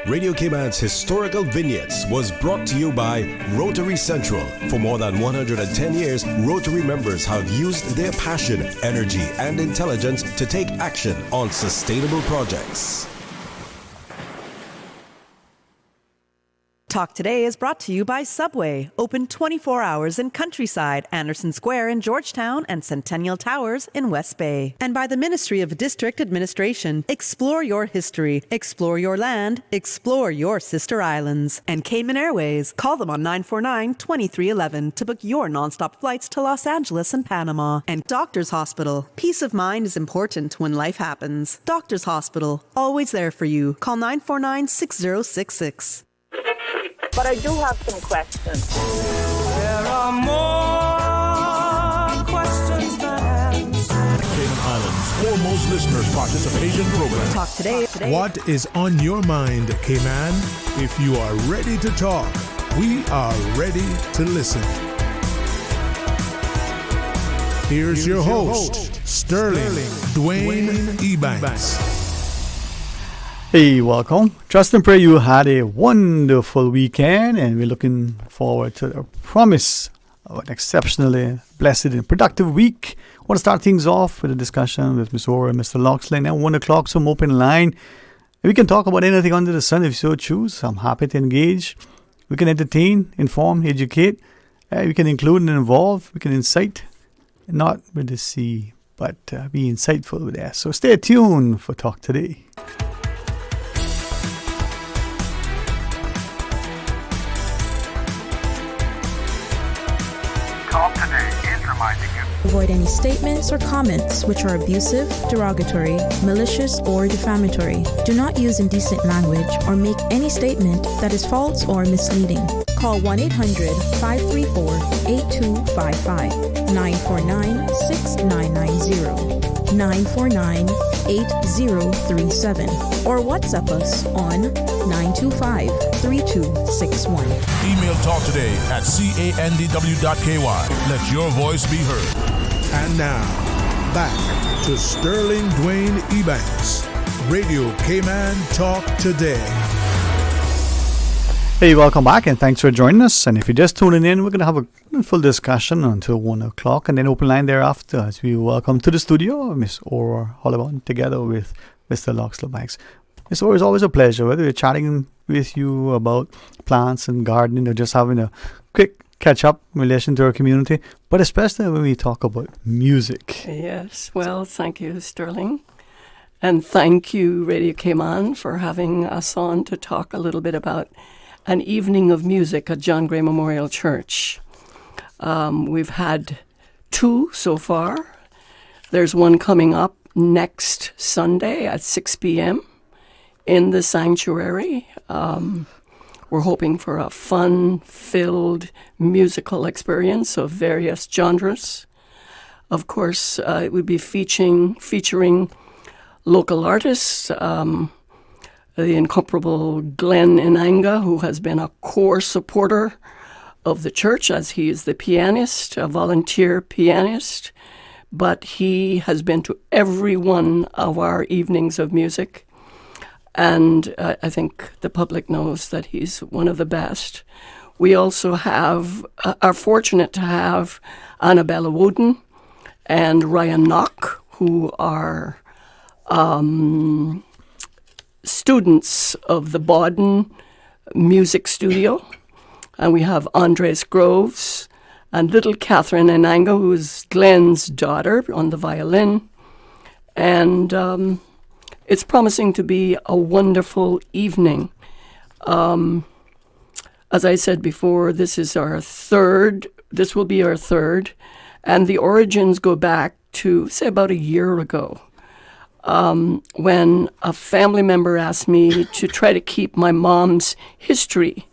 Radio Cayman's Historical Vignettes was brought to you by Rotary Central. For more than 110 years, Rotary members have used their passion, energy, and intelligence to take action on sustainable projects. Talk Today is brought to you by Subway, open 24 hours in Countryside, Anderson Square in Georgetown, and Centennial Towers in West Bay. And by the Ministry of District Administration. Explore your history, explore your land, explore your sister islands. And Cayman Airways. Call them on 949-2311 to book your nonstop flights to Los Angeles and Panama. And Doctors Hospital. Peace of mind is important when life happens. Doctors Hospital, always there for you. Call 949-6066. But I do have some questions. There are more questions than answers. Cayman Islands' foremost listeners participation program. Talk today. What is on your mind, Cayman? If you are ready to talk, we are ready to listen. Here's your host, Sterling Dwayne Ebanks. Hey, welcome. Trust and pray you had a wonderful weekend, and we're looking forward to the promise of an exceptionally blessed and productive week. I want to start things off with a discussion with Ms. Ora and Mr. Loxley. At 1 o'clock, some open line. We can talk about anything under the sun if you so choose. I'm happy to engage. We can entertain, inform, educate. We can include and involve. We can incite, not with the C, but be insightful with that. So stay tuned for Talk Today. Talk Today is reminding you. Avoid any statements or comments which are abusive, derogatory, malicious, or defamatory. Do not use indecent language or make any statement that is false or misleading. Call 1-800-534-8255, 949-6990, 949-8037, or WhatsApp us on 925-3261. Email Talk Today at candw.ky. Let your voice be heard. And now, back to Sterling Dwayne Ebanks, Radio Cayman Talk Today. Hey, welcome back, and thanks for joining us. And if you're just tuning in, we're going to have a full discussion until 1 o'clock, and then open line thereafter as we welcome to the studio Miss Aura Hollivon together with Mr. Loxley Banks. Miss Aura, it's always a pleasure, whether we're chatting with you about plants and gardening or just having a quick catch up in relation to our community, but especially when we talk about music. Yes, well, thank you, Sterling. And thank you, Radio Cayman, for having us on to talk a little bit about an evening of music at John Gray Memorial Church. We've had 2 so far. There's one coming up next Sunday at 6 p.m. in the sanctuary. We're hoping for a fun-filled musical experience of various genres. Of course, it would be featuring local artists, the incomparable Glenn Inanga, who has been a core supporter of the church as he is the pianist, a volunteer pianist, but he has been to every one of our evenings of music. And I think the public knows that he's one of the best. We also are fortunate to have Annabella Wooden and Ryan Knock, who are students of the Bauden Music Studio. And we have Andres Groves and little Catherine Enanga, who is Glenn's daughter, on the violin. And it's promising to be a wonderful evening. As I said before, this will be our third, and the origins go back to, say, about a year ago, when a family member asked me to try to keep my mom's history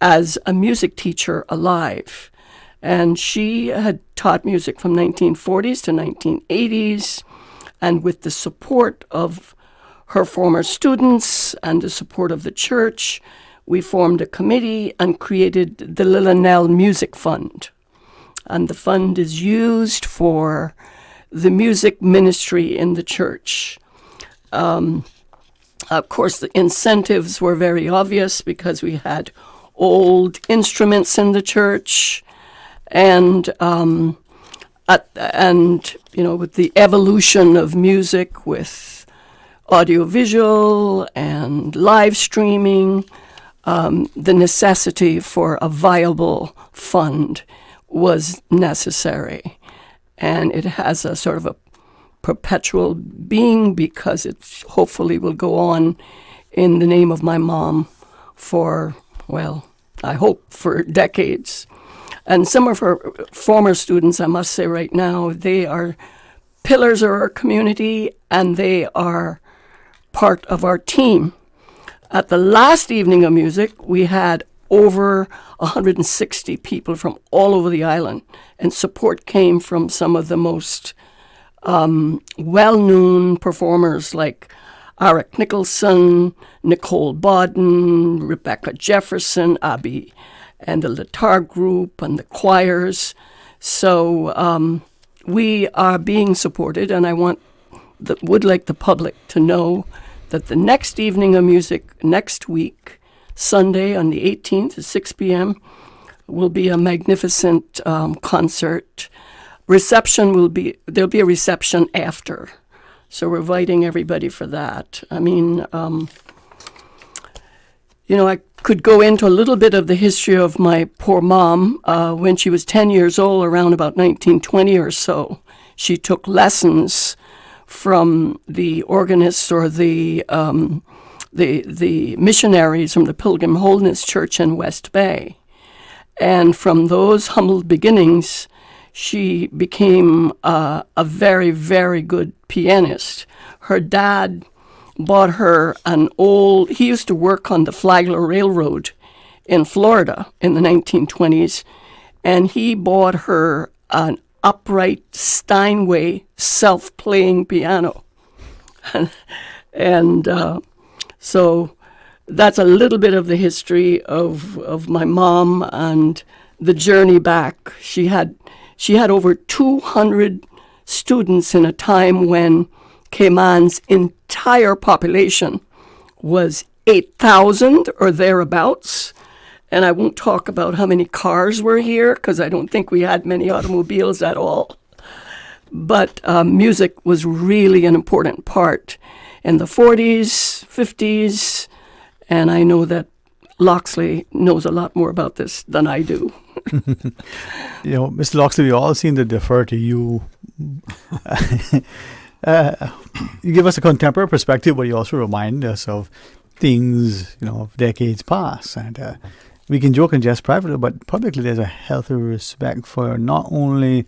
as a music teacher alive. And she had taught music from 1940s to 1980s, and with the support of her former students and the support of the church, we formed a committee and created the Lillanelle Music Fund. And the fund is used for the music ministry in the church. Of course, the incentives were very obvious because we had old instruments in the church, and with the evolution of music with audiovisual and live streaming, the necessity for a viable fund was necessary. And it has a sort of a perpetual being because it hopefully will go on in the name of my mom for, well, I hope for decades. And some of her former students, I must say right now, they are pillars of our community and they are part of our team. At the last evening of music, we had over 160 people from all over the island, and support came from some of the most well-known performers like Eric Nicholson, Nicole Bodden, Rebecca Jefferson, Abby, and the Latar group and the choirs. So we are being supported, and I would like the public to know that the next evening of music next week, Sunday on the 18th at 6 p.m., will be a magnificent concert. There'll be a reception after. So we're inviting everybody for that. I mean, I could go into a little bit of the history of my poor mom. When she was 10 years old, around about 1920 or so, she took lessons from the organists or the missionaries from the Pilgrim Holiness Church in West Bay. And from those humble beginnings, she became a very, very good pianist. Her dad bought her he used to work on the Flagler Railroad in Florida in the 1920s, and he bought her an upright Steinway self-playing piano. and so that's a little bit of the history of my mom and the journey back. She had over 200 students in a time when Cayman's entire population was 8,000 or thereabouts. And I won't talk about how many cars were here because I don't think we had many automobiles at all. But music was really an important part in the 40s, 50s, and I know that Loxley knows a lot more about this than I do. Mr. Loxley, we all seem to defer to you. You give us a contemporary perspective, but you also remind us of things, of decades past. And we can joke and jest privately, but publicly there's a healthy respect for not only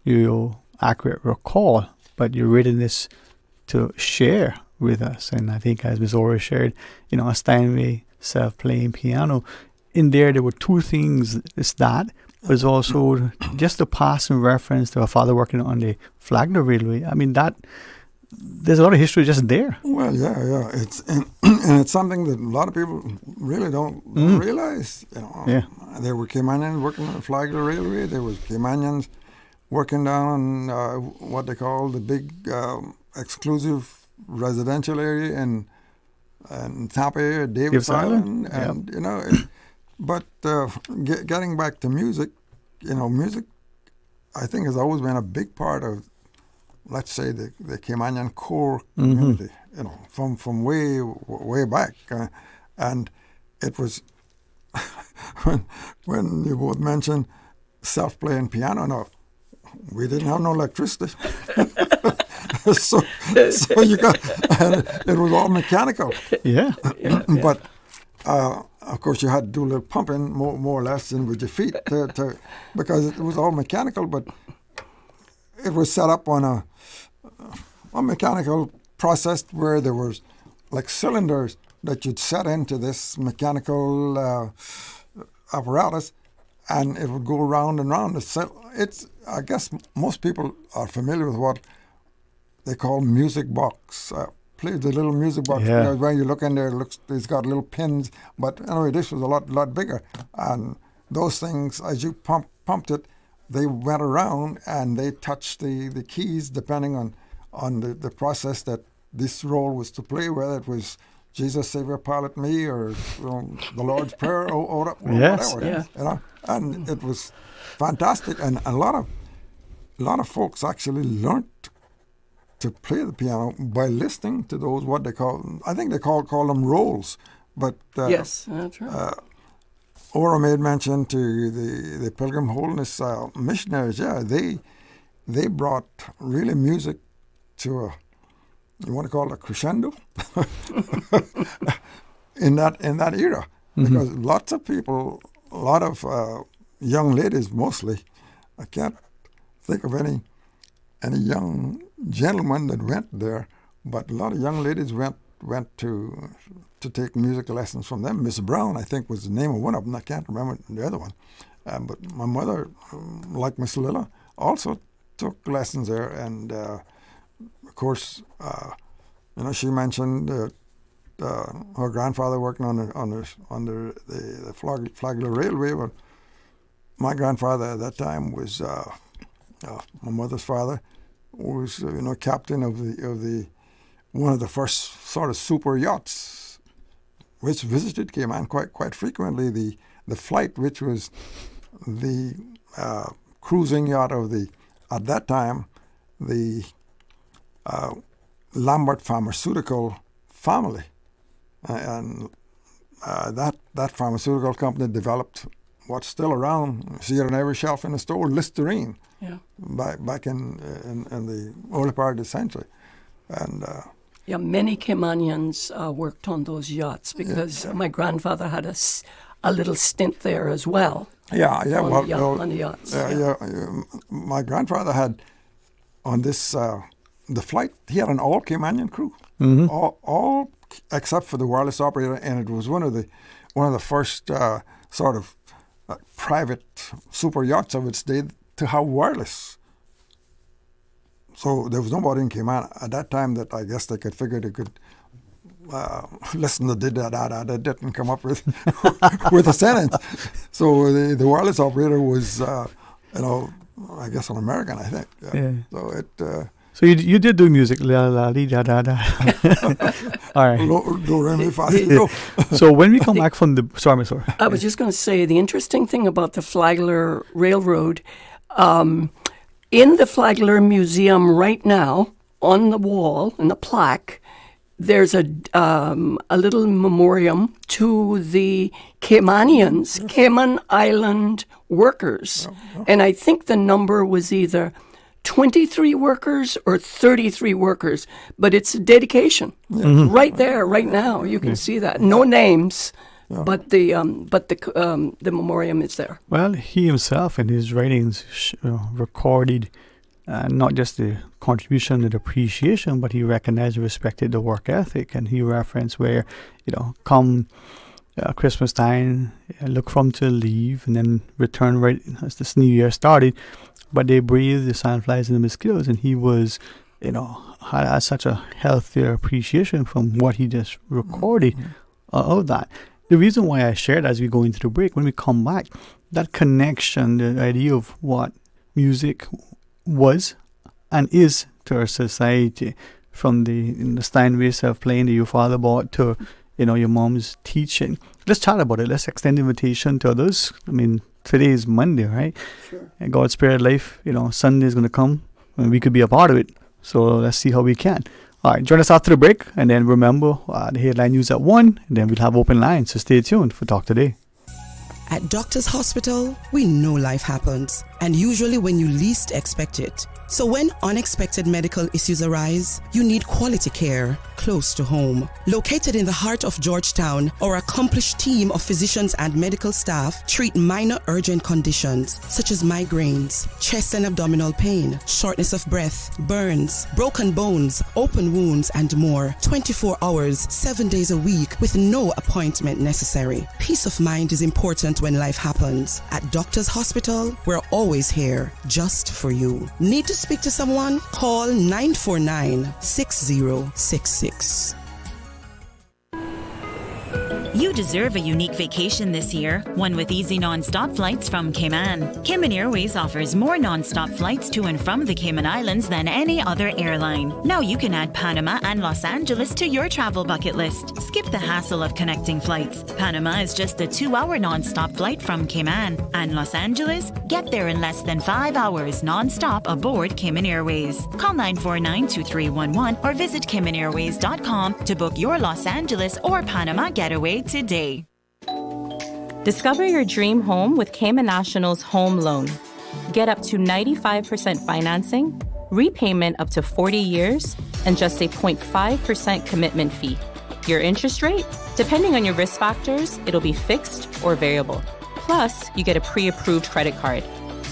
your accurate recall, but your readiness to share with us. And I think, as Ms. Ora shared, a Steinway self-playing piano. In there were two things. It's that, but it's also just a passing reference to her father working on the Flagler Railway. I mean, there's a lot of history just there. Well, yeah. It's and it's something that a lot of people really don't realize. There were Caymanians working on the Flagler Railway. There was Caymanians working down on what they call the big exclusive residential area in Tampa, Davis Island, and but getting back to music, music, I think has always been a big part of, let's say, the Caymanian core community. From way back, and it was when you both mentioned self-playing piano. No, we didn't have no electricity. so you got it was all mechanical. Yeah. But of course you had to do a little pumping more or less than with your feet to because it was all mechanical. But it was set up on a mechanical process where there was like cylinders that you'd set into this mechanical apparatus, and it would go round and round. I guess most people are familiar with what they call music box. Play the little music box. Yeah. When you look in there, it's got little pins. But anyway, this was a lot bigger. And those things, as you pumped it, they went around and they touched the keys depending on the process that this role was to play, whether it was Jesus Savior Pilot Me, or the Lord's Prayer, or yes, whatever. Yeah. And it was fantastic, and a lot of folks actually learned to play the piano by listening to those, what they call, I think they call them rolls, but yes, that's right. Ora made mention to the Pilgrim Holiness missionaries. Yeah, they brought really music to a, you want to call it a crescendo in that era, because lots of people, a lot of young ladies mostly, I can't think of any young gentleman that went there, but a lot of young ladies went to take music lessons from them. Miss Brown, I think, was the name of one of them. I can't remember the other one. But my mother, like Miss Lilla, also took lessons there, and of course, she mentioned her grandfather working on the Flagler Railway. But my grandfather at that time was my mother's father, was captain of the one of the first sort of super yachts, which visited Cayman quite frequently. The flight, which was the cruising yacht of at that time, the Lambert Pharmaceutical family, and that pharmaceutical company developed what's still around. You see it on every shelf in the store, Listerine. Yeah. Back in the early part of the century, and many Caymanians worked on those yachts, because my grandfather had a little stint there as well. On the yachts. My grandfather had on this the flight. He had an all Caymanian crew, all except for the wireless operator, and it was one of the first sort of private super yachts of its day to have wireless. So there was nobody in Cayman at that time that I guess they could figure they could listen to that didn't come up with with a sentence. So the wireless operator was I guess an American, I think. Yeah. So it. So you did do music, la la dee da da da. All right. Do re mi fa si do. So when we come back from the sorry. I was just going to say, the interesting thing about the Flagler Railroad, in the Flagler Museum right now, on the wall, in the plaque, there's a little memoriam to the Caymanians, Cayman Island workers. And I think the number was either 23 workers or 33 workers, but it's a dedication right there, right now. You can see that. No names, but the memoriam is there. Well, he himself in his writings recorded not just the contribution and appreciation, but he recognized and respected the work ethic, and he referenced where come Christmas time, look from to leave, and then return right as this new year started. But they breathe the sandflies and the mosquitoes, and he was, had such a healthier appreciation from what he just recorded of that. The reason why I shared as we go into the break, when we come back, that connection, the idea of what music was and is to our society, from the Steinway self-playing that your father bought to, your mom's teaching. Let's chat about it. Let's extend the invitation to others. I mean, today is Monday, right? Sure. And God's Spirit Life, Sunday is going to come and we could be a part of it. So let's see how we can. All right, join us after the break. And then remember, the headline news at 1. And then we'll have open lines. So stay tuned for Talk Today. At Doctor's Hospital, we know life happens, and usually when you least expect it. So when unexpected medical issues arise, you need quality care close to home. Located in the heart of Georgetown, our accomplished team of physicians and medical staff treat minor urgent conditions such as migraines, chest and abdominal pain, shortness of breath, burns, broken bones, open wounds, and more. 24 hours, 7 days a week with no appointment necessary. Peace of mind is important when life happens. At Doctor's Hospital, we're always here just for you. Need to speak to someone? Call 949-6066. You deserve a unique vacation this year, one with easy non-stop flights from Cayman. Cayman Airways offers more non-stop flights to and from the Cayman Islands than any other airline. Now you can add Panama and Los Angeles to your travel bucket list. Skip the hassle of connecting flights. Panama is just a 2-hour non-stop flight from Cayman. And Los Angeles? Get there in less than 5 hours non-stop aboard Cayman Airways. Call 949-2311 or visit CaymanAirways.com to book your Los Angeles or Panama getaway today. Discover your dream home with Cayman National's home loan. Get up to 95% financing, repayment up to 40 years, and just a 0.5% commitment fee. Your interest rate? Depending on your risk factors, it'll be fixed or variable. Plus, you get a pre-approved credit card.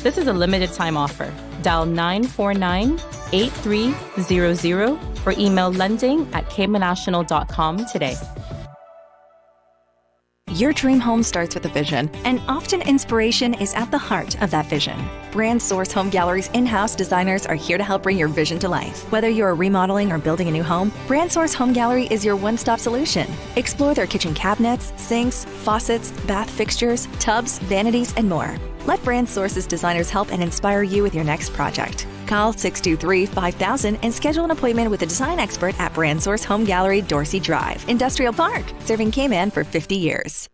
This is a limited time offer. Dial 949-8300 or email lending@caymannational.com today. Your dream home starts with a vision, and often inspiration is at the heart of that vision. Brand Source Home Gallery's in-house designers are here to help bring your vision to life. Whether you're remodeling or building a new home, Brand Source Home Gallery is your one-stop solution. Explore their kitchen cabinets, sinks, faucets, bath fixtures, tubs, vanities, and more. Let Brand Source's designers help and inspire you with your next project. Call 623-5000 and schedule an appointment with a design expert at Brand Source Home Gallery, Dorsey Drive, Industrial Park, serving Cayman for 50 years.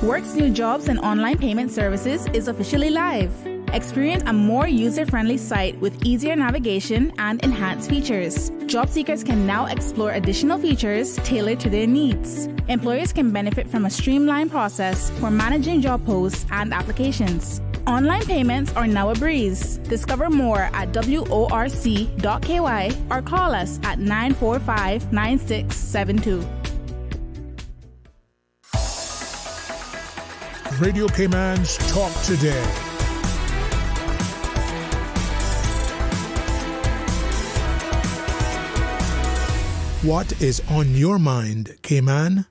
Work's new jobs and online payment services is officially live. Experience a more user-friendly site with easier navigation and enhanced features. Job seekers can now explore additional features tailored to their needs. Employers can benefit from a streamlined process for managing job posts and applications. Online payments are now a breeze. Discover more at worc.ky or call us at 945-9672. Radio Cayman's Talk Today. What is on your mind, Cayman?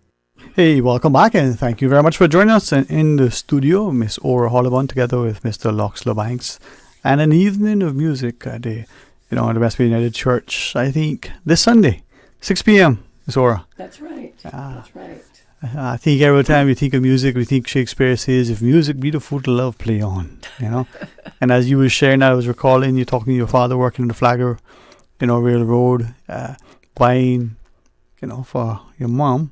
Hey, welcome back, and thank you very much for joining us. And in the studio, Miss Ora Hollivon together with Mr. Ebanks, and an evening of music at the West Bay United Church. I think this Sunday, 6 p.m. Miss Ora. That's right. That's right. I think every time we think of music, we think Shakespeare says, "If music be the food of love, play on." And as you were sharing, I was recalling you talking to your father working in the Flagler, railroad, buying, for your mom.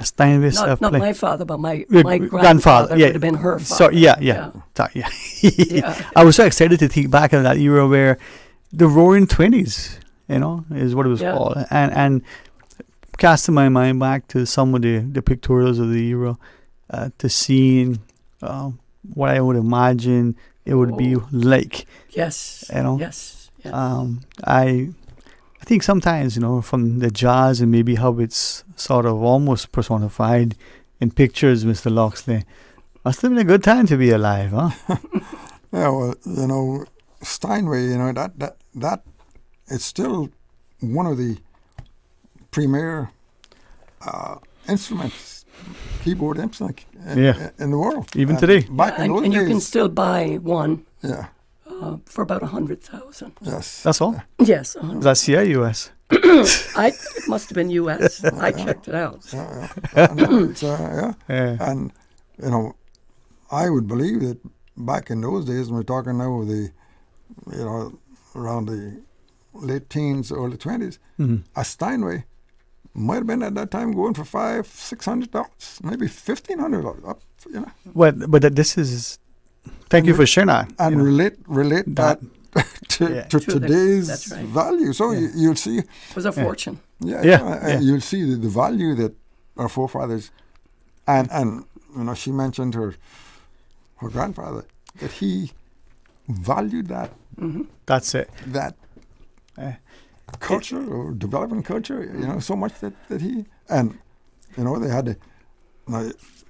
Steinway not my father, but my grandfather. Yeah, would have been her father. So yeah. I was so excited to think back on that era where the Roaring Twenties, is what it was called, and casting my mind back to some of the pictorials of the era, to seeing what I would imagine it would be like. Yes. Yes. I think sometimes, from the jazz and maybe how it's sort of almost personified in pictures, Mr. Loxley, must have been a good time to be alive, huh? Yeah, well, Steinway, that it's still one of the premier instruments, keyboard instruments in the world. Even today. Back in those days. You can still buy one. Yeah. For about 100,000. Yes. That's all? Yes. That's CI US? It must have been US. I checked it out. And, I would believe that back in those days, and we're talking now of the, around the late teens, early 20s, a Steinway might have been at that time going for $500-$600, maybe $1,500 up, But this is... Thank you for sharing that. And relate that to today's value. So you'll see... It was a fortune. You'll see the value that our forefathers... And she mentioned her grandfather, that he valued that. Mm-hmm. That's it. That culture or developing culture, so much that he... And, they had to...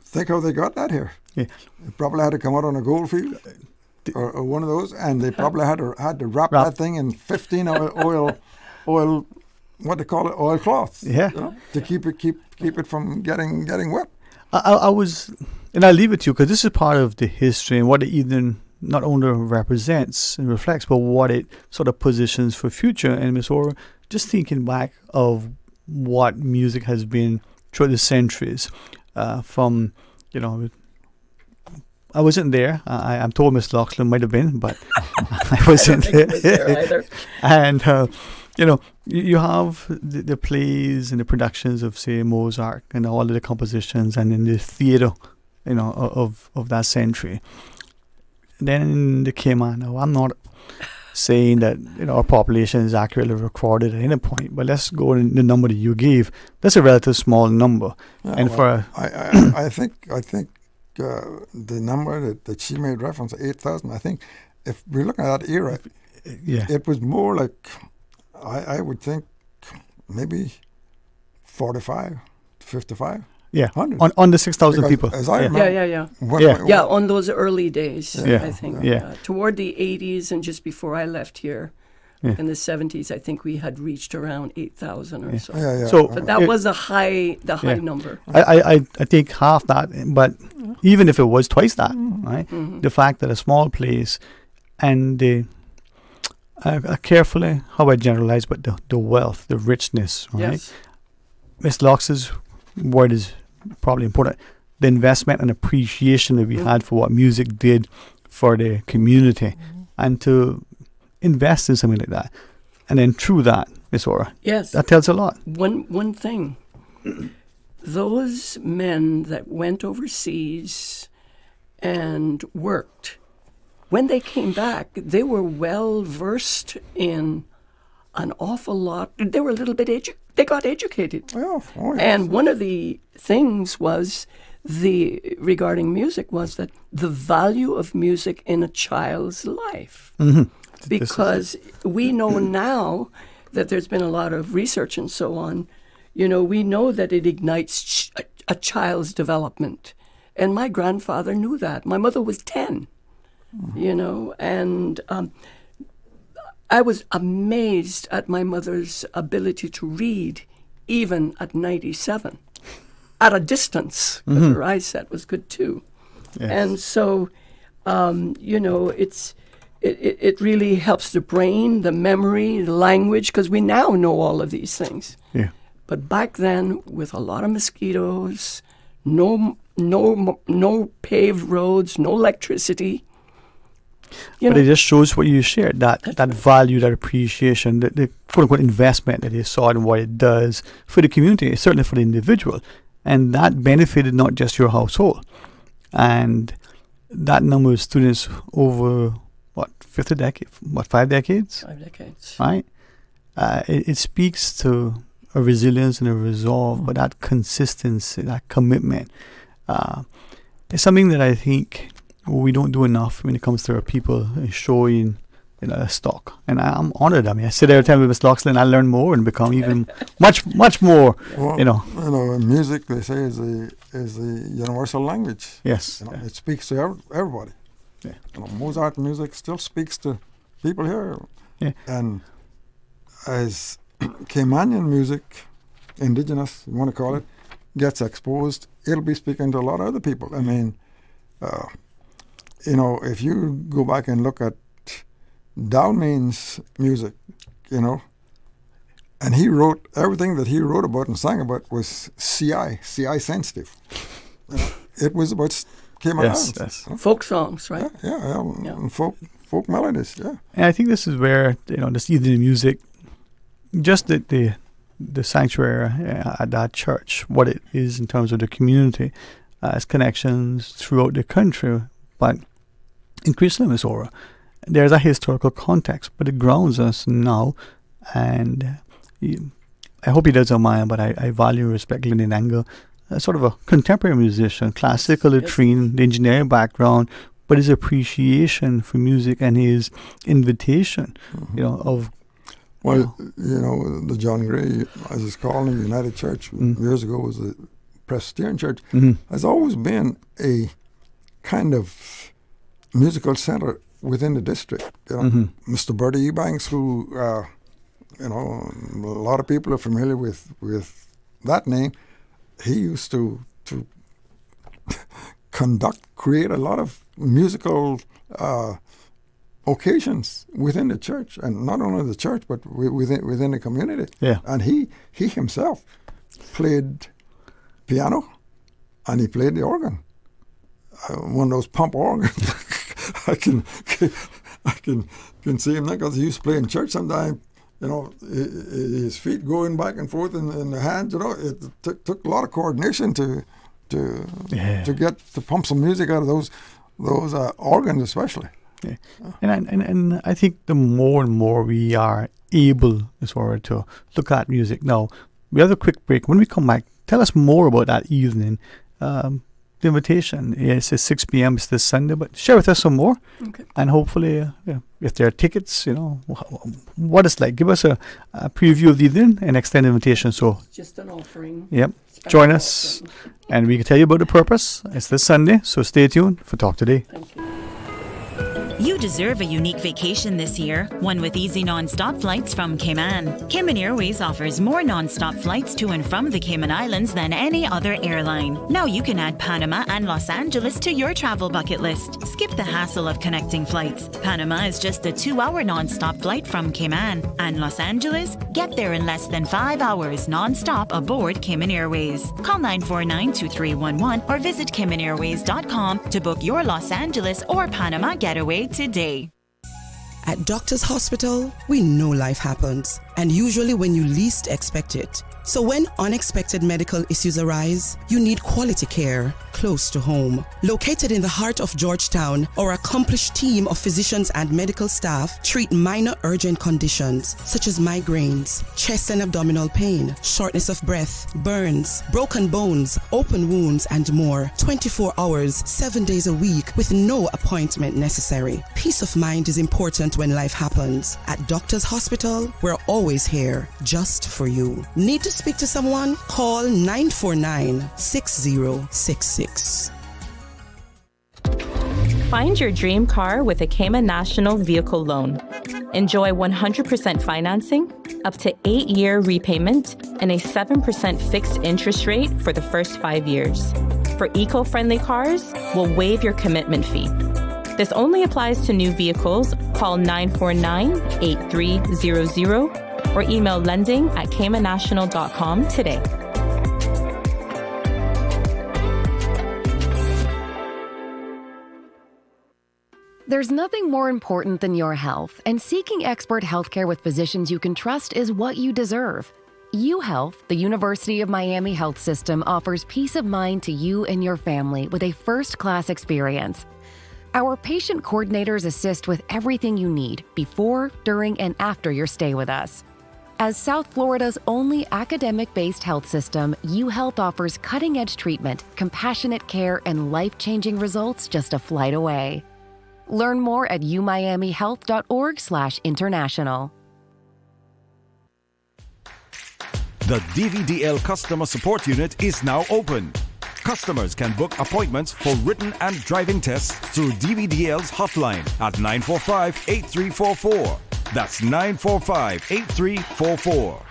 Think how they got that here. Yeah. They probably had to come out on a gold field or one of those, and they probably had to wrap that thing in 15 oil, what they call it, oilcloths. Yeah. To keep it from getting wet. I was, and I'll leave it to you because this is part of the history and what it even not only represents and reflects, but what it sort of positions for future. And Ms. Ora, just thinking back of what music has been through the centuries. From, I wasn't there. I'm told Miss Loughlin might have been, but I wasn't I don't think I was there either. And, you have the plays and the productions of, say, Mozart and all of the compositions, and in the theatre, of that century. Then in the Cayman, now I'm not saying that our population is accurately recorded at any point, but let's go in the number that you gave. That's a relatively small number, I think the number that she made reference to, 8,000. I think if we're looking at that era, it was more like I would think maybe 45, 55. Yeah, 100. on the 6,000 people. As I remember, on those early days, I think. Toward the 80s and just before I left here, in the 70s, I think we had reached around 8,000 or so. So but that was the high number. I take half that, but even if it was twice that, right? Mm-hmm. The fact that a small place and carefully, how I generalize, but the wealth, the richness, right? Yes. Miss Locke's word is probably important. The investment and appreciation that we had for what music did for the community, and to invest in something like that, and then through that, Miss Ora, that tells a lot. One thing, those men that went overseas and worked, when they came back, they were well versed in an awful lot. They were a little bit they got educated. And one of the things was regarding music was that the value of music in a child's life. Mm-hmm. Because we know now that there's been a lot of research and so on, we know that it ignites a child's development. And my grandfather knew that. My mother was 10, and I was amazed at my mother's ability to read even at 97, at a distance, because her eyesight was good too. Yes. And so, it really helps the brain, the memory, the language, because we now know all of these things. Yeah. But back then, with a lot of mosquitoes, no paved roads, no electricity. But it just shows what you shared, that value, that appreciation, the quote-unquote investment that they saw in what it does for the community, certainly for the individual. And that benefited not just your household. And that number of students over, 5 decades? 5 decades? 5 decades. Right? It speaks to a resilience and a resolve, but that consistency, that commitment, is something that I think we don't do enough when it comes to our people showing a stock. And I'm honored. I sit there every time with Miss Loughlin, I learn more and become even much more. Music, they say, is a universal language. Yes. It speaks to everybody. Yeah. Mozart music still speaks to people here. Yeah. And as Caymanian music, indigenous, you want to call it, gets exposed, it'll be speaking to a lot of other people. I mean, if you go back and look at Dwayne's music, and he wrote, everything that he wrote about and sang about was CI sensitive. It was about Cayman Islands. Yes. Folk songs, right? Yeah. And folk melodies, yeah. And I think this is where, this evening music, just the sanctuary at that church, what it is in terms of the community, as connections throughout the country, but increasingly, Miss Ora, there's a historical context, but it grounds us now. And I hope he doesn't mind, but I value and respect Lenny Langer, sort of a contemporary musician, classically trained, engineering background, but his appreciation for music and his invitation, of. Well, the John Gray, as it's called in the United Church years ago, was a Presbyterian church, has always been a kind of musical center within the district. Mr. Bertie Ebanks, who, a lot of people are familiar with that name, he used to create a lot of musical occasions within the church, and not only the church, but within the community. Yeah. And he himself played piano, and he played the organ. One of those pump organs. I can see him now, because he used to play in church sometimes. You know, his feet going back and forth in the hands. You know, it took a lot of coordination to pump some music out of those organs, especially. Yeah. And I think the more and more we are able to look at music now. We have a quick break. When we come back, tell us more about that evening. The invitation is at 6 p.m. It's this Sunday, but share with us some more. Okay. And hopefully, if there are tickets, what it's like. Give us a preview of the evening and extend invitation. So just an offering. Yep. Join us, and we can tell you about the purpose. It's this Sunday, so stay tuned for Talk Today. Thank you. You deserve a unique vacation this year, one with easy non-stop flights from Cayman. Cayman Airways offers more non-stop flights to and from the Cayman Islands than any other airline. Now you can add Panama and Los Angeles to your travel bucket list. Skip the hassle of connecting flights. Panama is just a 2-hour non-stop flight from Cayman. And Los Angeles? Get there in less than 5 hours non-stop aboard Cayman Airways. Call 949-2311 or visit CaymanAirways.com to book your Los Angeles or Panama getaway today. At Doctors Hospital, we know life happens, and usually when you least expect it. So when unexpected medical issues arise, you need quality care close to home. Located in the heart of Georgetown, our accomplished team of physicians and medical staff treat minor urgent conditions such as migraines, chest and abdominal pain, shortness of breath, burns, broken bones, open wounds, and more. 24 hours, 7 days a week with no appointment necessary. Peace of mind is important when life happens. At Doctors Hospital, we're always here just for you. Need to speak to someone? Call 949-6066. Find your dream car with a Cayman National Vehicle Loan. Enjoy 100% financing, up to 8-year repayment, and a 7% fixed interest rate for the first 5 years. For eco-friendly cars, we'll waive your commitment fee. This only applies to new vehicles. Call 949-8300 or email lending@caymannational.com today. There's nothing more important than your health, and seeking expert healthcare with physicians you can trust is what you deserve. UHealth, the University of Miami Health System, offers peace of mind to you and your family with a first-class experience. Our patient coordinators assist with everything you need before, during, and after your stay with us. As South Florida's only academic-based health system, UHealth offers cutting-edge treatment, compassionate care, and life-changing results just a flight away. Learn more at umiamihealth.org/international. The DVDL Customer Support Unit is now open. Customers can book appointments for written and driving tests through DVDL's hotline at 945-8344. That's 945-8344.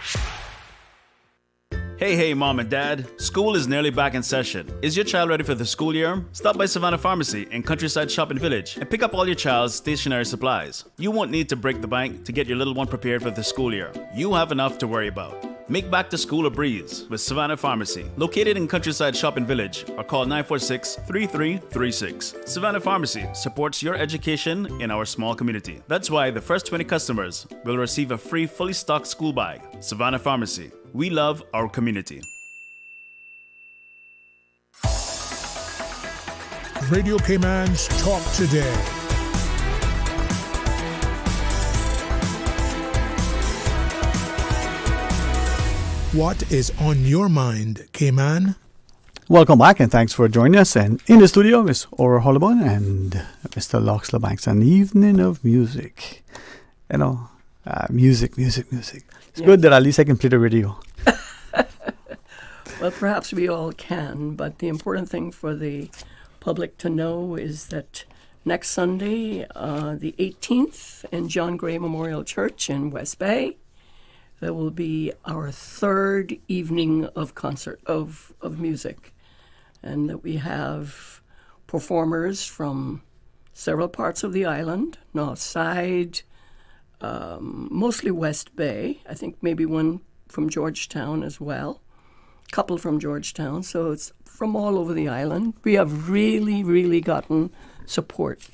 Hey, Mom and Dad. School is nearly back in session. Is your child ready for the school year? Stop by Savannah Pharmacy in Countryside Shopping Village and pick up all your child's stationery supplies. You won't need to break the bank to get your little one prepared for the school year. You have enough to worry about. Make back to school a breeze with Savannah Pharmacy, located in Countryside Shopping Village, or call 946-3336. Savannah Pharmacy supports your education in our small community. That's why the first 20 customers will receive a free fully stocked school bag. Savannah Pharmacy. We love our community. Radio Cayman's Talk Today. What is on your mind, Cayman? Welcome back, and thanks for joining us. And in the studio, Miss Aura Hollowburn and Mr. Loxler Banks. An evening of music. Music. It's good that at least I can play the radio. Well, perhaps we all can, but the important thing for the public to know is that next Sunday, the 18th, in John Gray Memorial Church in West Bay, there will be our third evening of concert of music, and that we have performers from several parts of the island, North Side, mostly West Bay. I think maybe one from Georgetown as well. Couple from Georgetown. So it's from all over the island. We have really, really gotten support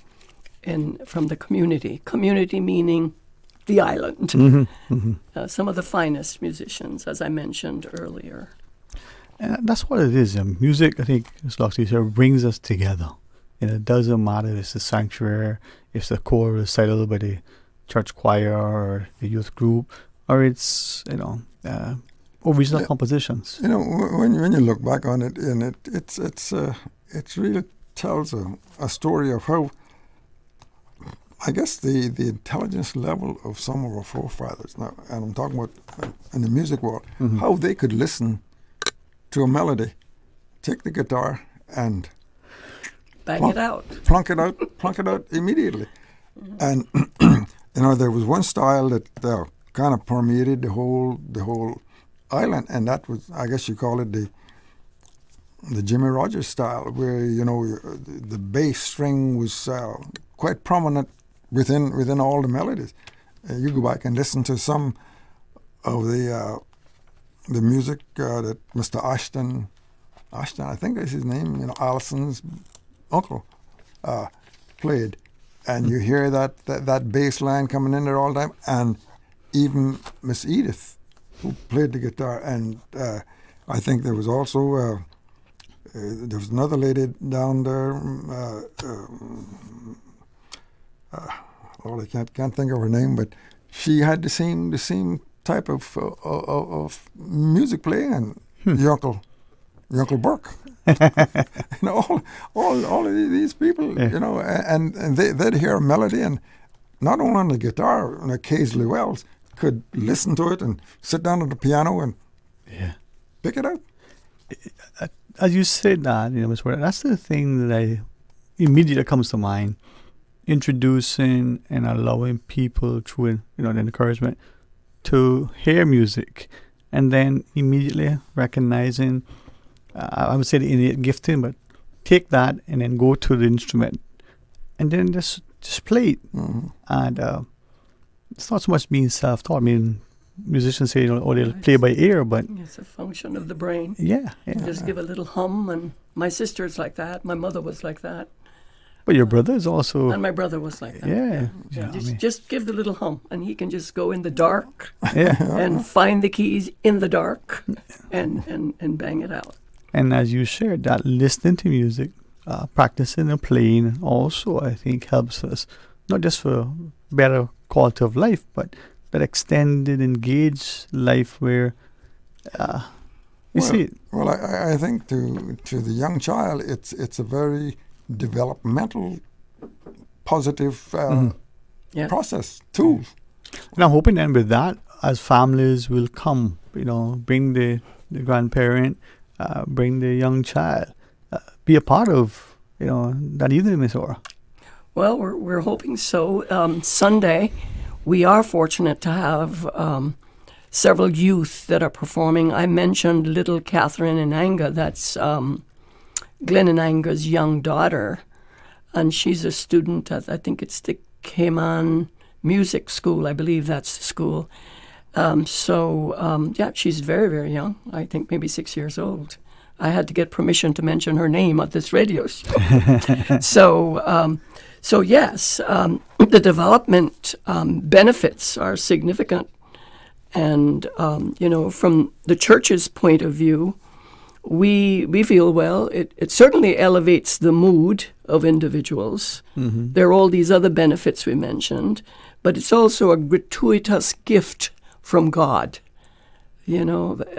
from the community. Community meaning the island. Some of the finest musicians, as I mentioned earlier. And that's what it is. Music, I think, as Loxley said, brings us together. And it doesn't matter if it's the sanctuary, if it's the choir recital by the church choir or the youth group, or it's, original compositions. When you look back on it, and it really tells a story of how, I guess, the intelligence level of some of our forefathers, now, and I'm talking about in the music world, how they could listen to a melody, take the guitar and plunk it out immediately. And there was one style that kind of permeated the whole island, and that was, I guess you call it the Jimmy Rogers style, where the bass string was quite prominent within all the melodies. You go back and listen to some of the music that Mr. Ashton, I think that's his name, Allison's uncle, played, and you hear that bass line coming in there all the time, and even Miss Edith, who played the guitar, and I think there was also there was another lady down there. I can't think of her name, but she had the same type of music playing, and your Uncle Burke. all of these people, and they'd hear a melody, and not only on the guitar, and occasionally Wells could listen to it and sit down at the piano and pick it out. As you said that, Ms. Ward, that's the thing that immediately comes to mind. Introducing and allowing people through, the encouragement to hear music, and then immediately recognizing, I would say the innate gifting, but take that and then go to the instrument, and then just play it. And it's not so much being self-taught. I mean, musicians say, they'll play by ear, but it's a function of the brain. Yeah. Just give a little hum, and my sister's like that. My mother was like that. But your brother is also... And my brother was like that. Yeah. Just give the little hum, and he can just go in the dark and find the keys in the dark and bang it out. And as you shared, that listening to music, practicing and playing also, I think, helps us, not just for better quality of life, but that extended, engaged life where you see it. Well, I think to the young child, it's a very developmental, positive process, tool. And I'm hoping then with that, as families will come, bring the grandparent, bring the young child, be a part of, that evening, Miss Ora. Well, we're hoping so. Sunday, we are fortunate to have several youth that are performing. I mentioned little Catherine Inanga, that's Glenn Inanga's young daughter, and she's a student at, I think it's the Cayman Music School. I believe that's the school. She's very, very young. I think maybe 6 years old. I had to get permission to mention her name at this radio show. So yes, the development benefits are significant. And, from the church's point of view, we feel, well, it certainly elevates the mood of individuals. There are all these other benefits we mentioned, but it's also a gratuitous gift from God.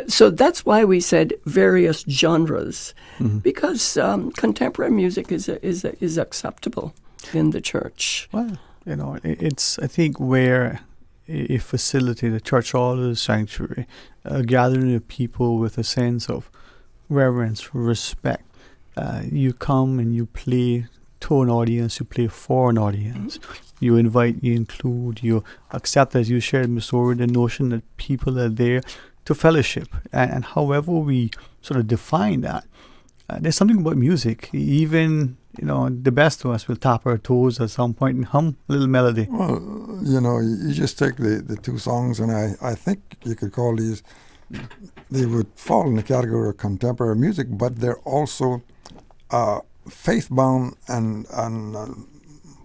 So that's why we said various genres, because contemporary music is acceptable in the church. Well, it's, I think, where a facility, the church hall, the sanctuary, gathering of people with a sense of reverence, respect. You come and you play to an audience, you play for an audience. You invite, you include, you accept, as you shared, Ms. Ora, the notion that people are there to fellowship. And however we sort of define that, there's something about music, even the best of us will tap our toes at some point and hum a little melody. Well, you just take the two songs, and I think you could call these, they would fall in the category of contemporary music, but they're also faith-bound and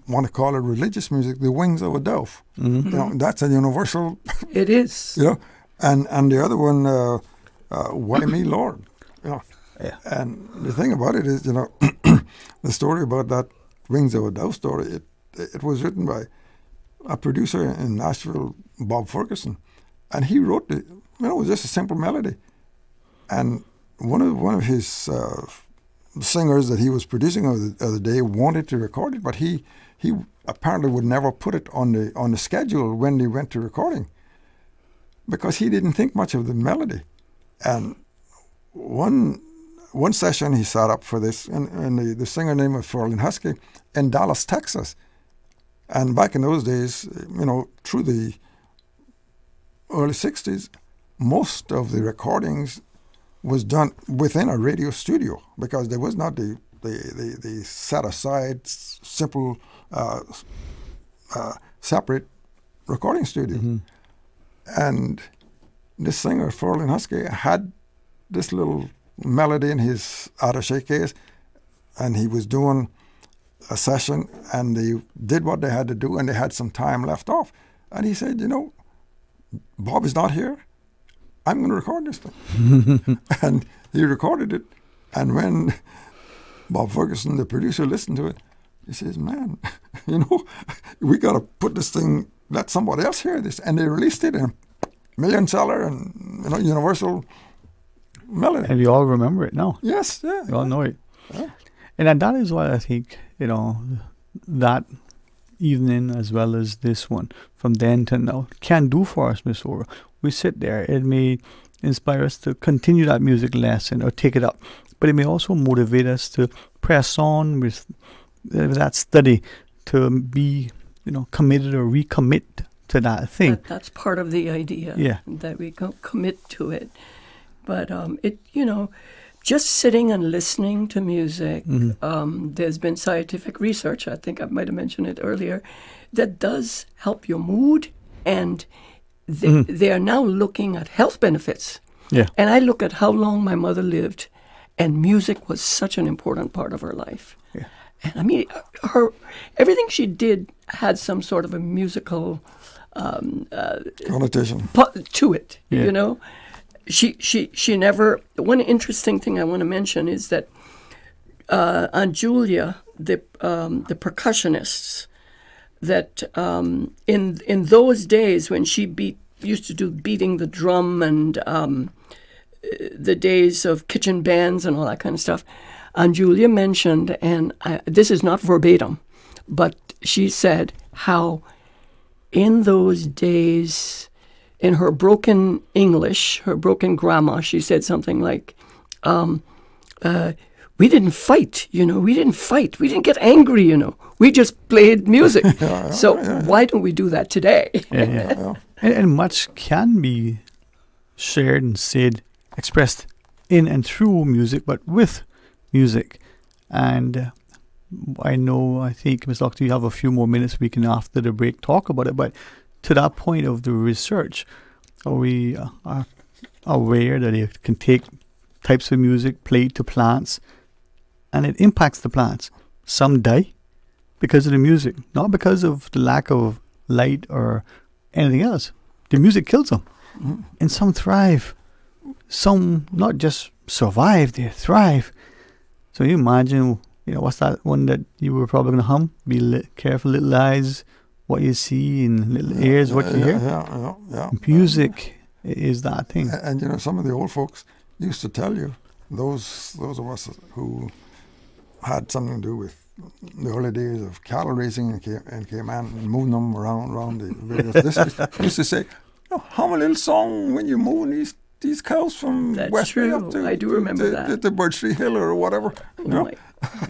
want to call it religious music, the Wings of a Dove. Mm-hmm. That's a universal. It is. And the other one, Why Me, Lord? Yeah. And the thing about it is, the story about that Wings of a Dove story, it was written by a producer in Nashville, Bob Ferguson, and he wrote it. It was just a simple melody, and one of his singers that he was producing of the day wanted to record it, but he apparently would never put it on the schedule when they went to recording, because he didn't think much of the melody. And one session he set up for this, and the singer name was Ferlin Husky in Dallas, Texas. And back in those days, through the early 60s, most of the recordings was done within a radio studio, because there was not the set aside simple separate recording studio. Mm-hmm. And this singer, Ferlin Husky, had this little melody in his attaché case, and he was doing a session, and they did what they had to do, and they had some time left off. And he said, Bob is not here. I'm going to record this thing. And he recorded it. And when Bob Ferguson, the producer, listened to it, he says, man, we got to put this thing, let somebody else hear this. And they released it in million seller and, universal melody. And we all remember it now. Yes, yeah. We all know it. Yeah. And that is why I think, that evening as well as this one, from then to now, can do for us, Miss Ora. We sit there, it may inspire us to continue that music lesson or take it up, but it may also motivate us to press on with that study, to be, committed or recommit to that thing. That's part of the idea. Yeah. That we commit to it. But just sitting and listening to music, there's been scientific research, I think I might have mentioned it earlier, that does help your mood, and they are now looking at health benefits. Yeah. And I look at how long my mother lived, and music was such an important part of her life. Yeah. And I mean, everything she did had some sort of a musical connotation to it, She never. One interesting thing I want to mention is that Aunt Julia, the percussionists, that in those days when she used to do beating the drum, and the days of kitchen bands and all that kind of stuff, Aunt Julia mentioned, and this is not verbatim, but she said how in those days, in her broken English, her broken grammar, she said something like, we didn't fight, we didn't fight. We didn't get angry, We just played music. Why don't we do that today? Yeah. And much can be shared and said, expressed in and through music, but with music. And I think, Ms. Doctor, you have a few more minutes. We can, after the break, talk about it. But to that point of the research, we are aware that it can take types of music played to plants, and it impacts the plants. Some die because of the music, not because of the lack of light or anything else. The music kills them. Mm-hmm. And some thrive. Some not just survive, they thrive. So you imagine, what's that one that you were probably going to hum? Be careful, little eyes, what you see, and little ears, what you hear. Yeah. Music is that thing. And some of the old folks used to tell you, those of us who had something to do with the early days of cattle racing and Cayman and moving them around the various districts, used to say, hum a little song when you're moving these cows from West Bay up to, I do remember that. to Birch Tree Hill or whatever.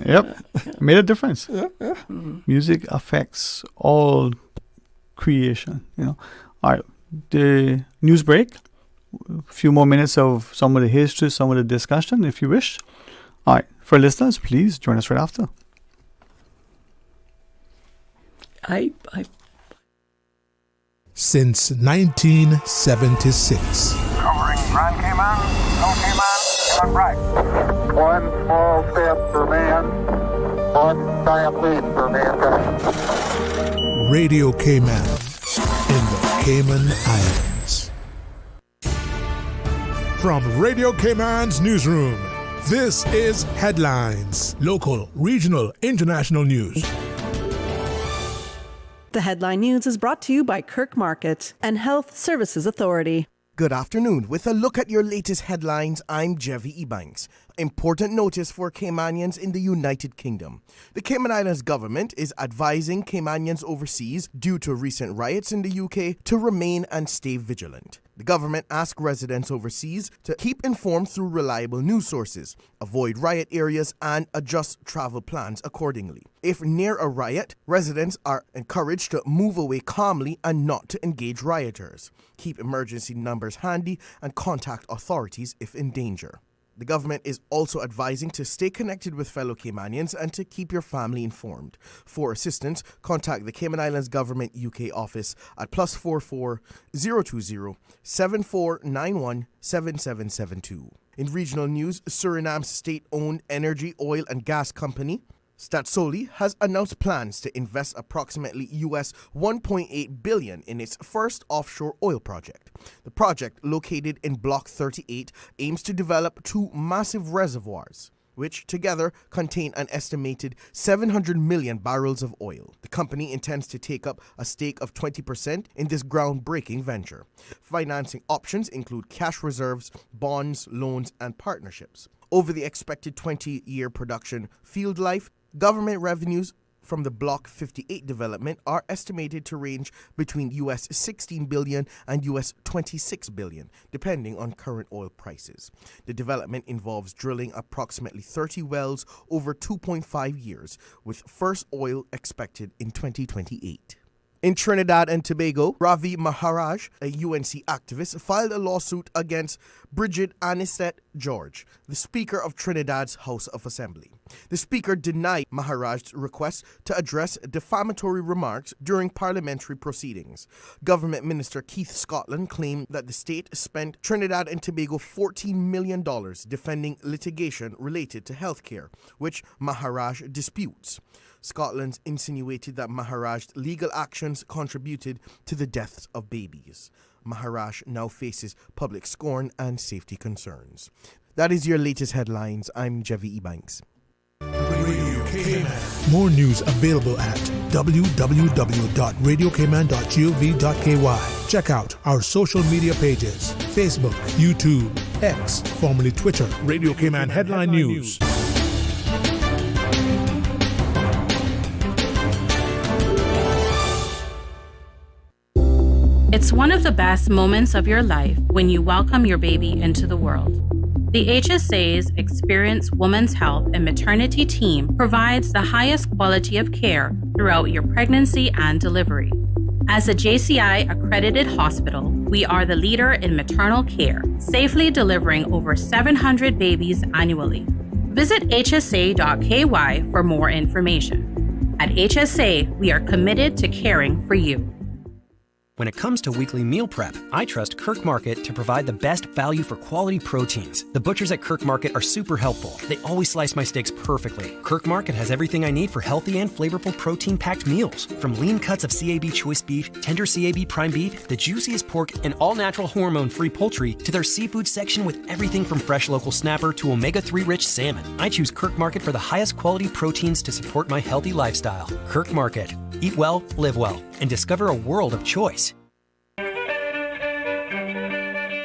Yep. Made a difference. Yeah. Mm-hmm. Music affects all creation, All right, the news break. A few more minutes of some of the history, some of the discussion, if you wish. All right, for listeners, please join us right after. Since 1976. Covering Grand Cayman, Little Cayman, Cayman right. One small step for man, one giant leap for mankind. Radio Cayman in the Cayman Islands. From Radio Cayman's newsroom, this is Headlines. Local, regional, international news. The headline news is brought to you by Kirk Market and Health Services Authority. Good afternoon. With a look at your latest headlines, I'm Jevi Ebanks. Important notice for Caymanians in the United Kingdom. The Cayman Islands government is advising Caymanians overseas, due to recent riots in the UK, to remain and stay vigilant. The government asks residents overseas to keep informed through reliable news sources, avoid riot areas, and adjust travel plans accordingly. If near a riot, residents are encouraged to move away calmly and not to engage rioters. Keep emergency numbers handy and contact authorities if in danger. The government is also advising to stay connected with fellow Caymanians and to keep your family informed. For assistance, contact the Cayman Islands Government UK office at +44 020 7491 7772. In regional news, Suriname's state-owned energy, oil and gas company, Statsoli, has announced plans to invest approximately US $1.8 billion in its first offshore oil project. The project, located in Block 38, aims to develop two massive reservoirs, which together contain an estimated 700 million barrels of oil. The company intends to take up a stake of 20% in this groundbreaking venture. Financing options include cash reserves, bonds, loans, and partnerships. Over the expected 20-year production field life, government revenues from the Block 58 development are estimated to range between US $16 billion and US $26 billion, depending on current oil prices. The development involves drilling approximately 30 wells over 2.5 years, with first oil expected in 2028. In Trinidad and Tobago, Ravi Maharaj, a UNC activist, filed a lawsuit against Bridget Anisette George, the Speaker of Trinidad's House of Assembly. The Speaker denied Maharaj's request to address defamatory remarks during parliamentary proceedings. Government Minister Keith Scotland claimed that the state spent Trinidad and Tobago $14 million defending litigation related to healthcare, which Maharaj disputes. Scotland insinuated that Maharaj's legal actions contributed to the deaths of babies. Maharaj now faces public scorn and safety concerns. That is your latest headlines. I'm Jevi Ebanks. More news available at www.radiocayman.gov.ky. Check out our social media pages: Facebook, YouTube, X, formerly Twitter, Radio Cayman Headline News. It's one of the best moments of your life when you welcome your baby into the world. The HSA's experienced women's health and maternity team provides the highest quality of care throughout your pregnancy and delivery. As a JCI accredited hospital, we are the leader in maternal care, safely delivering over 700 babies annually. Visit hsa.ky for more information. At HSA, we are committed to caring for you. When it comes to weekly meal prep, I trust Kirk Market to provide the best value for quality proteins. The butchers at Kirk Market are super helpful. They always slice my steaks perfectly. Kirk Market has everything I need for healthy and flavorful protein-packed meals. From lean cuts of CAB choice beef, tender CAB prime beef, the juiciest pork, and all-natural hormone-free poultry, to their seafood section with everything from fresh local snapper to omega-3 rich salmon. I choose Kirk Market for the highest quality proteins to support my healthy lifestyle. Kirk Market. Eat well, live well, and discover a world of choice.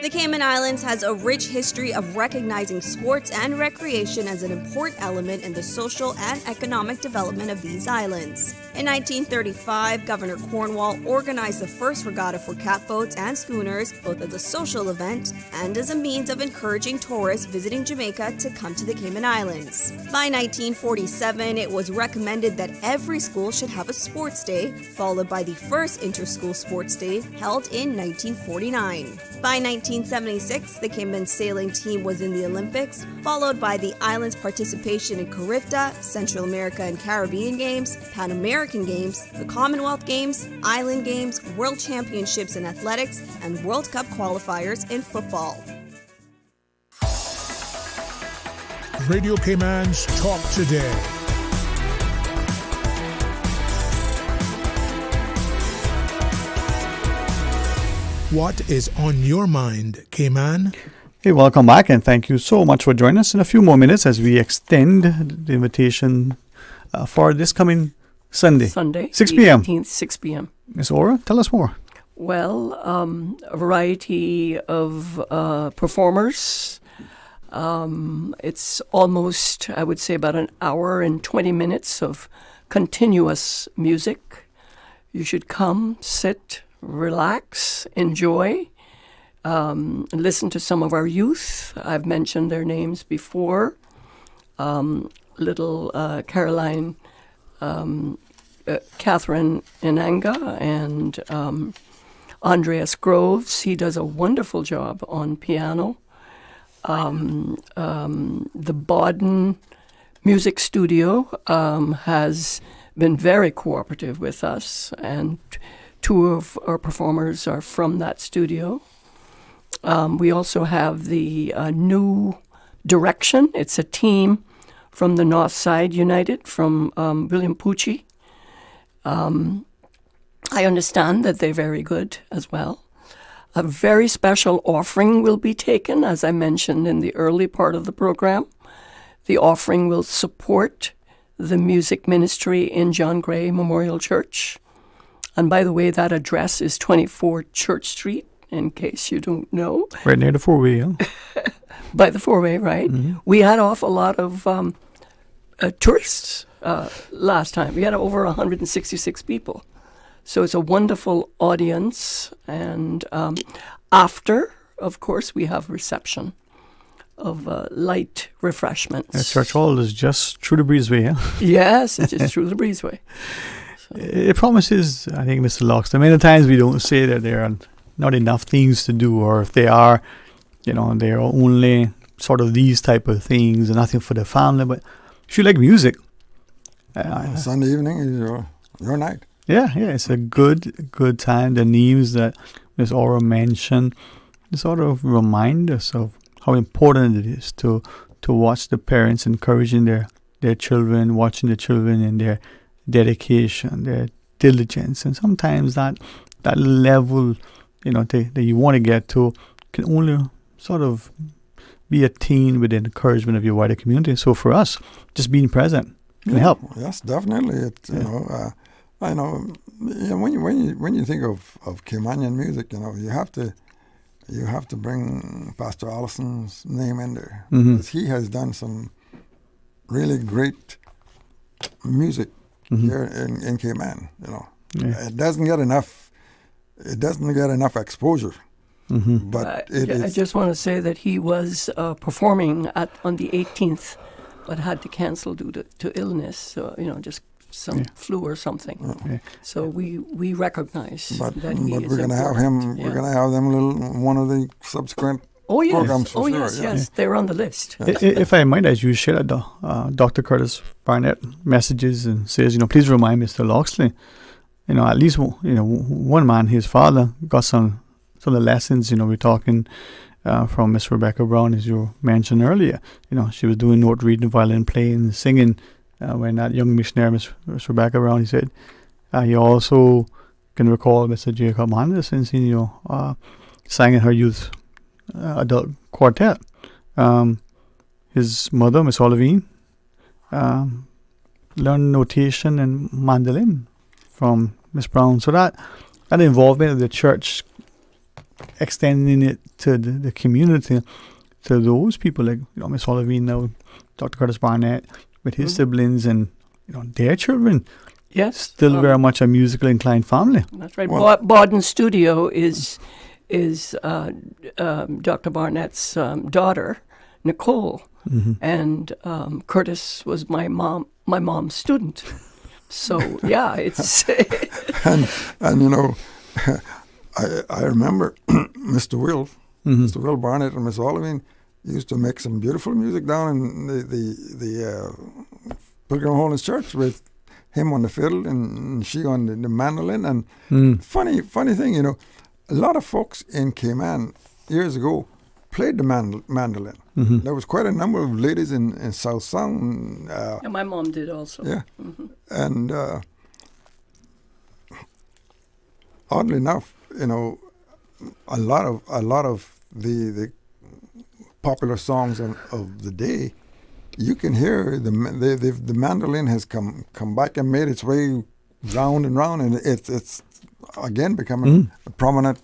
The Cayman Islands has a rich history of recognizing sports and recreation as an important element in the social and economic development of these islands. In 1935, Governor Cornwall organized the first regatta for catboats and schooners, both as a social event and as a means of encouraging tourists visiting Jamaica to come to the Cayman Islands. By 1947, it was recommended that every school should have a sports day, followed by the first inter-school sports day held in 1949. By 1960, 1976, the Cayman sailing team was in the Olympics, followed by the island's participation in CARIFTA, Central America and Caribbean Games, Pan American Games, the Commonwealth Games, Island Games, World Championships in athletics, and World Cup qualifiers in football. Radio Cayman's Talk Today. What is on your mind, Cayman? Hey, welcome back, and thank you so much for joining us in a few more minutes as we extend the invitation for this coming Sunday. 6 p.m. 18th, 6 p.m. Ms. Ora, tell us more. Well, a variety of performers. It's almost, I would say, about an hour and 20 minutes of continuous music. You should come, sit, relax, enjoy, listen to some of our youth. I've mentioned their names before. Little Caroline, Catherine Inanga, and Andreas Groves. He does a wonderful job on piano. The Baden Music Studio has been very cooperative with us, and two of our performers are from that studio. We also have the New Direction. It's a team from the North Side United, from William Pucci. I understand that they're very good as well. A very special offering will be taken, as I mentioned in the early part of the program. The offering will support the music ministry in John Gray Memorial Church. And by the way, that address is 24 Church Street, in case you don't know. Right near the four-way, huh? By the four-way, right. Mm-hmm. We had an awful lot of tourists last time. We had over 166 people. So it's a wonderful audience. And after, of course, we have reception of light refreshments. The church hall is just through the breezeway, huh? Yes, it's just through the breezeway. It promises, I think, Mr. Loxton, many times we don't say that there are not enough things to do, or if they are, there are only sort of these type of things and nothing for the family. But if you like music, Sunday evening is your night. Yeah, it's a good time. The names that Ms. Aura mentioned sort of remind us of how important it is to watch the parents encouraging their children, watching the children and their dedication, their diligence. And sometimes that level, that you want to get to can only sort of be attained with the encouragement of your wider community. So for us, just being present can help. Yes, definitely. I know when you think of Caymanian music, you have to bring Pastor Allison's name in there, because he has done some really great music here in Cayman. It doesn't get enough exposure. But I just want to say that he was performing on the 18th, but had to cancel due to illness. So just some flu or something. So we recognize that he is. We're going to have him. We're going to have them one of the subsequent programs for sure. Yes, they're on the list. If I might, as you shared Dr. Curtis Barnett messages and says, please remind Mr. Loxley, at least one man, his father got some of the lessons. We're talking from Miss Rebecca Brown, as you mentioned earlier. She was doing note reading, violin playing, singing. When that young missionary, Miss Rebecca Brown, he said he also can recall Mr. Jacob Anderson, sang in her youth adult quartet. His mother, Miss Olivine, learned notation and mandolin from Miss Brown. So that involvement of the church, extending it to the community, to those people like Miss Olivine, now Dr. Curtis Barnett, with his siblings and their children. Yes, still very much a musically inclined family. That's right. Baden Studio is Dr. Barnett's daughter, Nicole, and Curtis was my mom's student. So yeah, it's and I remember Mr. Will Mr. Will Barnett and Miss Olivine used to make some beautiful music down in the Pilgrim Holiness Church with him on the fiddle and she on the mandolin. And funny thing, you know, a lot of folks in Cayman years ago played the mandolin. There was quite a number of ladies in South Sound. Yeah, my mom did also. Yeah, and oddly enough, you know, a lot of the popular songs of the day, you can hear the mandolin has come back and made its way round and round, and it's again becoming a prominent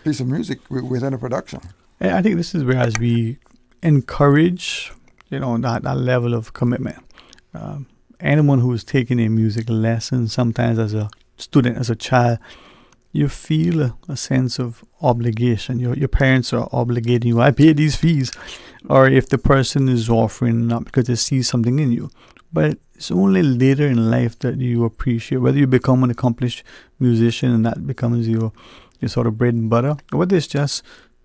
piece of music within a production. I think this is where, as we encourage, you know, that level of commitment. Anyone who is taking a music lesson, sometimes as a student, as a child, you feel a sense of obligation. Your parents are obligating you. I pay these fees. Or if the person is offering, not because they see something in you. But it's only later in life that you appreciate, whether you become an accomplished musician and that becomes your sort of bread and butter, or whether it's just,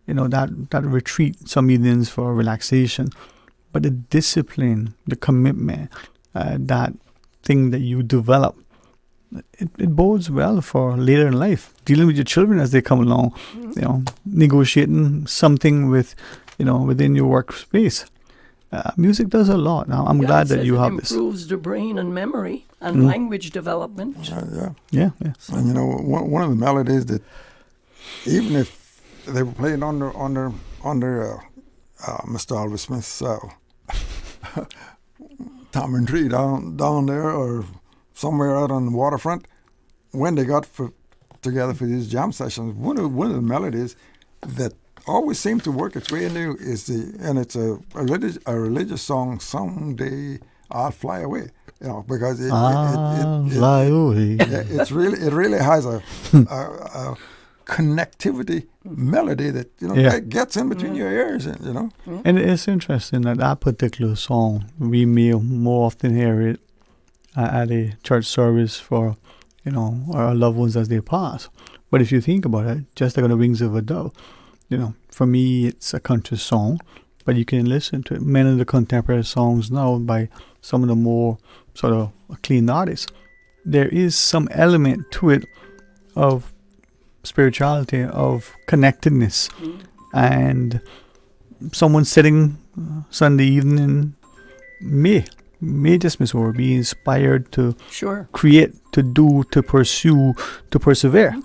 you know, that retreat some evenings for relaxation. But the discipline, the commitment, that thing that you develop, it bodes well for later in life, dealing with your children as they come along, you know, negotiating something with, you know, within your workspace. Music does a lot. Now, I'm glad that you have this. It improves the brain and memory and language development. Yeah. And you know, one of the melodies that, even if they were playing under Mr. Alvis Smith's Tamarind Tree down there, or somewhere out on the waterfront, when they got together for these jam sessions, one of the melodies that always seemed to work its way in there is it's a religious song. Someday I'll fly away, you know, because it fly away. It really has a connectivity melody that, you know, that gets in between your ears, you know. And it's interesting that particular song, we may more often hear it at a church service for, you know, our loved ones as they pass. But if you think about it, just like on the wings of a dove, you know, for me it's a country song, but you can listen to it. Many of the contemporary songs now by some of the more sort of clean artists, there is some element to it of spirituality, of connectedness, and someone sitting Sunday evening may just miss or be inspired to create, to do, to pursue, to persevere.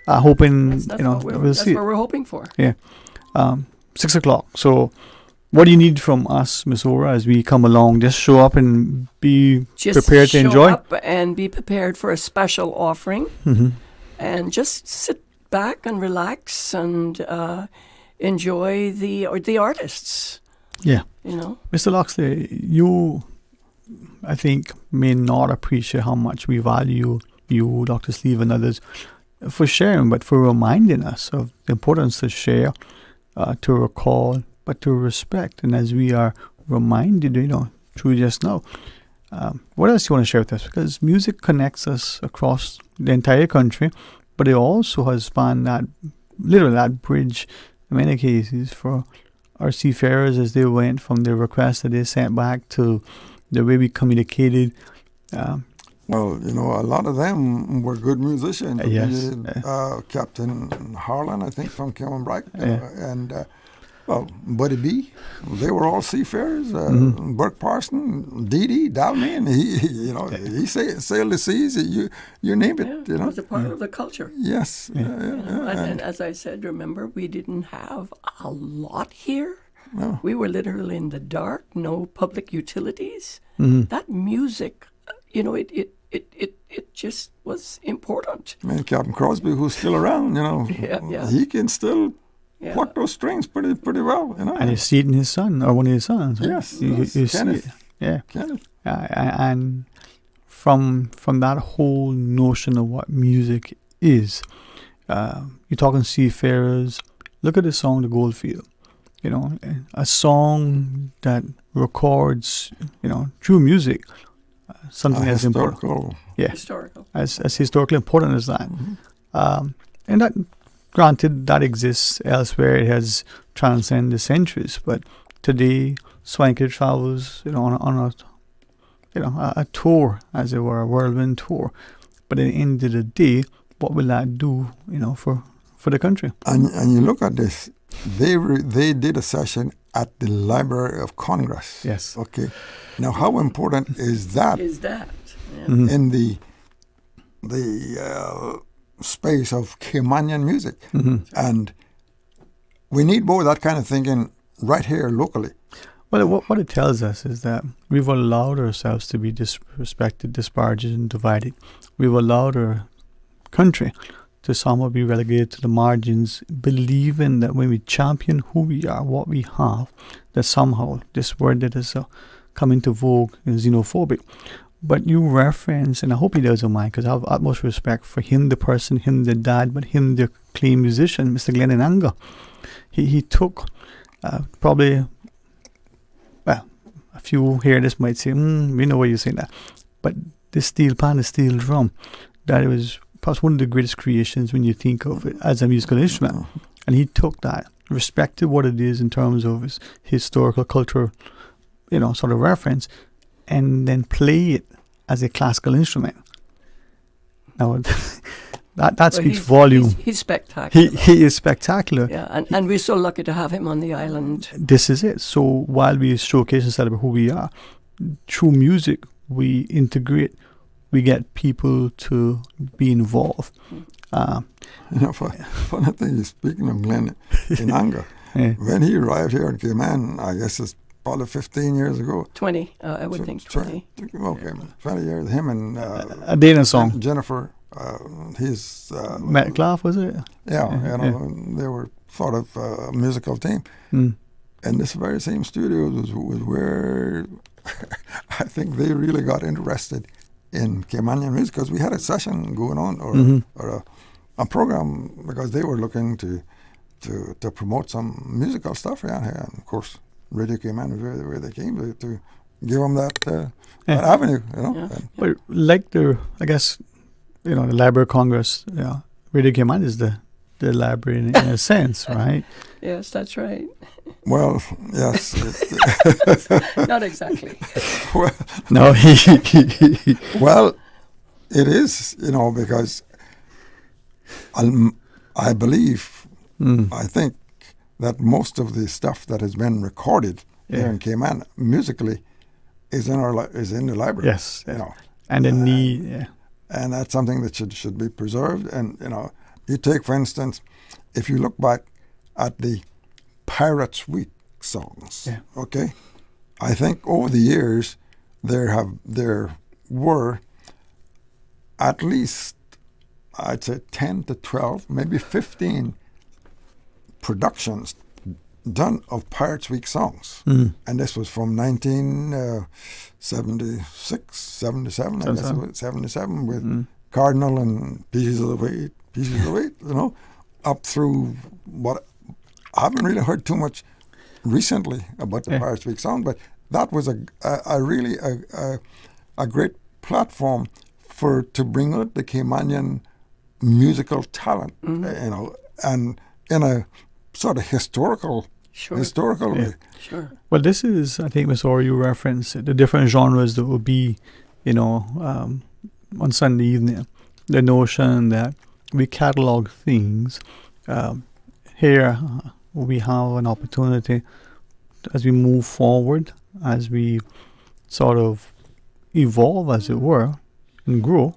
Hoping, that's you know, we'll see. That's what we're hoping for. Yeah. 6 o'clock. So what do you need from us, Miss Ora, as we come along? Just show up and be prepared to enjoy? Just show up and be prepared for a special offering. And just sit back and relax and enjoy the artists. Yeah. You know? Mr. Loxley, you, I think, may not appreciate how much we value you, Dr. Sleeve, and others for sharing, but for reminding us of the importance to share, to recall, but to respect. And as we are reminded, you know, through just now, what else do you want to share with us? Because music connects us across the entire country, but it also has spanned that bridge in many cases for our seafarers as they went from their request that they sent back to the way we communicated. Well, you know, a lot of them were good musicians. Yes. Captain Harlan, I think, from Kilmanbright, and Buddy B. They were all seafarers. Burke Parson, Dee Dee, Dalman. He sailed the seas. You name it. You know, it was a part of the culture. Yes. And as I said, remember, we didn't have a lot here. No. We were literally in the dark. No public utilities. That music, you know, it just was important. I mean, Captain Crosby, who's still around, you know, he can still pluck those strings pretty well, you know. And you see it in his son, or one of his sons. Right? Yes, you see Kenneth. it. Yeah. Kenneth. And from that whole notion of what music is, you're talking seafarers. Look at the song "The Goldfield." You know, a song that records, you know, true music. Something as important, historical, as historically important as that, and that granted, that exists elsewhere. It has transcended the centuries. But today, Swanker travels, on a tour, as it were, a whirlwind tour. But at the end of the day, what will that do, for the country? And you look at this, they did a session at the Library of Congress. Yes. Okay. Now, how important is that? Yeah. In the space of Caymanian music? And we need more of that kind of thinking right here locally. Well, what it tells us is that we've allowed ourselves to be disrespected, disparaged, and divided. We've allowed our country to somehow be relegated to the margins, believing that when we champion who we are, what we have, that somehow this word that has come into vogue is xenophobic. But you reference, and I hope he doesn't mind, because I have utmost respect for him, the person, him, the dad, but him, the acclaimed musician, Mr. Glenn Ananga. He took probably, well, a few here this might say, we know why you're saying that. But the steel pan, the steel drum, that was perhaps one of the greatest creations when you think of it as a musical instrument. And he took that, respected what it is in terms of his historical, cultural, sort of reference, and then play it as a classical instrument. Now, that speaks volume. He's spectacular. He is spectacular. Yeah, and we're so lucky to have him on the island. This is it. So while we showcase and celebrate who we are, through music, we integrate, we get people to be involved. Funny thing is, speaking of Glenn Ananga, when he arrived here in Cayman, I guess it's probably 15 years ago. 20, I would think 20. Okay, 20 years. Him and a Dana song. Jennifer, his Metcalf, was it? Yeah, they were sort of a musical team. And this very same studio was where I think they really got interested in Caymanian music, because we had a session going on, or a program, because they were looking to promote some musical stuff around here. And of course, Radio Cayman was where they came to give them that avenue, But like I guess, the Library of Congress, Radio Cayman is the library in a sense, right? Yes, that's right. Well, yes. Not exactly. Well, no. Well, it is, because I believe, I think that most of the stuff that has been recorded here in Cayman musically is in the library. Yes, and and that's something that should be preserved. And you take, for instance, if you look back at the Pirates Week songs, okay, I think over the years there were at least, I'd say 10 to 12, maybe 15 productions done of Pirates Week songs. And this was from 1976, 77, I guess it was 77, with Cardinal and Pieces of Eight, up through what I haven't really heard too much recently about the Pirates Week song, but that was a really great platform to bring out the Caymanian musical talent, and in a sort of historical way. Sure. Well, this is, I think, Ms. Orr, you referenced the different genres that would be, on Sunday evening. The notion that we catalog things. Here we have an opportunity as we move forward, as we sort of evolve, as it were, and grow.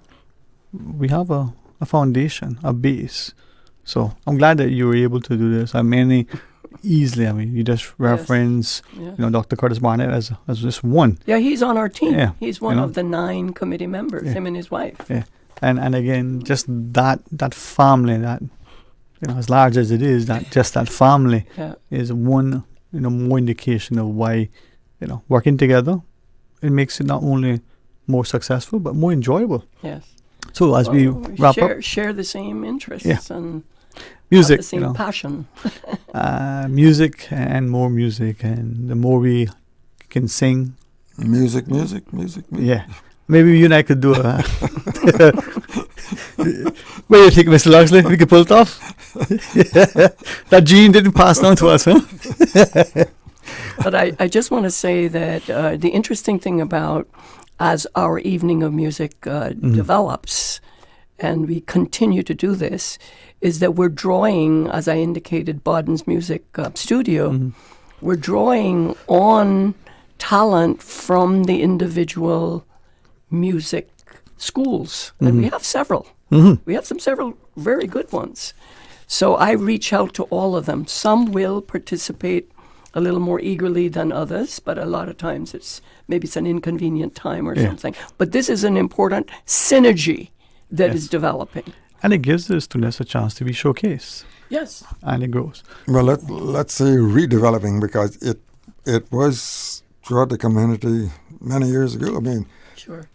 We have a foundation, a base. So I'm glad that you were able to do this. Easily. You just reference, Dr. Curtis Barnett as just one. Yeah, he's on our team. Yeah, he's one of the 9 committee members. Him and his wife. Yeah, and again, just that family, that as large as it is, that family is one more indication of why working together, it makes it not only more successful but more enjoyable. Yes. So as we wrap up, share the same interests and music, have the same passion. Music and more music, and the more we can sing. Music. Yeah, maybe you and I could do a What do you think, Mr. Loxley? We could pull it off? That gene didn't pass down to us, huh? But I just want to say that the interesting thing about as our evening of music develops, and we continue to do this, is that we're drawing, as I indicated, Bodden's Music Studio, we're drawing on talent from the individual music schools. And we have several. We have several very good ones. So I reach out to all of them. Some will participate a little more eagerly than others, but a lot of times it's an inconvenient time or something. But this is an important synergy that is developing. And it gives the students a chance to be showcased. Yes. And it grows. Well, let's say redeveloping, because it was throughout the community many years ago. I mean, sure.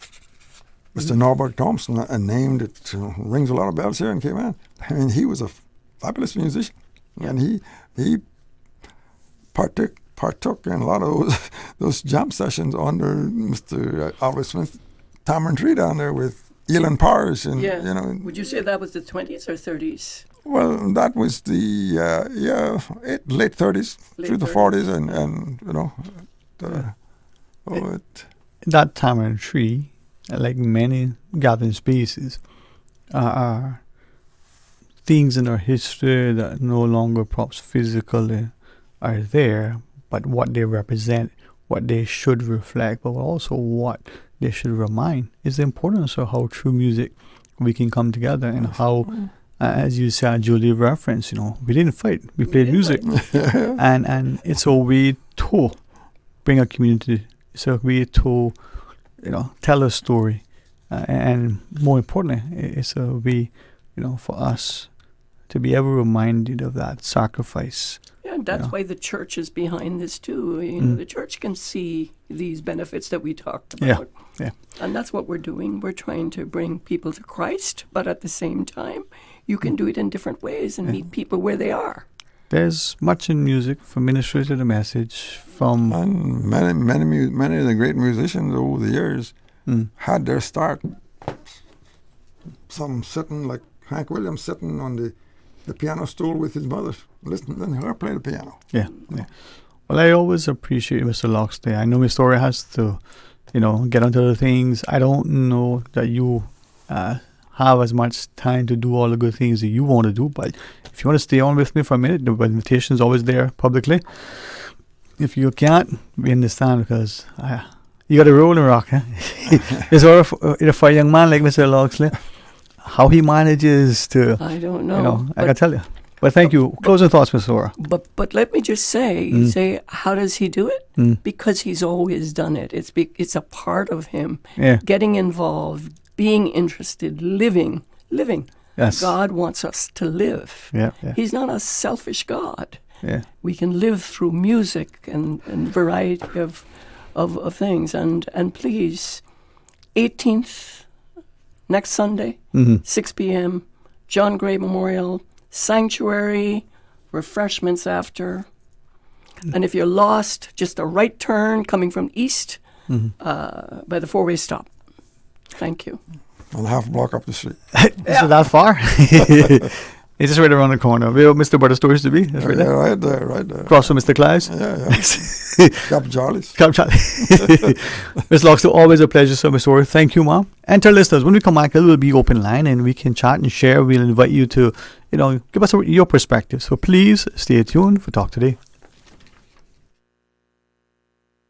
Mr. Norbert Thompson named it, rings a lot of bells here in Cayman. I mean, he was a fabulous musician, and he partook in a lot of those jam sessions under Mr. Albert Smith tambourine tree down there with Elon Powers, and Would you say that was the 20s or 30s? Well, that was the late 30s through the 40s, and that tamarind tree, like many gathering spaces, are things in our history that no longer perhaps physically are there, but what they represent, what they should reflect, but also what they should remind is the importance of how through music we can come together, and how, as you said, Julie referenced, we didn't fight, we played music. and it's a way to bring a community, it's a way to, tell a story, and more importantly, it's a way, for us to be ever reminded of that sacrifice. Yeah, and that's why the church is behind this too. The church can see these benefits that we talked about. Yeah. And that's what we're doing. We're trying to bring people to Christ, but at the same time, you can do it in different ways and meet people where they are. There's much in music from ministry to the message. And many of the great musicians over the years had their start. Some sitting, like Hank Williams, sitting on the piano stool with his mother, listening to her play the piano. Yeah. Well, I always appreciate Mr. Loxley. I know Miss Story has to, get onto other things. I don't know that you have as much time to do all the good things that you want to do, but if you want to stay on with me for a minute, the invitation is always there publicly. If you can't, we understand, because you got to roll and rock. It's all for a young man like Mr. Loxley, how he manages to. I don't know. I can tell you. But thank you. Closing thoughts, Ms. Sora. But let me just say, you say, how does he do it? Because he's always done it. It's a part of him. Yeah. Getting involved, being interested, living. Yes. God wants us to live. Yeah. He's not a selfish God. Yeah. We can live through music and variety of things. And please, 18th, next Sunday, 6 p.m., John Gray Memorial Sanctuary, refreshments after. And if you're lost, just a right turn coming from east by the four-way stop. Thank you. Well, half a block up the street. Is it that far? It's just right around the corner. Where Mr. Butter Stories to be? That's right there. Right there. Across from Mr. Clive's? Yeah. Cap Charlie's. Ms. Loxley, always a pleasure, sir, Ms. Orr. Thank you, Mom. And to our listeners, when we come back, it will be open line and we can chat and share. We'll invite you to, give us your perspective. So please stay tuned for Talk Today.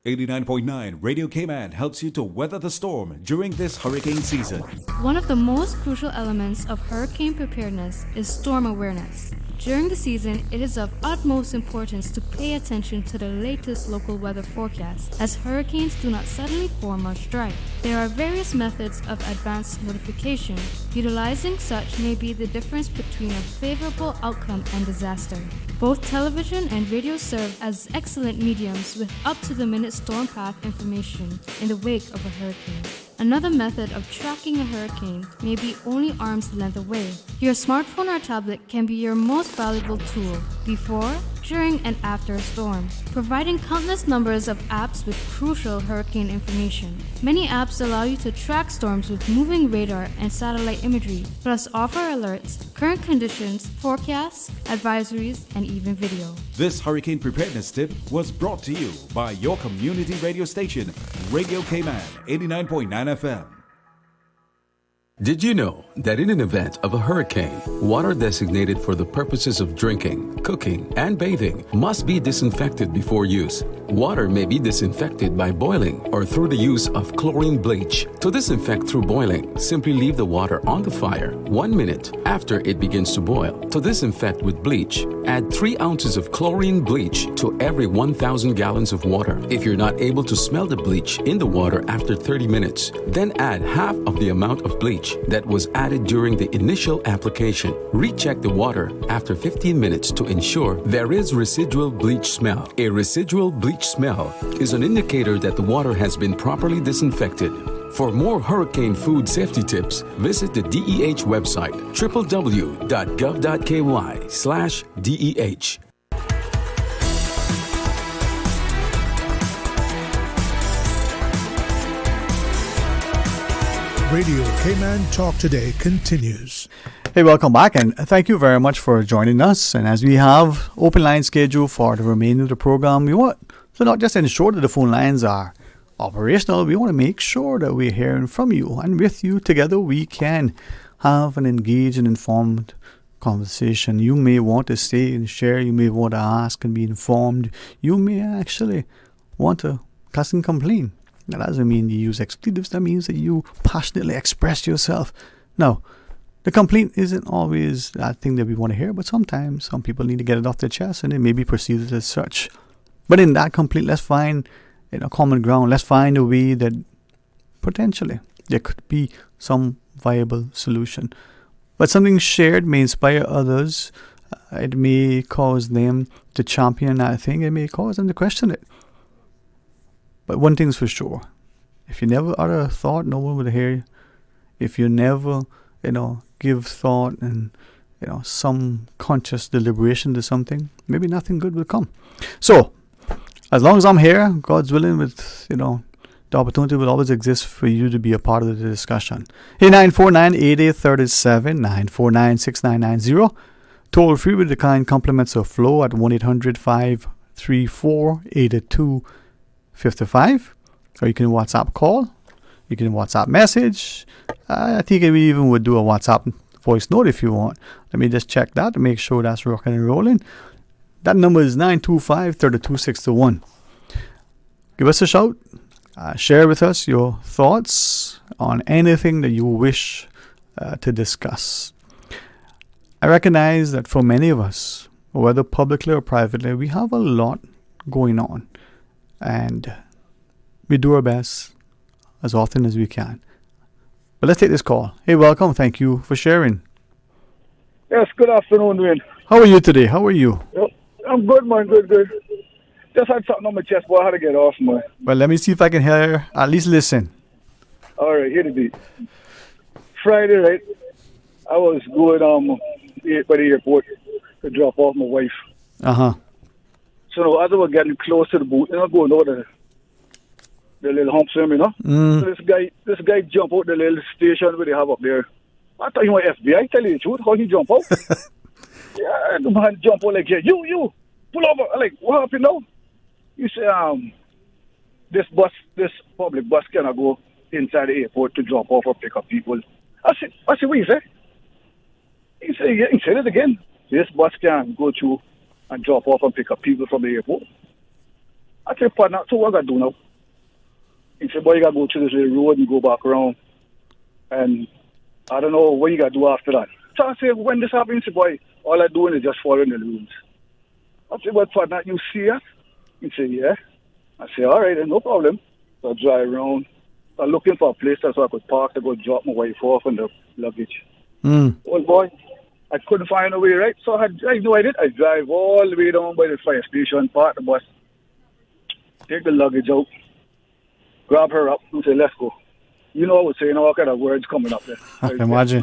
89.9 Radio Cayman helps you to weather the storm during this hurricane season. One of the most crucial elements of hurricane preparedness is storm awareness. During the season, it is of utmost importance to pay attention to the latest local weather forecast, as hurricanes do not suddenly form or strike. There are various methods of advanced notification. Utilizing such may be the difference between a favorable outcome and disaster. Both television and radio serve as excellent mediums with up-to-the-minute storm path information in the wake of a hurricane. Another method of tracking a hurricane may be only arm's length away. Your smartphone or tablet can be your most valuable tool before, during and after a storm, providing countless numbers of apps with crucial hurricane information. Many apps allow you to track storms with moving radar and satellite imagery, plus offer alerts, current conditions, forecasts, advisories, and even video. This hurricane preparedness tip was brought to you by your community radio station, Radio Cayman 89.9 FM. Did you know that in an event of a hurricane, water designated for the purposes of drinking, cooking, and bathing must be disinfected before use? Water may be disinfected by boiling or through the use of chlorine bleach. To disinfect through boiling, simply leave the water on the fire 1 minute after it begins to boil. To disinfect with bleach, add 3 ounces of chlorine bleach to every 1,000 gallons of water. If you're not able to smell the bleach in the water after 30 minutes, then add half of the amount of bleach that was added during the initial application. Recheck the water after 15 minutes to ensure there is residual bleach smell. A residual bleach smell is an indicator that the water has been properly disinfected. For more hurricane food safety tips, visit the DEH website, www.gov.ky/DEH. Radio Cayman Talk Today continues. Hey, welcome back, and thank you very much for joining us. And as we have open line schedule for the remainder of the program, we want to not just ensure that the phone lines are operational, we want to make sure that we're hearing from you, and with you together we can have an engaged and informed conversation. You may want to stay and share, you may want to ask and be informed, you may actually want to cuss and complain. That doesn't mean you use expletives, that means that you passionately express yourself. Now, the complaint isn't always that thing that we want to hear, but sometimes some people need to get it off their chest and it may be perceived as such. But in that complaint, let's find a common ground. Let's find a way that potentially there could be some viable solution. But something shared may inspire others. It may cause them to champion that thing. It may cause them to question it. But one thing's for sure. If you never utter a thought, no one will hear you. If you never, give thought and, some conscious deliberation to something, maybe nothing good will come. So, as long as I'm here, God's willing, with, the opportunity will always exist for you to be a part of the discussion. Hey, 949-8837, 949-6990. Toll free with the kind compliments of flow at 1-800-534-8255. Or you can WhatsApp call. You can WhatsApp message. I think we even would do a WhatsApp voice note if you want. Let me just check that to make sure that's rocking and rolling. That number is 925-3261. Give us a shout. Share with us your thoughts on anything that you wish to discuss. I recognize that for many of us, whether publicly or privately, we have a lot going on. And we do our best as often as we can. But let's take this call. Hey, welcome. Thank you for sharing. Yes, good afternoon, Dwayne. How are you today? How are you? I'm good, man. Good. Just had something on my chest, but I had to get off, man. Well, let me see if I can hear, at least listen. All right, here the beat. Friday, right? I was going by the airport to drop off my wife. Uh-huh. So as I was getting close to the boot, going over the little humps, So this guy jump out the little station where they have up there. I thought he was FBI, tell you the truth, how he jump out. Yeah, the man jump out like, you, pull over. I'm like, what happened now? He say, this public bus cannot go inside the airport to drop off or pick up people. I said, what you say? He said it again. This bus can go through and drop off and pick up people from the airport. I said, partner, so what I got to do now? He said, boy, you got to go through this little road and go back around. And I don't know what you got to do after that. So I said, when this happens, he said, boy, all I'm doing is just following the rules. I said, but partner, you see us? He said, yeah. I said, all right, then no problem. So I drive around. I'm looking for a place so I could park to go drop my wife off and the luggage. Well, boy, I couldn't find a way, right? So I know I did. I drive all the way down by the fire station, park the bus, take the luggage out, grab her up, and say, let's go. You know, I was saying all kind of words coming up there. I can imagine.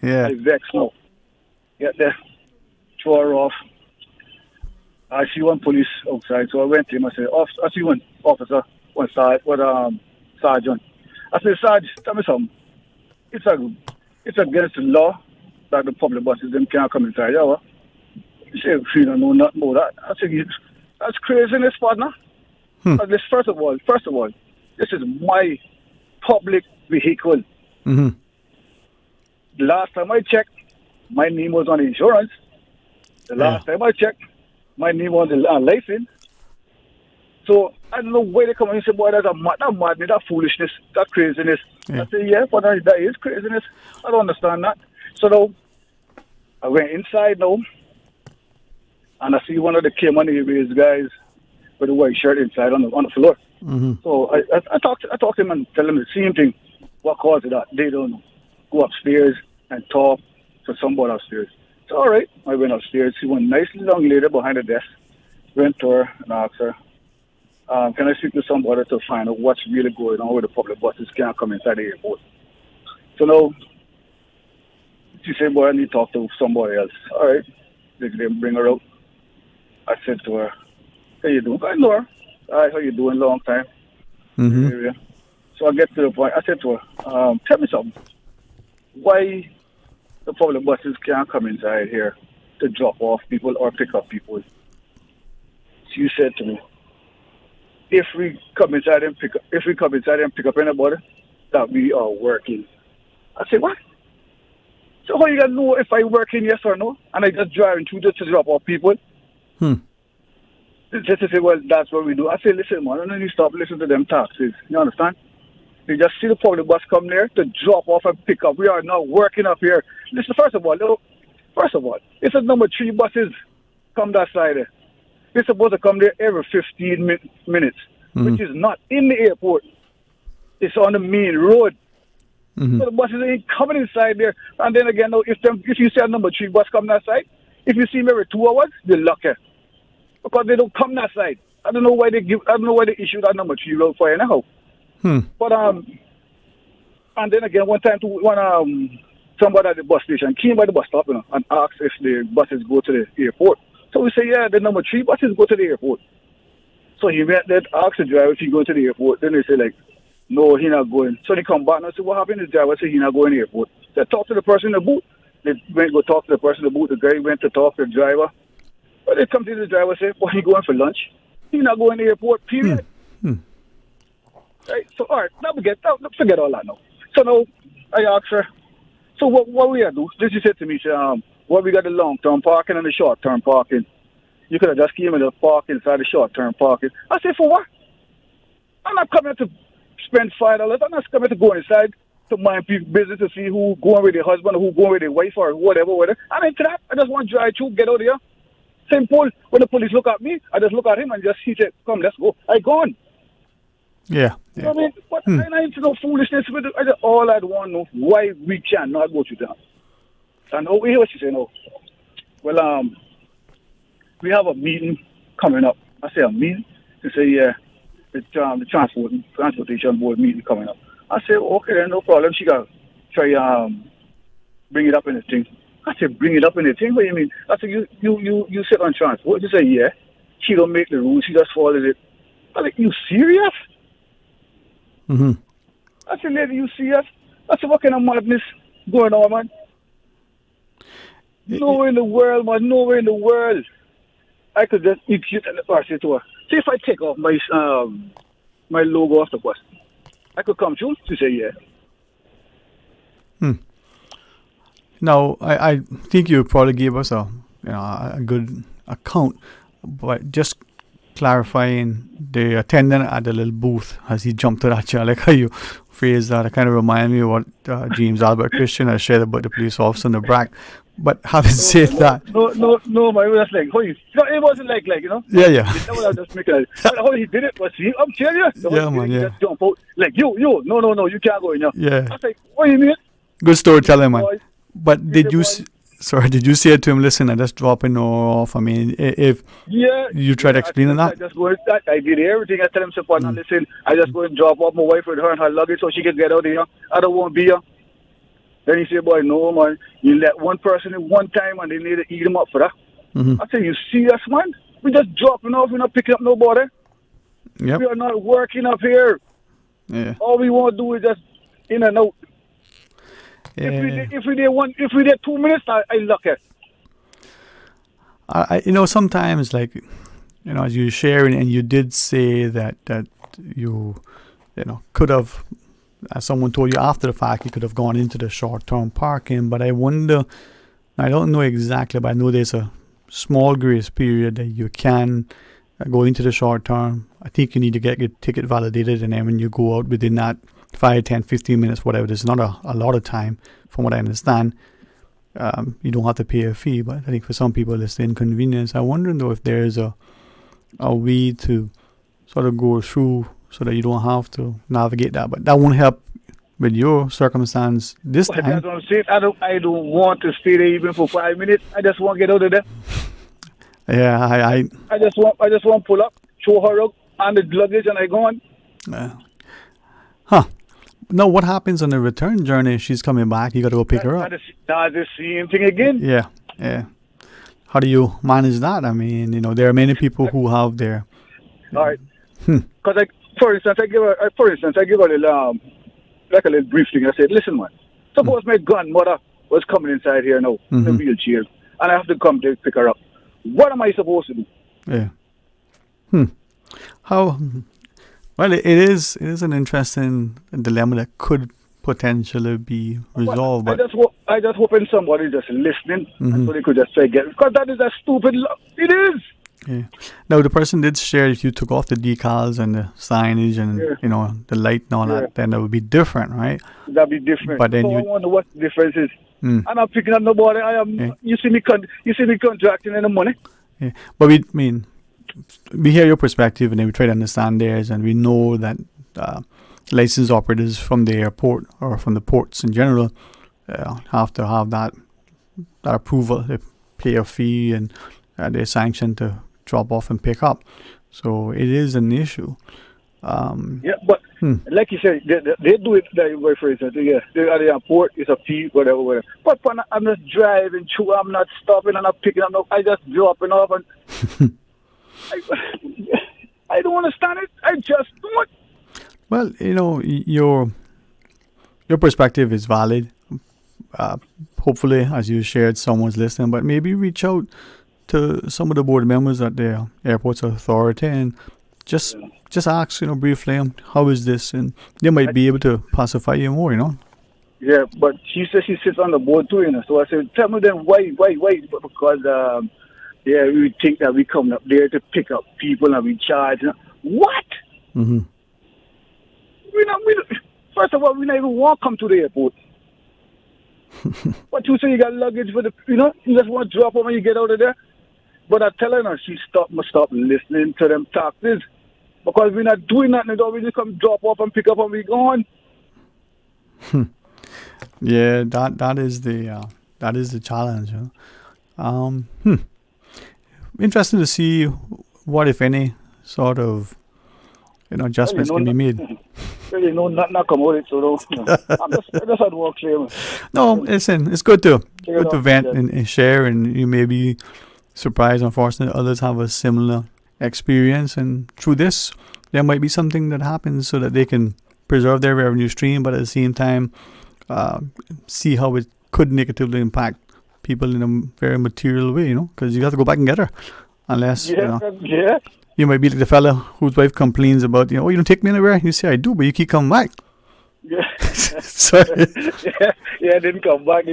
I vex now. Get there, throw her off. I see one police outside, so I went to him. I said, I see one officer, sergeant. I said, Sarge, tell me something. It's against the law that the public buses them can't come inside. Yeah, what? He said, you don't know nothing about that. I said, that's craziness, partner. First of all, this is my public vehicle. Mm-hmm. The last time I checked, my name was on the insurance. The last time I checked, my name was on the license. So I don't know where they come and say, boy, that's madness, that foolishness, that craziness. Yeah. I say, yeah, but that is craziness. I don't understand that. So now, I went inside now, and I see one of the Cayman Airways guys with a white shirt inside on the floor. Mm-hmm. So I talked to him and tell him the same thing. What caused that? They don't know. Go upstairs and talk to somebody upstairs. So all right, I went upstairs. See one nice young lady behind the desk. Went to her and asked her, can I speak to somebody to find out what's really going on with the public buses can't come inside the airport? So now, she said, boy, I need to talk to somebody else. All right. They bring her out. I said to her, how you doing? I know her. All right, how you doing? Long time. Mm-hmm. So I get to the point. I said to her, tell me something. Why the public buses can't come inside here to drop off people or pick up people? She said to me, if we come inside and pick up anybody, that we are working. I said, what? So how you gonna know if I working, yes or no? And I just driving through just to drop off people? Just to say, well, that's what we do. I say, listen, man, I don't need to stop listening to them taxis. You understand? You just see the public bus come there to drop off and pick up. We are now working up here. Listen, first of all, if the number 3 buses come that side there, they're supposed to come there every 15 minutes, which is not in the airport. It's on the main road. Mm-hmm. So the buses ain't coming inside there. And then again, now, if you see a number 3 bus come that side, if you see them every 2 hours, you're lucky. Because they don't come that side. I don't know why they issue that number 3 road for anyhow. But and then again, one time somebody at the bus station came by the bus stop, and asked if the buses go to the airport. So we say, yeah, the number 3 buses go to the airport. So he went there, asked the driver if he go to the airport. Then they say like, no, he not going. So they come back and I say, what happened? The driver said he not going to the airport. They talk to the person in the booth. They went to go talk to the person in the booth. The guy went to talk to the driver. But they come to the driver and say, well, he going for lunch. He not going to the airport, period. Right? So, all right, now forget all that now. So now, I asked her, so what we are do? This she said to me, she well, we got the long-term parking and the short-term parking. You could have just came in the park inside the short-term parking. I said, for what? I'm not coming to spend $5. I'm not coming to go inside to mind people's business to see who going with their husband or who going with their wife or whatever. I'm into that. I just want to drive through, get out of here. Simple. When the police look at me, I just look at him and he said, come, let's go. I gone. Yeah. You know what I mean? But I ain't no foolishness with it. All I want to know why we cannot go to that. And hear what she say now. Well, we have a meeting coming up. I say a meeting? She say, yeah, the transportation board meeting coming up. I say, okay, then no problem. She got to try bring it up in the thing. I said, bring it up in the thing? What do you mean? I said, you sit on transport. She say, yeah. She don't make the rules. She just follows it. I said, you serious? Mm-hmm. I said, lady, you serious? I said, what kind of madness going on, man? Nowhere in the world, man. Nowhere in the world. I could just, I said to her, see if I take off my my logo off the bus, I could come through? She said, yeah. Now, I think you probably gave us a good account, but just clarifying the attendant at the little booth as he jumped to that chair, like how you phrased that, it kind of reminded me of what James Albert Christian has shared about the police officer in the BRAC. But having said that, no, man, it was like, it wasn't like, you know. Yeah. That was just making how he did it was I'm telling you. Yeah, man, yeah. Just jump out like no, you can't go in here. Yeah. I was like, what do you mean? Good storytelling, man. But did you say it to him, listen, I just dropping off? I mean, if you tried explaining that? I did everything. I tell him, support, listen, I just go and drop off my wife with her and her luggage so she can get out of here. I don't want to be here. Then he said, boy, no, man, you let one person in one time and they need to eat him up for that. Mm-hmm. I said, you serious, man? We just dropping off. We're not picking up nobody. Yep. We are not working up here. Yeah. All we want to do is just in and out. Yeah. If we did 2 minutes, I look at. Sometimes, like, as you sharing, and you did say that you could have, as someone told you after the fact, you could have gone into the short-term parking. But I wonder, I don't know exactly, but I know there's a small grace period that you can go into the short term. I think you need to get your ticket validated, and then when you go out within that 5, 10, 15 minutes, whatever, there's not a lot of time, from what I understand. You don't have to pay a fee, but I think for some people it's the inconvenience. I wonder though if there's a way to sort of go through so that you don't have to navigate that. But that won't help with your circumstance this time. That's what I'm saying. I don't want to stay there even for 5 minutes. I just want to get out of there. Yeah, I just want to pull up, show her up on the luggage, and I go on. No, what happens on the return journey? She's coming back. You got to go pick her up. That's the same thing again. Yeah. How do you manage that? I mean, there are many people who have their. All right. Because, for instance, I give her a little, like a little brief thing. I said, listen, man. Suppose my grandmother was coming inside here now in a wheelchair, and I have to come to pick her up. What am I supposed to do? Yeah. How? Well, it is an interesting dilemma that could potentially be resolved. But I just hoping somebody just listening, and so they could just say because that is a stupid. It is. Yeah. Now the person did share if you took off the decals and the signage and the light and all that, then that would be different, right? That'd be different. But then I wonder what the difference is. I'm not picking up nobody. I am. Yeah. You see me contracting in the money. Yeah, but we hear your perspective and then we try to understand theirs, and we know that licensed operators from the airport or from the ports in general have to have that approval. They pay a fee and they're sanctioned to drop off and pick up. So it is an issue. But like you said, they do it that way, for instance. Yeah, they at the airport, it's a fee, whatever. But I'm not driving through, I'm not stopping, I'm not picking up, I just dropping off. And I don't understand it. I just don't. Well, your perspective is valid. Hopefully, as you shared, someone's listening, but maybe reach out to some of the board members at the airport's authority and just ask, briefly, how is this? And they might be able to pacify you more, Yeah, but she says she sits on the board too, So I said, tell me then why? Because, we think that we come up there to pick up people and we charge. What? Mm-hmm. First of all, we don't even want to come to the airport. But you say you got luggage for you just want to drop them when you get out of there. But I'm telling her, she must stop listening to them talk this. Because we're not doing nothing, we just come drop off and pick up and we gone. Yeah, that is the challenge. Interesting to see what, if any, sort of adjustments can be made. Really, nothing come out of it, so I'm just had work clear. No, listen, it's good to vent and share, and you may be surprised. Unfortunately, others have a similar experience, and through this, there might be something that happens so that they can preserve their revenue stream, but at the same time, see how it could negatively impact people in a very material way, because you have to go back and get her, unless you might be like the fella whose wife complains about, you don't take me anywhere. You say I do, but you keep coming back. Yeah. Sorry. I didn't come back.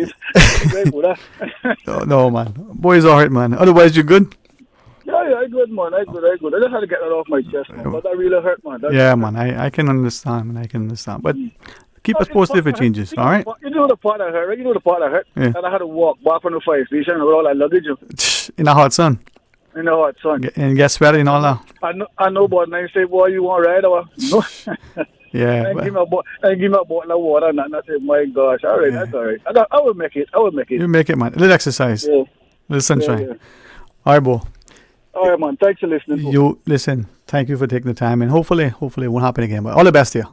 No, man. Boys are hurt, man. Otherwise, you're good. Yeah, I good, man. I good. I just had to get that off my chest, man. But that really hurt, man. Man. I can understand, But keep us posted if it changes, all right? You know the part I hurt, right? Yeah. And I had to walk back from the fire station with all that luggage. In the hot sun. And get sweaty and all that. I know, but I say, boy, you want to ride? No. Yeah. And give me a bottle of water, and I say, my gosh, all right, that's all right. I will make it. You make it, man. A little exercise. Yeah. A little sunshine. Yeah. All right, Bo. All right, man. Thanks for listening. Listen. Thank you for taking the time, and hopefully it won't happen again. But all the best to you.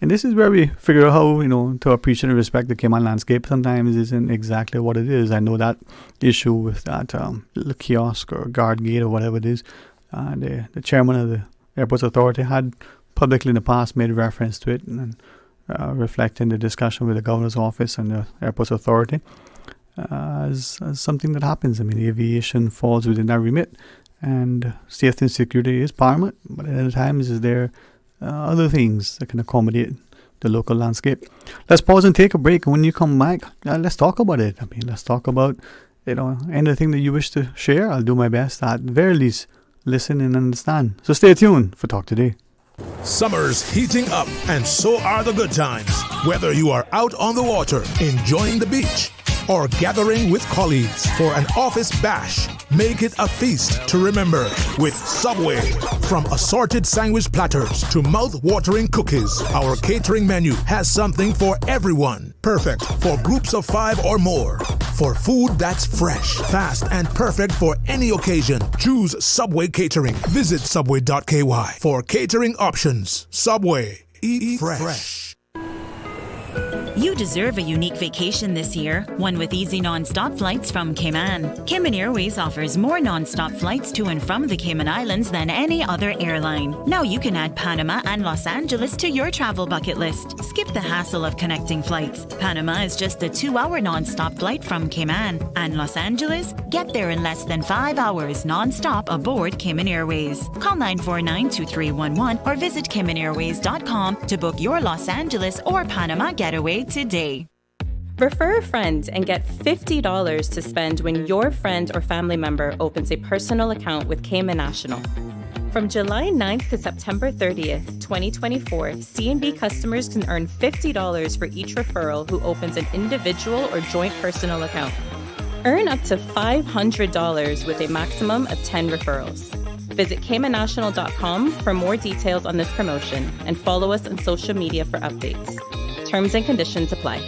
And this is where we figure out how, to appreciate and respect the Cayman landscape sometimes isn't exactly what it is. I know that issue with that little kiosk or guard gate or whatever it is. The chairman of the Airports Authority had publicly in the past made reference to it and reflecting the discussion with the governor's office and the Airports Authority as something that happens. I mean, aviation falls within that remit, and safety and security is paramount, but at other times is there other things that can accommodate the local landscape. Let's pause and take a break. When you come back, let's talk about it. I mean, let's talk about anything that you wish to share. I'll do my best at the very least listen and understand. So stay tuned for Talk Today. Summer's heating up, and so are the good times. Whether you are out on the water, enjoying the beach, or gathering with colleagues for an office bash, make it a feast to remember with Subway. From assorted sandwich platters to mouth-watering cookies, our catering menu has something for everyone. Perfect for groups of 5 or more. For food that's fresh, fast, and perfect for any occasion, choose Subway Catering. Visit subway.ky for catering options. Subway. Eat fresh. You deserve a unique vacation this year, one with easy non-stop flights from Cayman. Cayman Airways offers more non-stop flights to and from the Cayman Islands than any other airline. Now you can add Panama and Los Angeles to your travel bucket list. Skip the hassle of connecting flights. Panama is just a 2-hour non-stop flight from Cayman. And Los Angeles? Get there in less than 5 hours non-stop aboard Cayman Airways. Call 949-2311 or visit CaymanAirways.com to book your Los Angeles or Panama getaway today. Refer a friend and get $50 to spend when your friend or family member opens a personal account with Cayman National. From July 9th to September 30th, 2024, C&B customers can earn $50 for each referral who opens an individual or joint personal account. Earn up to $500 with a maximum of 10 referrals. Visit CaymanNational.com for more details on this promotion and follow us on social media for updates. Terms and conditions apply.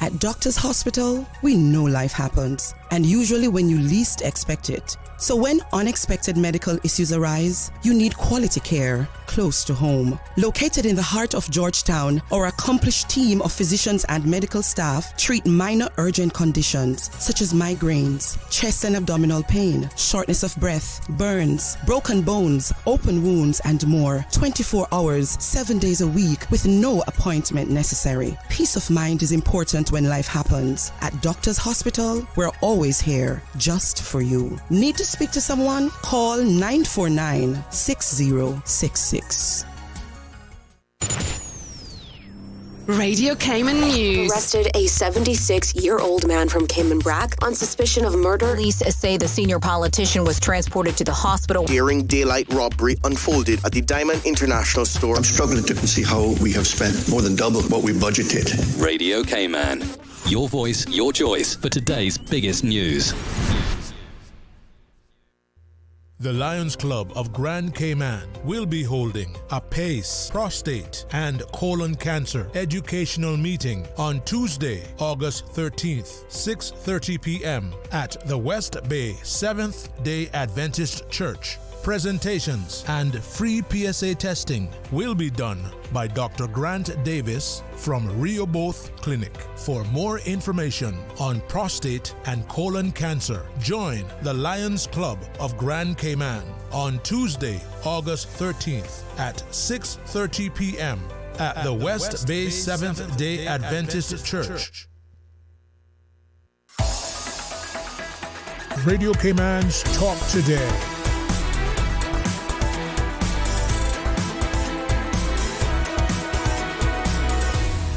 At Doctors Hospital, we know life happens, and usually when you least expect it. So when unexpected medical issues arise, you need quality care close to home. Located in the heart of Georgetown, our accomplished team of physicians and medical staff treat minor urgent conditions such as migraines, chest and abdominal pain, shortness of breath, burns, broken bones, open wounds, and more. 24 hours, 7 days a week with no appointment necessary. Peace of mind is important when life happens. At Doctors Hospital, we're always here just for you. Need to speak to someone? Call 949-6066. Radio Cayman News. Arrested a 76-year-old man from Cayman Brac on suspicion of murder. Police say the senior politician was transported to the hospital. Daring daylight robbery unfolded at the Diamond International Store. I'm struggling to see how we have spent more than double what we budgeted. Radio Cayman. Your voice, your choice for today's biggest news. The Lions Club of Grand Cayman will be holding a PACE, prostate, and colon cancer educational meeting on Tuesday, August 13th, 6:30 p.m. at the West Bay Seventh-day Adventist Church. Presentations and free PSA testing will be done by Dr. Grant Davis from Rehoboth Clinic. For more information on prostate and colon cancer, join the Lions Club of Grand Cayman on Tuesday, August 13th at 6:30 p.m. at the West Bay Seventh-day Adventist Church. Radio Cayman's Talk Today.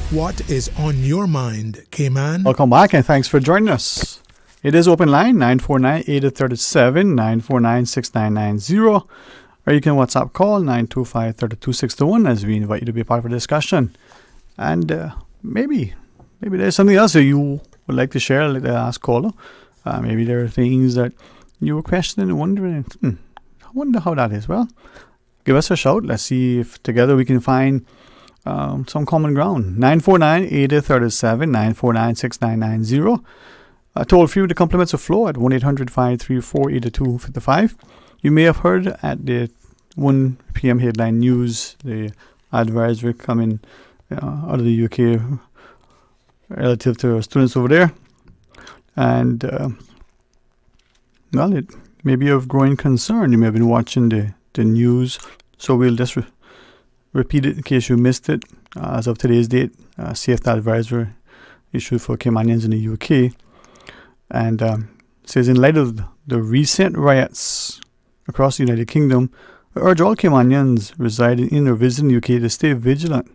What is on your mind, Cayman? Welcome back and thanks for joining us. It is open line 949-8037, 949-6990, or you can WhatsApp call 925-32621 as we invite you to be part of a discussion. And maybe there's something else that you would like to share, like to ask caller. Maybe there are things that you were questioning and wondering, I wonder how that is. Well, give us a shout. Let's see if together we can find some common ground. 949-8037, 949-6990. Toll free with the compliments of Flow at 1-800-534-8255. You may have heard at the 1 p.m. headline news, the advisory coming out of the UK relative to students over there. And, well, it may be of growing concern. You may have been watching the news, so we'll just repeat it in case you missed it. As of today's date, safety advisory issued for Caymanians in the UK. And says, in light of the recent riots across the United Kingdom, I urge all Caymanians residing in or visiting the UK to stay vigilant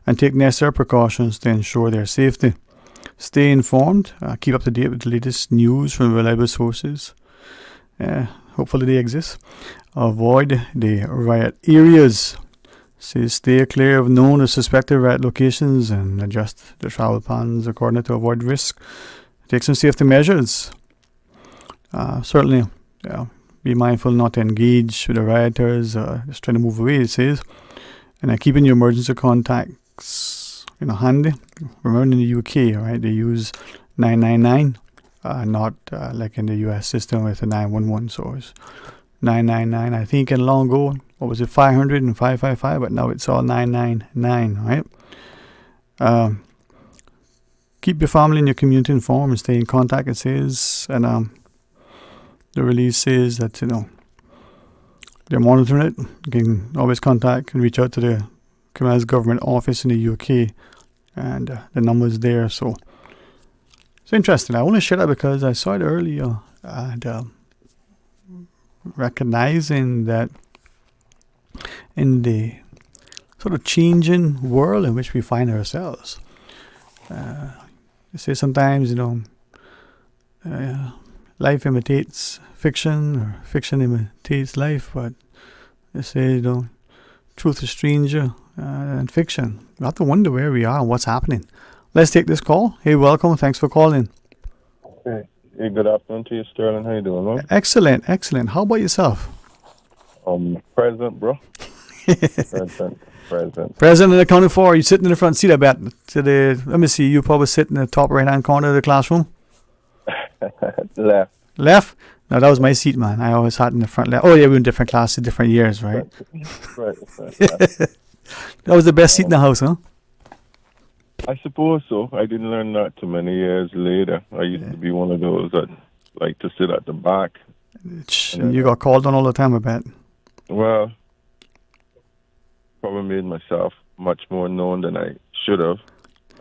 and take necessary precautions to ensure their safety. Stay informed, keep up to date with the latest news from reliable sources. Hopefully they exist. Avoid the riot areas. Says stay clear of known or suspected riot locations and adjust the travel plans accordingly to avoid risk. Take some safety measures. Certainly, be mindful not to engage with the rioters, just trying to move away, it says. And keeping your emergency contacts handy. Remember in the UK, right, they use 999, not like in the US system with the 911. So it's 999. I think in long ago, what was it, 500 and 555, but now it's all 999, right? Keep your family and your community informed and stay in contact, it says. And the release says that, they're monitoring it. You can always contact and reach out to the Caymanian government office in the UK, and the number's there. So it's interesting. I want to share that because I saw it earlier, and recognizing that in the sort of changing world in which we find ourselves, they say sometimes, life imitates fiction, or fiction imitates life, but they say, truth is stranger than fiction. We have to wonder where we are and what's happening. Let's take this call. Hey, welcome. Thanks for calling. Hey, good afternoon to you, Sterling. How you doing, man? Excellent. How about yourself? Present, bro. Present. Present and accounted for. You sitting in the front seat, I bet. Let me see. You probably sit in the top right-hand corner of the classroom. Left? No, that was my seat, man. I always sat in the front left. Oh, yeah, we were in different classes, different years, right? Right. That was the best seat in the house, huh? I suppose so. I didn't learn that too many years later. I used to be one of those that like to sit at the back. You got called on all the time, I bet. Well, probably made myself much more known than I should have.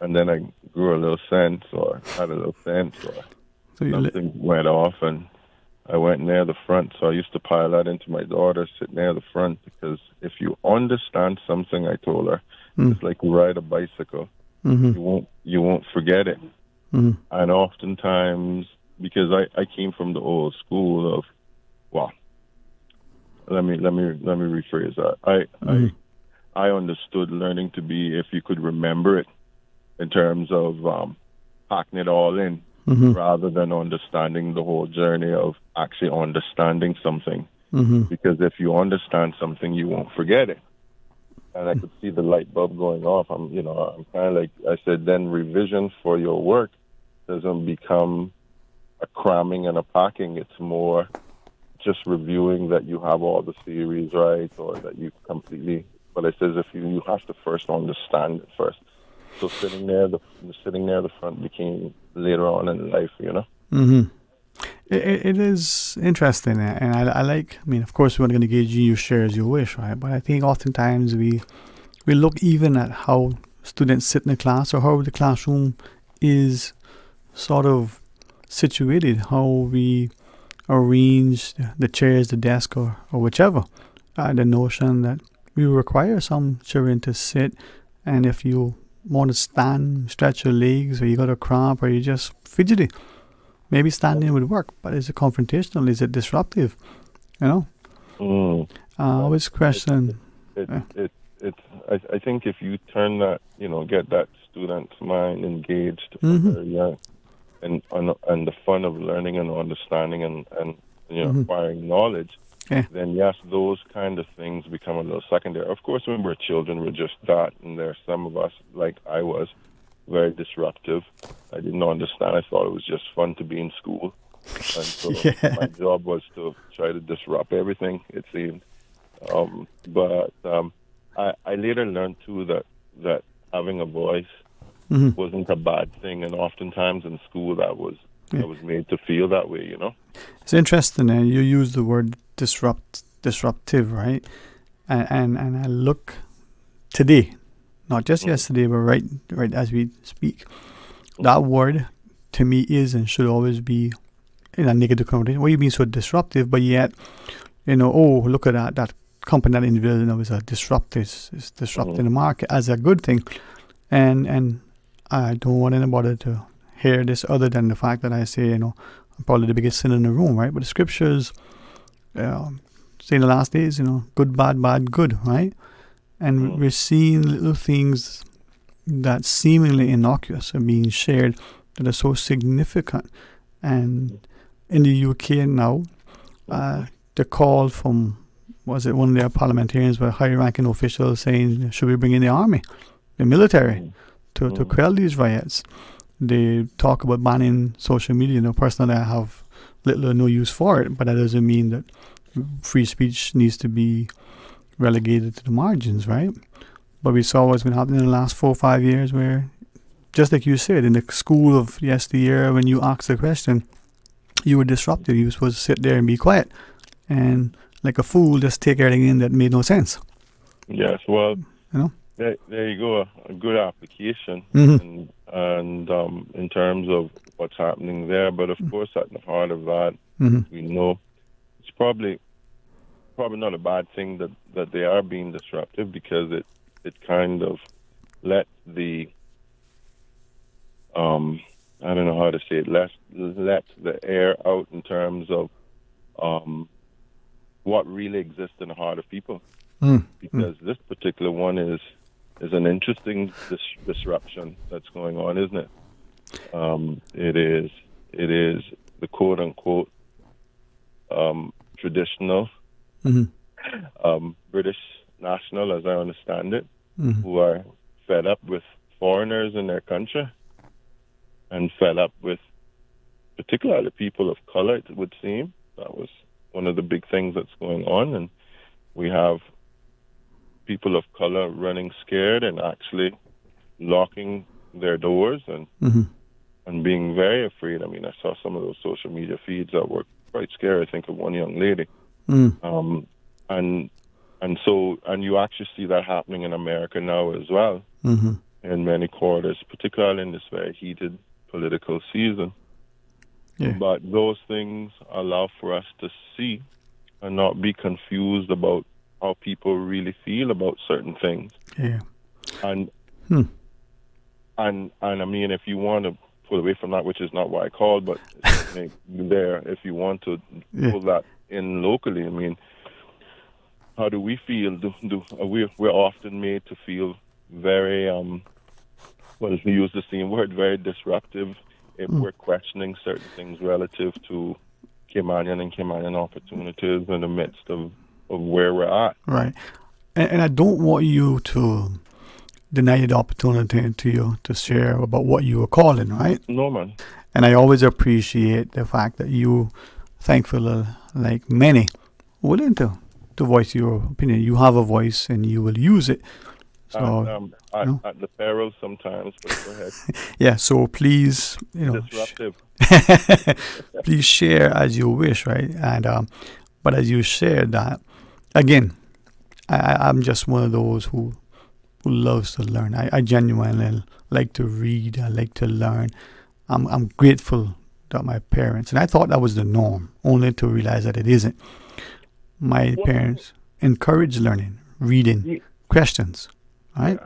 And then I grew a little sense, or had a little sense, or something went off, and I went near the front. So I used to pile that into my daughter, sit near the front, because if you understand something, I told her, it's like you ride a bicycle. Mm-hmm. You won't forget it. Mm-hmm. And oftentimes, because I came from the old school of, let me rephrase that. I understood learning to be, if you could remember it, in terms of packing it all in, rather than understanding the whole journey of actually understanding something. Because if you understand something, you won't forget it. And I could see the light bulb going off. I'm kind of like I said, then revision for your work doesn't become a cramming and a packing. It's more just reviewing that you have all the theories right, or that you completely. But it says if you have to first understand it first. So sitting near the front became later on in life, It is interesting, and I like. I mean, of course, we're not going to gauge you share as you wish, right? But I think oftentimes we look even at how students sit in a class, or how the classroom is sort of situated, how we arrange the chairs, the desk, or whichever. The notion that we require some children to sit, and if you want to stand, stretch your legs, or you got a cramp, or you're just fidgety, maybe standing would work. But is it confrontational? Is it disruptive? Always question. I think if you turn that, get that student's mind engaged very young, and the fun of learning and understanding and acquiring knowledge, then yes, those kind of things become a little secondary. Of course, when we're children, we're just that, and there's some of us, like I was, very disruptive. I didn't understand. I thought it was just fun to be in school, and so my job was to try to disrupt everything, it seemed. But I later learned too that having a voice wasn't a bad thing, and oftentimes in school I was made to feel that way, you know. It's interesting. You use the word disruptive, right? And I look today, not just yesterday, but right as we speak. That word to me is and should always be in a negative connotation. What do you mean so disruptive? But yet, look at that company, that individual, is a disruptor. It's disrupting the market as a good thing. And I don't want anybody to hear this other than the fact that I say, I'm probably the biggest sinner in the room, right? But the scriptures say in the last days, good, bad, bad, good, right? And we're seeing little things that seemingly innocuous are being shared that are so significant. And in the UK now, the call from, was it one of their parliamentarians, but high-ranking officials saying, should we bring in the army, the military, to quell these riots? They talk about banning social media. Personally, I have little or no use for it, but that doesn't mean that free speech needs to be relegated to the margins, right? But we saw what's been happening in the last 4 or 5 years where, just like you said, in the school of yesteryear, when you asked the question, you were disrupted. You were supposed to sit there and be quiet and, like a fool, just take everything in that made no sense. Yes, well, there you go, a good application, and in terms of what's happening there. But of course, at the heart of that, we know it's probably not a bad thing that they are being disruptive, because it kind of let the I don't know how to say it, let the air out in terms of what really exists in the heart of people. Because this particular one is an interesting disruption that's going on, isn't it? It is the quote unquote traditional British national, as I understand it, who are fed up with foreigners in their country and fed up with particularly people of color, it would seem. That was one of the big things that's going on. And we have people of color running scared and actually locking their doors and being very afraid. I mean, I saw some of those social media feeds that were quite scary. I think of one young lady. And you actually see that happening in America now as well, in many quarters, particularly in this very heated political season. But those things allow for us to see and not be confused about how people really feel about certain things. And I mean, if you want to pull away from that, which is not why I called, but there, if you want to pull that in locally, I mean, how do we feel? We're often made to feel very, if you use the same word, very disruptive if we're questioning certain things relative to Caymanian and Caymanian opportunities in the midst of where we're at. Right. And I don't want you to deny the opportunity to you to share about what you were calling, right? No, man. And I always appreciate the fact that you, thankfully, like many, willing to voice your opinion. You have a voice and you will use it. So, at the peril sometimes, but go ahead. Yeah, so please, disruptive. Please share as you wish, right? And but as you share that, again, I'm just one of those who loves to learn. I genuinely like to read. I like to learn. I'm grateful that my parents, and I thought that was the norm, only to realize that it isn't. My parents encouraged learning, reading, questions, right?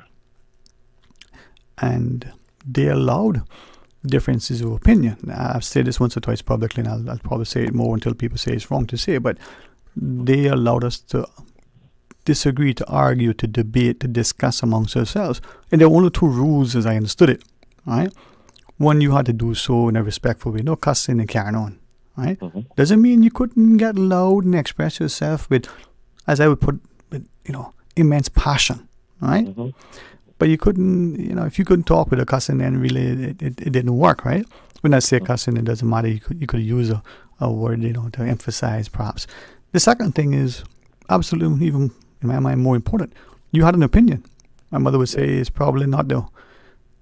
And they allowed differences of opinion. I've said this once or twice publicly, and I'll probably say it more until people say it's wrong to say, but they allowed us to disagree, to argue, to debate, to discuss amongst ourselves. And there were only two rules as I understood it, right? One, you had to do so in a respectful way, no cussing and carrying on, right? Doesn't mean you couldn't get loud and express yourself with, as I would put, with, immense passion, right? But you couldn't, if you couldn't talk with a cussing, then really it didn't work, right? When I say cussing, it doesn't matter. You could use a word, to emphasize perhaps. The second thing is absolutely, even in my mind, more important. You had an opinion. My mother would say it's probably not the,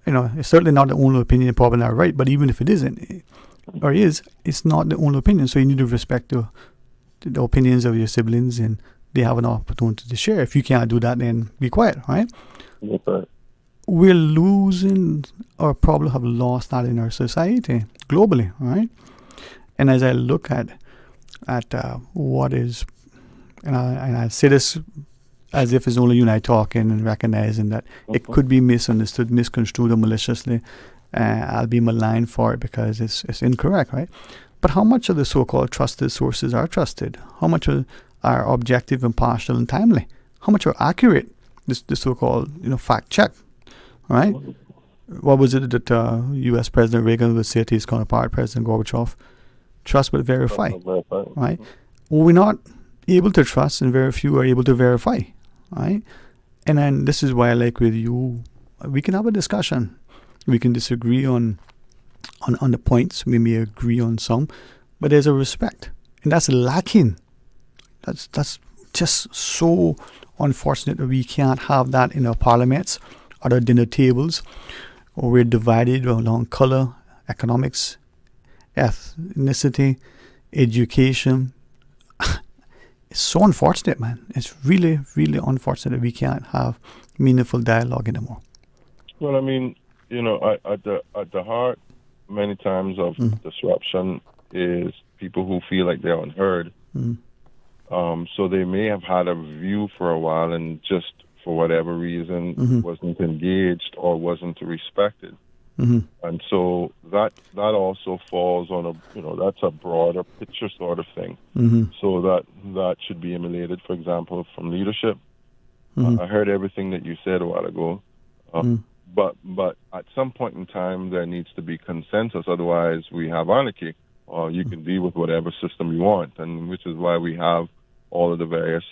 it's certainly not the only opinion, probably not right, but even if it isn't, or is, it's not the only opinion. So you need to respect the opinions of your siblings, and they have an opportunity to share. If you can't do that, then be quiet, right? Okay. We're losing, or probably have lost that in our society globally, right? And as I look at what is, and I say this as if it's only you and I talking and recognizing that it could be misunderstood, misconstrued, or maliciously. I'll be maligned for it because it's incorrect, right? But how much of the so-called trusted sources are trusted? How much are objective, impartial, and timely? How much are accurate? The so-called fact check, right? What was it that U.S. President Reagan would say to his counterpart, President Gorbachev? Trust but verify, right? We're not able to trust, and very few are able to verify, right? And then this is why I like with you, we can have a discussion. We can disagree on the points. We may agree on some, but there's a respect, and that's lacking. That's just so unfortunate that we can't have that in our parliaments, at our dinner tables, or we're divided along color, economics, ethnicity, education. It's so unfortunate, man. It's really, really unfortunate that we can't have meaningful dialogue anymore. Well, I mean, at the heart, many times of disruption is people who feel like they're unheard. So they may have had a view for a while and just for whatever reason wasn't engaged or wasn't respected. And so that also falls on that's a broader picture sort of thing. So that should be emulated, for example, from leadership. I heard everything that you said a while ago. But at some point in time, there needs to be consensus. Otherwise, we have anarchy. Or you can deal with whatever system you want, and which is why we have all of the various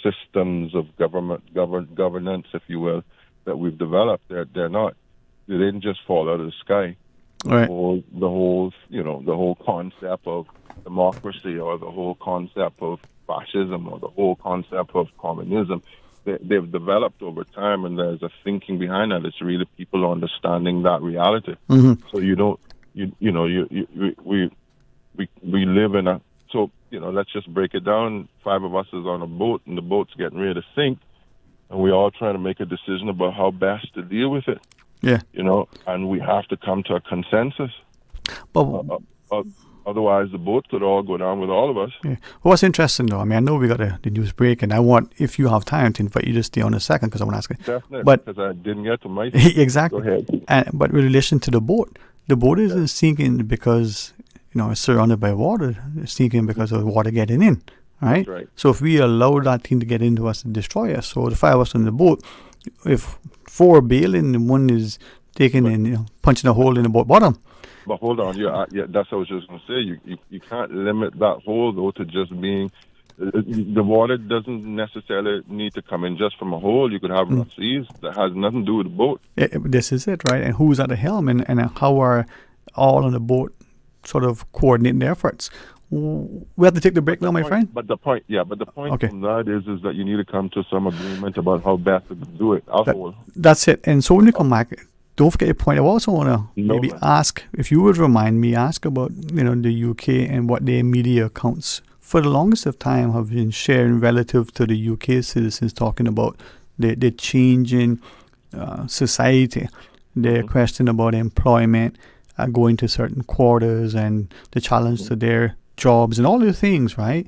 systems of governance, if you will, that we've developed. They didn't just fall out of the sky. Right. The whole concept of democracy, or the whole concept of fascism, or the whole concept of communism. They've developed over time, and there's a thinking behind that. It's really people understanding that reality. So we live in let's just break it down. 5 of us is on a boat, and the boat's getting ready to sink, and we're all trying to make a decision about how best to deal with it. Yeah. And we have to come to a consensus. But otherwise, the boat could all go down with all of us. Yeah. Well, what's interesting, though, I mean, I know we got the news break, and I want, if you have time, to invite you to stay on a second, because I want to ask you. Definitely, but because I didn't get to my exactly. Go ahead. But in relation to the boat isn't sinking because it's surrounded by water. It's sinking because of water getting in, right? That's right. So if we allow that thing to get into us and destroy us, so the 5 of us on the boat, if 4 are bailing and 1 is taking and punching a hole in the boat bottom. But hold on, that's what I was just going to say. You can't limit that hole, though, to just being... The water doesn't necessarily need to come in just from a hole. You could have rough seas that has nothing to do with the boat. This is it, right? And who's at the helm, and how are all on the boat sort of coordinating their efforts? We have to take the break now, my friend. But the point from that is that you need to come to some agreement about how best to do it. That's it. And so when you come back, don't forget your point. I also want to ask, if you would remind me, ask about the UK and what their media accounts for the longest of time have been sharing relative to the UK citizens, talking about the change in society, their question about employment, going to certain quarters, and the challenge to their jobs and all the things, right?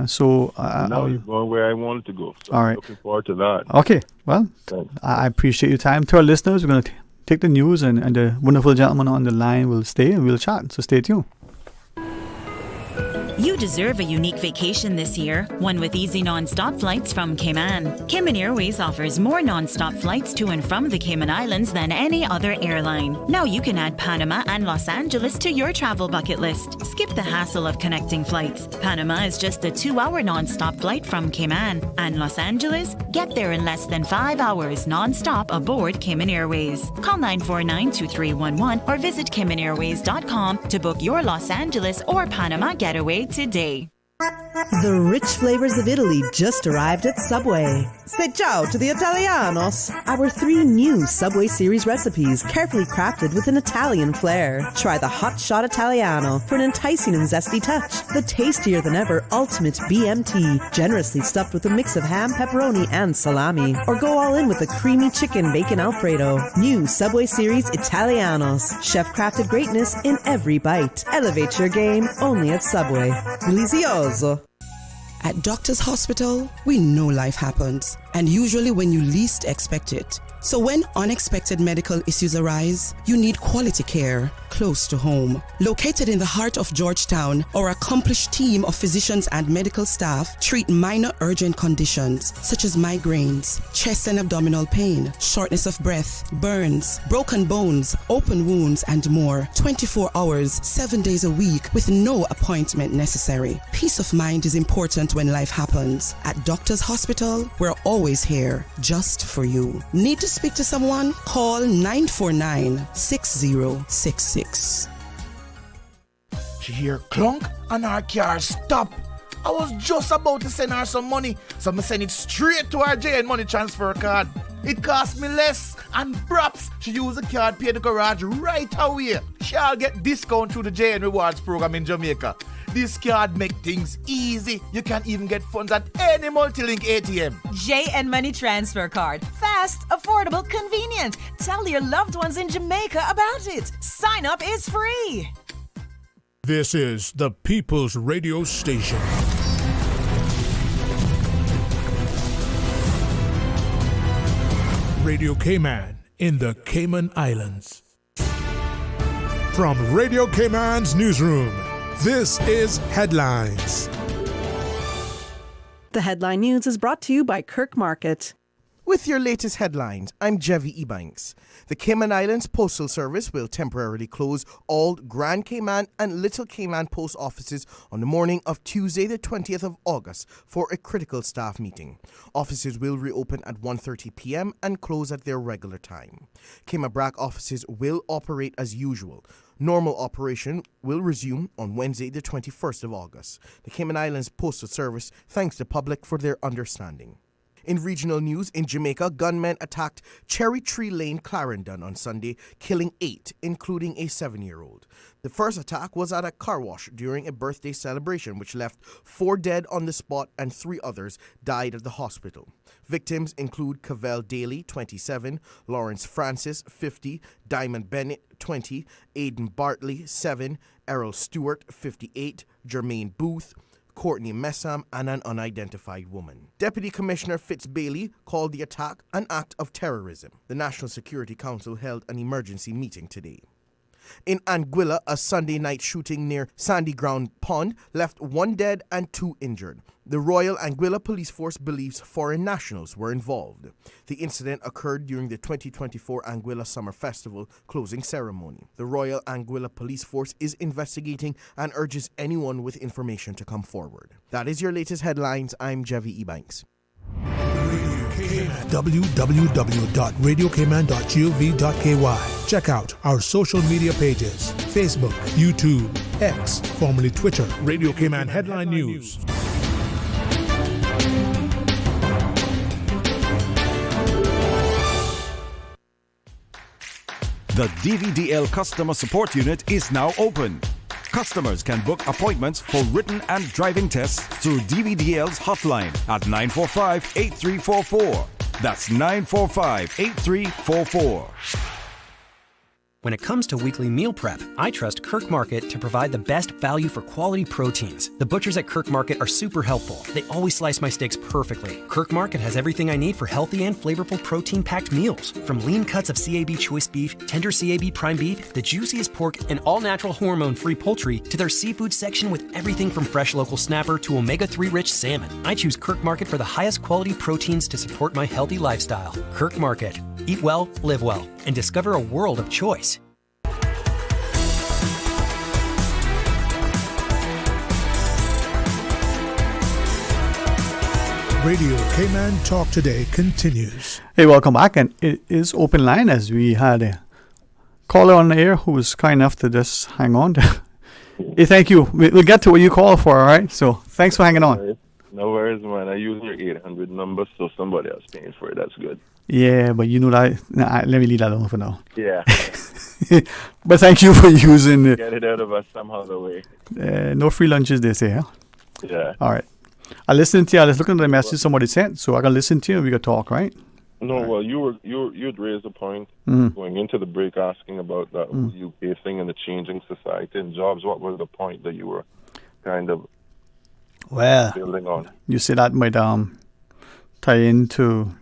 So now you're going where I wanted to go. So all right. I'm looking forward to that. Okay. Well, I appreciate your time. To our listeners, we're going to take the news, and the wonderful gentleman on the line will stay, and we'll chat. So stay tuned. You deserve a unique vacation this year, one with easy non-stop flights from Cayman. Cayman Airways offers more non-stop flights to and from the Cayman Islands than any other airline. Now you can add Panama and Los Angeles to your travel bucket list. Skip the hassle of connecting flights. Panama is just a 2-hour non-stop flight from Cayman. And Los Angeles? Get there in less than 5 hours non-stop aboard Cayman Airways. Call 949-2311 or visit CaymanAirways.com to book your Los Angeles or Panama getaway today. The rich flavors of Italy just arrived at Subway. Say ciao to the Italianos. Our 3 new Subway Series recipes, carefully crafted with an Italian flair. Try the Hot Shot Italiano for an enticing and zesty touch. The tastier than ever Ultimate BMT, generously stuffed with a mix of ham, pepperoni, and salami. Or go all in with the creamy chicken bacon Alfredo. New Subway Series Italianos. Chef-crafted greatness in every bite. Elevate your game only at Subway. Delizioso. At Doctor's Hospital, we know life happens, and usually when you least expect it. So when unexpected medical issues arise, you need quality care close to home. Located in the heart of Georgetown, our accomplished team of physicians and medical staff treat minor urgent conditions such as migraines, chest and abdominal pain, shortness of breath, burns, broken bones, open wounds, and more. 24 hours, 7 days a week with no appointment necessary. Peace of mind is important when life happens. At Doctor's Hospital, we're always here just for you. Need to speak to someone? Call 949-6066. She hear clunk and her car stop. I was just about to send her some money, so I send it straight to her JN money transfer card. It cost me less, and perhaps she use the card pay the garage right away. She'll get discount through the JN Rewards program in Jamaica. This card make things easy. You can even get funds at any multi-link ATM. JN Money Transfer Card. Fast, affordable, convenient. Tell your loved ones in Jamaica about it. Sign up is free. This is the People's Radio Station. Radio Cayman in the Cayman Islands. From Radio Cayman's newsroom, this is Headlines. The headline news is brought to you by Kirk Market. With your latest headlines, I'm Jevi Ebanks. The Cayman Islands Postal Service will temporarily close all Grand Cayman and Little Cayman post offices on the morning of Tuesday, the 20th of August, for a critical staff meeting. Offices will reopen at 1:30 p.m. and close at their regular time. Cayman Brac offices will operate as usual. Normal operation will resume on Wednesday, the 21st of August. The Cayman Islands Postal Service thanks the public for their understanding. In regional news, in Jamaica, gunmen attacked Cherry Tree Lane, Clarendon on Sunday, killing 8, including a 7-year-old. The first attack was at a car wash during a birthday celebration, which left 4 dead on the spot and 3 others died at the hospital. Victims include Cavell Daly, 27, Lawrence Francis, 50, Diamond Bennett, 20, Aidan Bartley, 7, Errol Stewart, 58, Jermaine Booth, Courtney Messam, and an unidentified woman. Deputy Commissioner Fitz Bailey called the attack an act of terrorism. The National Security Council held an emergency meeting today. In Anguilla, a Sunday night shooting near Sandy Ground Pond left 1 dead and 2 injured. The Royal Anguilla Police Force believes foreign nationals were involved. The incident occurred during the 2024 Anguilla Summer Festival closing ceremony. The Royal Anguilla Police Force is investigating and urges anyone with information to come forward. That is your latest headlines. I'm Jevi Ebanks. www.radiocayman.gov.ky. Check out our social media pages: Facebook, YouTube, X, formerly Twitter, Radio Cayman Headline News. The DVDL Customer Support Unit is now open. Customers can book appointments for written and driving tests through DVDL's hotline at 945-8344. That's 945-8344. When it comes to weekly meal prep, I trust Kirk Market to provide the best value for quality proteins. The butchers at Kirk Market are super helpful. They always slice my steaks perfectly. Kirk Market has everything I need for healthy and flavorful protein-packed meals. From lean cuts of CAB choice beef, tender CAB prime beef, the juiciest pork, and all-natural hormone-free poultry, to their seafood section with everything from fresh local snapper to omega-3 rich salmon. I choose Kirk Market for the highest quality proteins to support my healthy lifestyle. Kirk Market. Eat well, live well, and discover a world of choice. Radio Cayman Talk Today continues. Hey, welcome back, and it is open line as we had a caller on the air who was kind enough to just hang on. Hey, thank you. We'll get to what you call for, all right? So thanks for hanging on. No worries, man. I use your 800 number, so somebody else paying for it. That's good. Yeah, but you know that. Nah, let me leave that alone for now. Yeah. But thank you for using it. Get it out of us somehow the way. No free lunches, they say, huh? Yeah. All right. I listened to you. I was looking at the message somebody sent, so I can listen to you and we can talk, right? No, well, you'd raised a point going into the break asking about that UK thing and the changing society and jobs. What was the point that you were kind of building on? You say that might tie into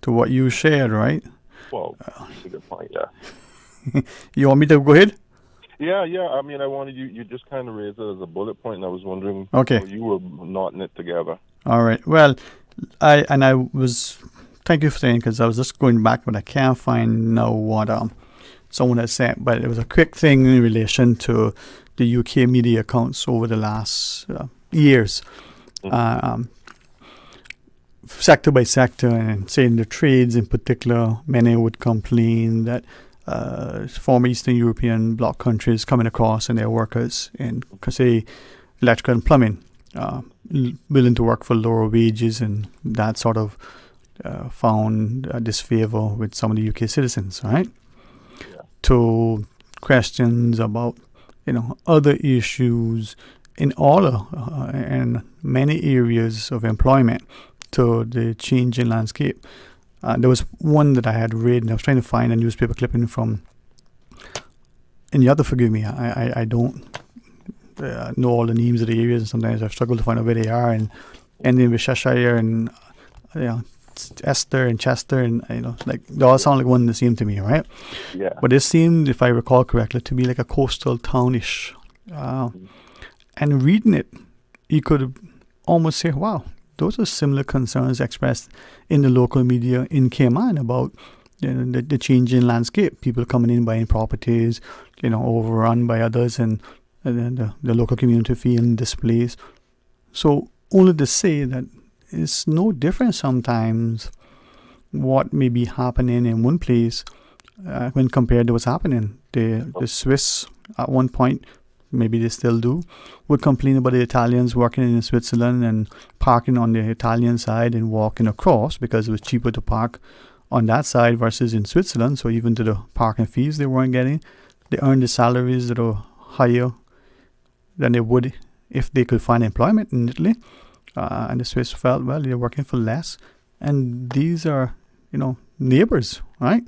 what you shared, right? Well, that's a good point, yeah. You want me to go ahead? Yeah. I mean, I wanted you just kind of raised it as a bullet point, and I was wondering how you were knotting it together. All right. Well, thank you for saying, because I was just going back, but I can't find now what someone has said. But it was a quick thing in relation to the UK media accounts over the last years, sector by sector, and saying the trades in particular. Many would complain that former Eastern European bloc countries coming across and their workers in, say, electrical and plumbing, willing to work for lower wages, and that sort of found disfavor with some of the UK citizens, right? Yeah. To questions about, other issues in all and many areas of employment, to the changing landscape. There was one that I had read, and I was trying to find a newspaper clipping from, and you have to forgive me, I don't know all the names of the areas, and sometimes I've struggled to find out where they are, and ending with Cheshire and Esther and Chester, and like they all sound like one and the same to me, right? Yeah. But it seemed, if I recall correctly, to be like a coastal townish. And reading it, you could almost say, wow, those are similar concerns expressed in the local media in Cayman about the changing landscape, people coming in, buying properties, overrun by others, and then the local community feeling displaced. So only to say that it's no different sometimes what may be happening in one place when compared to what's happening. The Swiss at one point, maybe they still do, would complain about the Italians working in Switzerland and parking on the Italian side and walking across because it was cheaper to park on that side versus in Switzerland. So even to the parking fees they weren't getting, they earned the salaries that are higher than they would if they could find employment in Italy. And the Swiss felt, well, they're working for less. And these are, neighbors, right?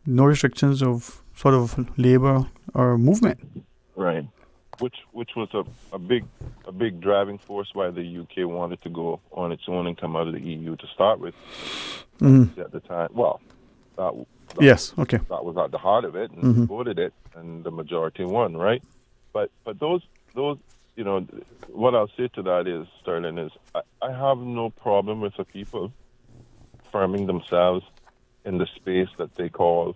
No restrictions of sort of labor or movement. Right. Which was a big driving force why the UK wanted to go on its own and come out of the EU to start with. At the time, well, that was at the heart of it, and voted it, and the majority won, right? But those what I'll say to that is, Sterling, is I have no problem with the people affirming themselves in the space that they call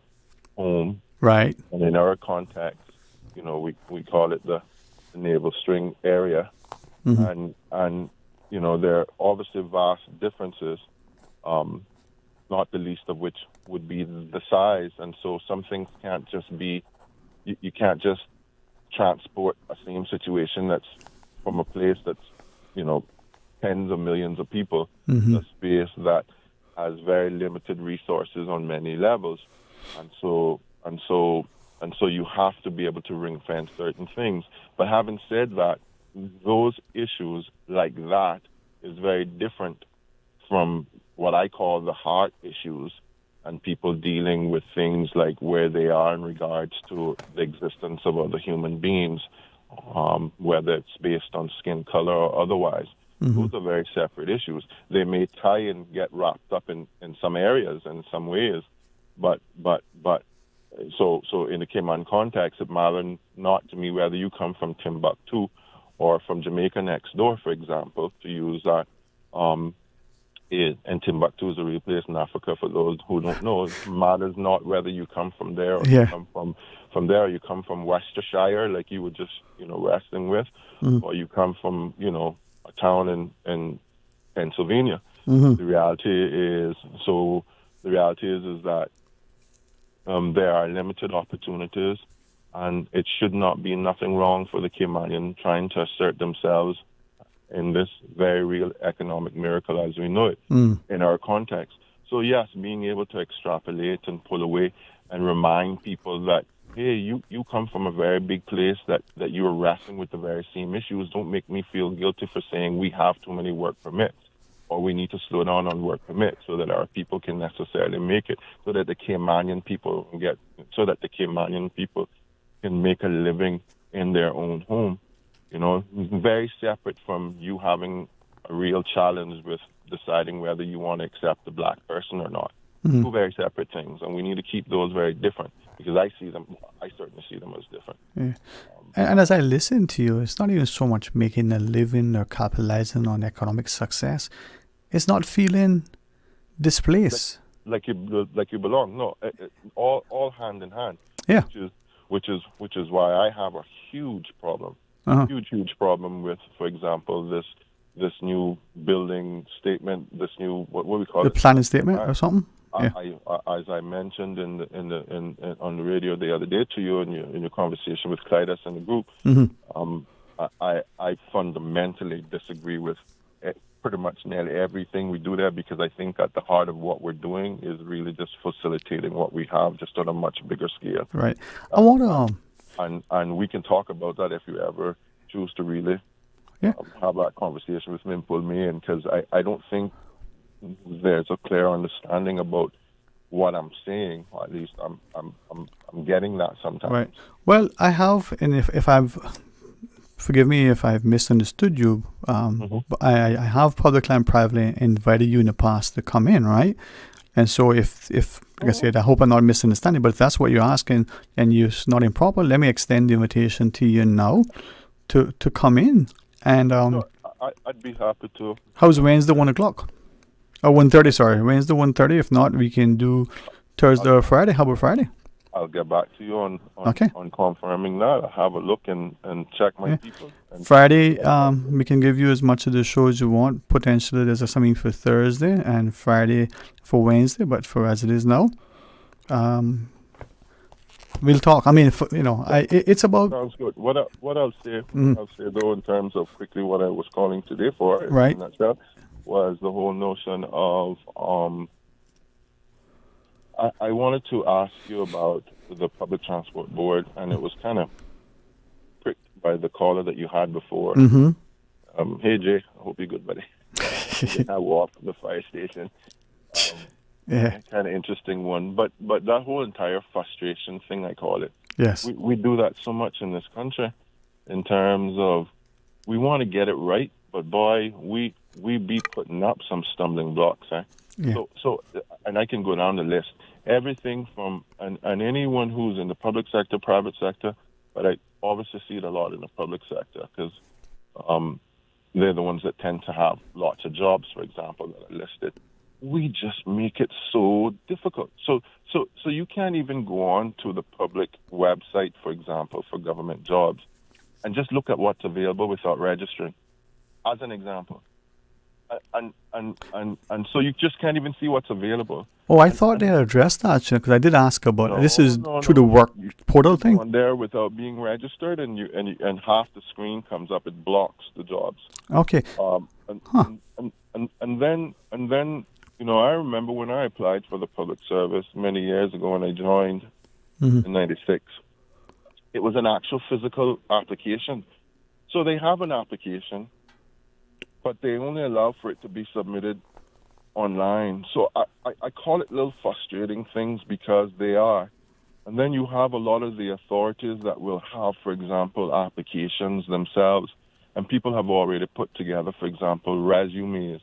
home, right? And in our context, we call it the navel string area, and there are obviously vast differences, not the least of which would be the size, and so some things can't just be, you can't just transport a same situation that's from a place that's tens of millions of people, a space that has very limited resources on many levels, and so you have to be able to ring fence certain things. But having said that, those issues like that is very different from what I call the heart issues, and people dealing with things like where they are in regards to the existence of other human beings, whether it's based on skin color or otherwise. Those are very separate issues. They may tie and get wrapped up in some areas and some ways, but so in the Cayman context, it matters not to me whether you come from Timbuktu or from Jamaica next door, for example, to use that. And Timbuktu is a real place in Africa, for those who don't know. It matters not whether you come from there or you come from there, or you come from Worcestershire, like you were just, wrestling with, or you come from, a town in Pennsylvania. The reality is that there are limited opportunities, and it should not be nothing wrong for the Caymanian trying to assert themselves in this very real economic miracle as we know it in our context. So yes, being able to extrapolate and pull away and remind people that, hey, you come from a very big place that you are wrestling with the very same issues. Don't make me feel guilty for saying we have too many work permits, or we need to slow down on work permits so that our people can necessarily make it, so that the Caymanian people can make a living in their own home. You know, very separate from you having a real challenge with deciding whether you want to accept the black person or not. Two very separate things, and we need to keep those very different, because I certainly see them as different. Yeah. And as I listen to you, it's not even so much making a living or capitalizing on economic success. It's not feeling displaced. Like you belong. No, all hand in hand. Yeah. Which is why I have a huge problem. Huge problem with, for example, this new building statement, this new what we call it, the planning statement or something. Yeah. As I mentioned on the radio the other day to you in your conversation with Clydas and the group, I fundamentally disagree with pretty much nearly everything we do there, because I think at the heart of what we're doing is really just facilitating what we have, just on a much bigger scale. Right. I want to. And we can talk about that if you ever choose to really have that conversation with me and pull me in, because I don't think there's a clear understanding about what I'm saying. Or at least I'm getting that sometimes. Right. Well, I have, and if I've, forgive me if I've misunderstood you. I have publicly and privately invited you in the past to come in, right? And so if like I said, I hope I'm not misunderstanding, but if that's what you're asking and it's not improper, let me extend the invitation to you now to come in. And I'd be happy to. How's Wednesday 1 o'clock? Oh, 1:30, sorry. Wednesday 1:30. If not, we can do Thursday or Friday. How about Friday? I'll get back to you on confirming that. I'll have a look and check my people. And Friday, we can give you as much of the show as you want. Potentially, there's something for Thursday and Friday for Wednesday, but for as it is now, we'll talk. I mean, it's about. Sounds good. What I'll say, though, in terms of quickly what I was calling today for, right, in a nutshell, was the whole notion of I wanted to ask you about the Public Transport Board, and it was kind of pricked by the caller that you had before. Hey, Jay, I hope you're good, buddy. I walked from the fire station. Kind of interesting one. But that whole entire frustration thing, I call it. Yes. We do that so much in this country in terms of we want to get it right, but boy, we be putting up some stumbling blocks, eh? Yeah. So, and I can go down the list. Everything from, and anyone who's in the public sector, private sector, but I obviously see it a lot in the public sector because they're the ones that tend to have lots of jobs, for example, that are listed. We just make it so difficult. So you can't even go on to the public website, for example, for government jobs, and just look at what's available without registering, as an example. And so you just can't even see what's available. Oh, I thought they had addressed that, because I did ask about it. This is through the work portal thing? On there without being registered, and half the screen comes up, it blocks the jobs. Okay. And then I remember when I applied for the public service many years ago when I joined in '96. It was an actual physical application. So they have an application, but they only allow for it to be submitted online. So I call it little frustrating things because they are. And then you have a lot of the authorities that will have, for example, applications themselves, and people have already put together, for example, resumes.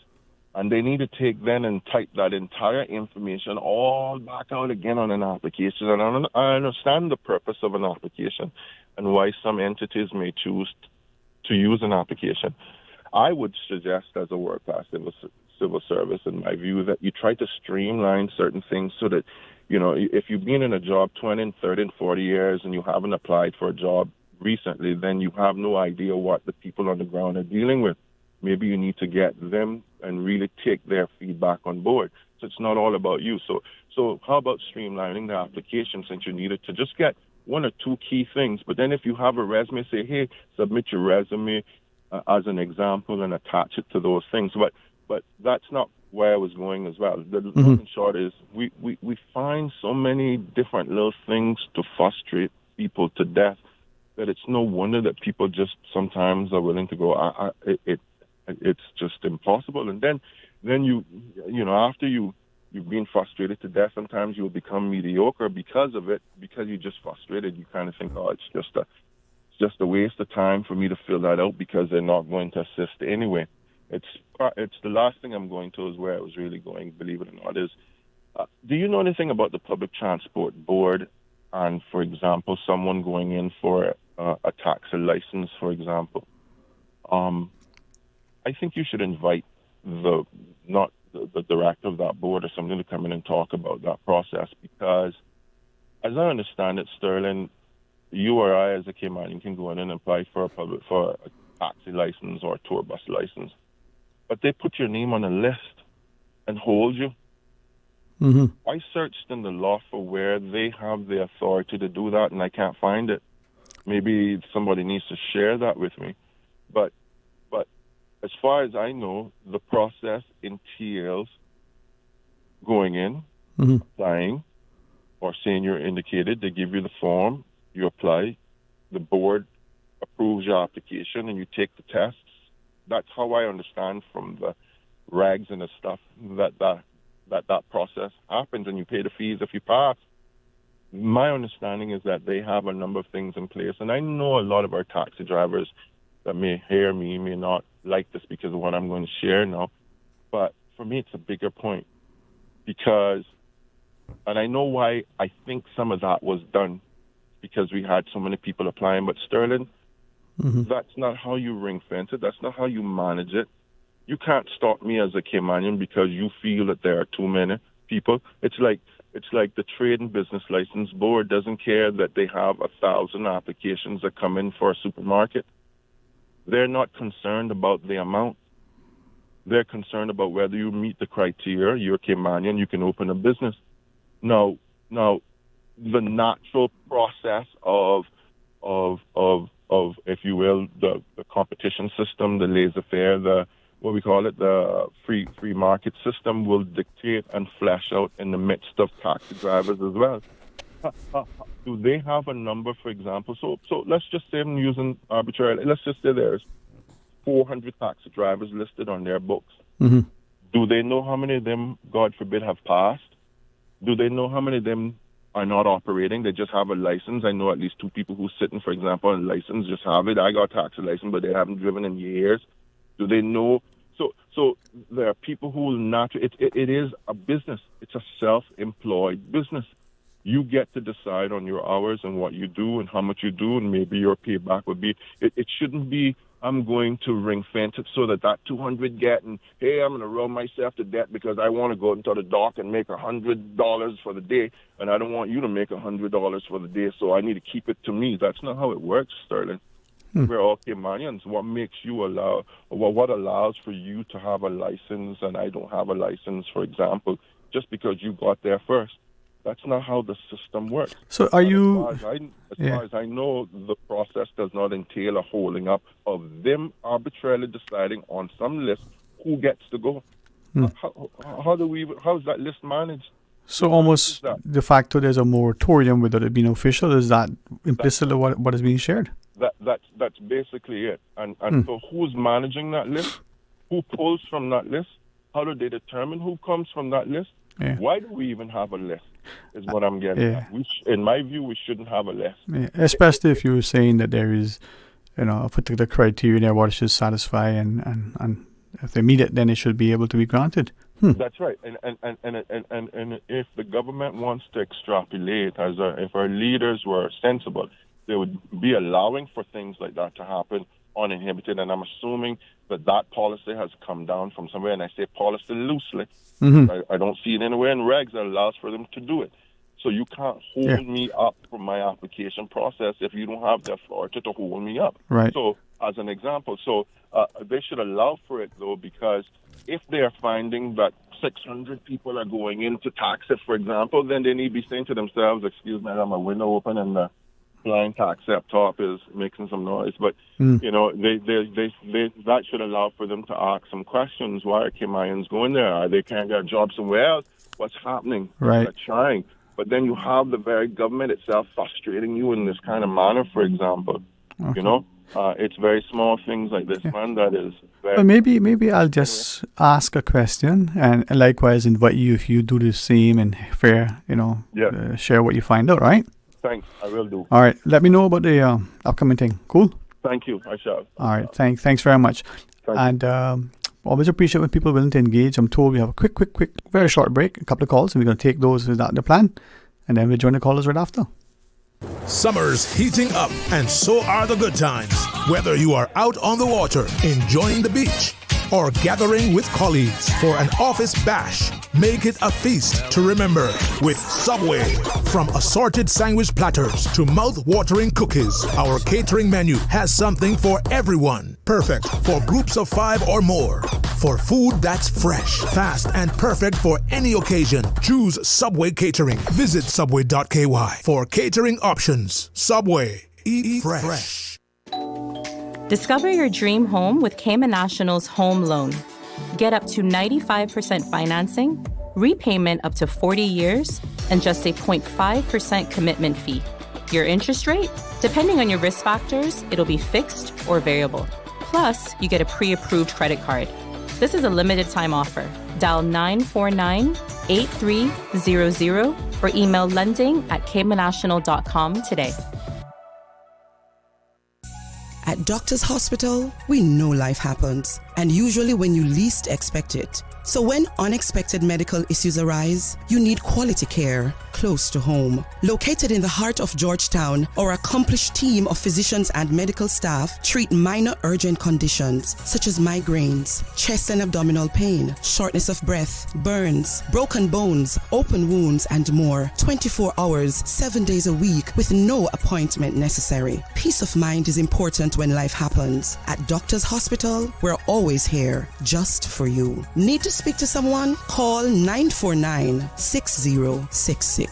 And they need to take then and type that entire information all back out again on an application. And I understand the purpose of an application and why some entities may choose to use an application. I would suggest as a world-class civil service, in my view, that you try to streamline certain things so that, if you've been in a job 20 and 30 and 40 years and you haven't applied for a job recently, then you have no idea what the people on the ground are dealing with. Maybe you need to get them and really take their feedback on board. So it's not all about you. So how about streamlining the application, since you needed to just get one or two key things? But then if you have a resume, say, hey, submit your resume. as an example and attach it to those things. But that's not where I was going as well. The long and short is we find so many different little things to frustrate people to death that it's no wonder that people just sometimes are willing to go, it's just impossible. And then you know, after you've been frustrated to death, sometimes you'll become mediocre because of it, because you're just frustrated. You kind of think, oh, it's just a waste of time for me to fill that out because they're not going to assist anyway. It's the last thing I'm going to is where I was really going, believe it or not, is do you know anything about the Public Transport Board and, for example, someone going in for a taxi license, for example? I think you should invite the director of that board or something to come in and talk about that process, because as I understand it, Sterling, you or I as a Caymanian can go in and apply for a taxi license or a tour bus license, but they put your name on a list and hold you. I searched in the law for where they have the authority to do that, and I can't find it. Maybe somebody needs to share that with me. But as far as I know, the process entails going in, applying, or saying you're indicated. They give you the form, you apply, the board approves your application, and you take the tests. That's how I understand from the rags and the stuff that process happens, and you pay the fees if you pass. My understanding is that they have a number of things in place, and I know a lot of our taxi drivers that may hear me may not like this because of what I'm going to share now, but for me it's a bigger point, because, and I know why I think some of that was done, because we had so many people applying, but Sterling, that's not how you ring fence it, that's not how you manage it. You can't stop me as a Caymanian because you feel that there are too many people. It's like the Trade and Business License Board doesn't care that they have 1,000 applications that come in for a supermarket. They're not concerned about the amount. They're concerned about whether you meet the criteria. You're a Caymanian, you can open a business. Now, the natural process of if you will, the competition system, the laissez-faire, the free market system will dictate and flesh out in the midst of taxi drivers as well. Do they have a number, for example? So let's just say I'm using arbitrarily. Let's just say there's 400 taxi drivers listed on their books. Do they know how many of them, God forbid, have passed? Do they know how many of them are not operating? They just have a license. I know at least 2 people who's sitting, for example, on a license, just have it. I got a taxi license, but they haven't driven in years. Do they know? So there are people who will not. It is a business. It's a self-employed business. You get to decide on your hours and what you do and how much you do, and maybe your payback would be. It shouldn't be, I'm going to ring fence it so that 200 get, and hey, I'm going to run myself to death because I want to go into the dock and make $100 for the day, and I don't want you to make $100 for the day, so I need to keep it to me. That's not how it works, Sterling. We're all Caymanians. What makes you what allows for you to have a license and I don't have a license, for example, just because you got there first? That's not how the system works. So are you... As far as I know, the process does not entail a holding up of them arbitrarily deciding on some list who gets to go. How is that list managed? So almost de facto there's a moratorium without it being official. Is that implicitly what is being shared? That's basically it. And so who's managing that list? Who pulls from that list? How do they determine who comes from that list? Yeah. Why do we even have a list is what I'm getting at. In my view, we shouldn't have a list. Yeah. Especially if you're saying that there is, a particular criteria there what it should satisfy, and if they meet it, then it should be able to be granted. That's right. And if the government wants to extrapolate, if our leaders were sensible, they would be allowing for things like that to happen uninhibited. And I'm assuming that policy has come down from somewhere. And I say policy loosely. I don't see it anywhere in regs that allows for them to do it. So you can't hold me up from my application process if you don't have the authority to hold me up. Right. So as an example, they should allow for it, though, because if they are finding that 600 people are going into taxi, for example, then they need to be saying to themselves, excuse me, I have my window open and client taxi up top is making some noise, but you know, they that should allow for them to ask some questions. Why are Caymanians going there? They can't get a job somewhere else. What's happening? Right. They're trying, but then you have the very government itself frustrating you in this kind of manner. For example, you know, it's very small things like this, man. That is very. Well, maybe I'll just ask a question, and likewise invite you if you do the same and fair, you know, share what you find out, right? Thanks, I will do. All right, let me know about the upcoming thing. Cool. Thank you, I shall. All right, thanks very much. And always appreciate when people are willing to engage. I'm told we have a quick, very short break, a couple of calls, and we're going to take those without the plan, and then we'll join the callers right after. Summer's heating up, and so are the good times. Whether you are out on the water, enjoying the beach, or gathering with colleagues for an office bash, make it a feast to remember with Subway. From assorted sandwich platters to mouth-watering cookies, our catering menu has something for everyone. Perfect for groups of 5 or more. For food that's fresh, fast, and perfect for any occasion, choose Subway Catering. Visit subway.ky for catering options. Subway. Eat fresh. Discover your dream home with Cayman National's home loan. Get up to 95% financing, repayment up to 40 years, and just a 0.5% commitment fee. Your interest rate? Depending on your risk factors, it'll be fixed or variable. Plus, you get a pre-approved credit card. This is a limited time offer. Dial 949-8300 or email lending@caymannational.com today. At Doctors Hospital, we know life happens, and usually when you least expect it. So when unexpected medical issues arise, you need quality care close to home. Located in the heart of Georgetown, our accomplished team of physicians and medical staff treat minor urgent conditions such as migraines, chest and abdominal pain, shortness of breath, burns, broken bones, open wounds, and more. 24 hours, 7 days a week with no appointment necessary. Peace of mind is important when life happens. At Doctors Hospital, we're always here just for you. Need to speak to someone? Call 949-6066.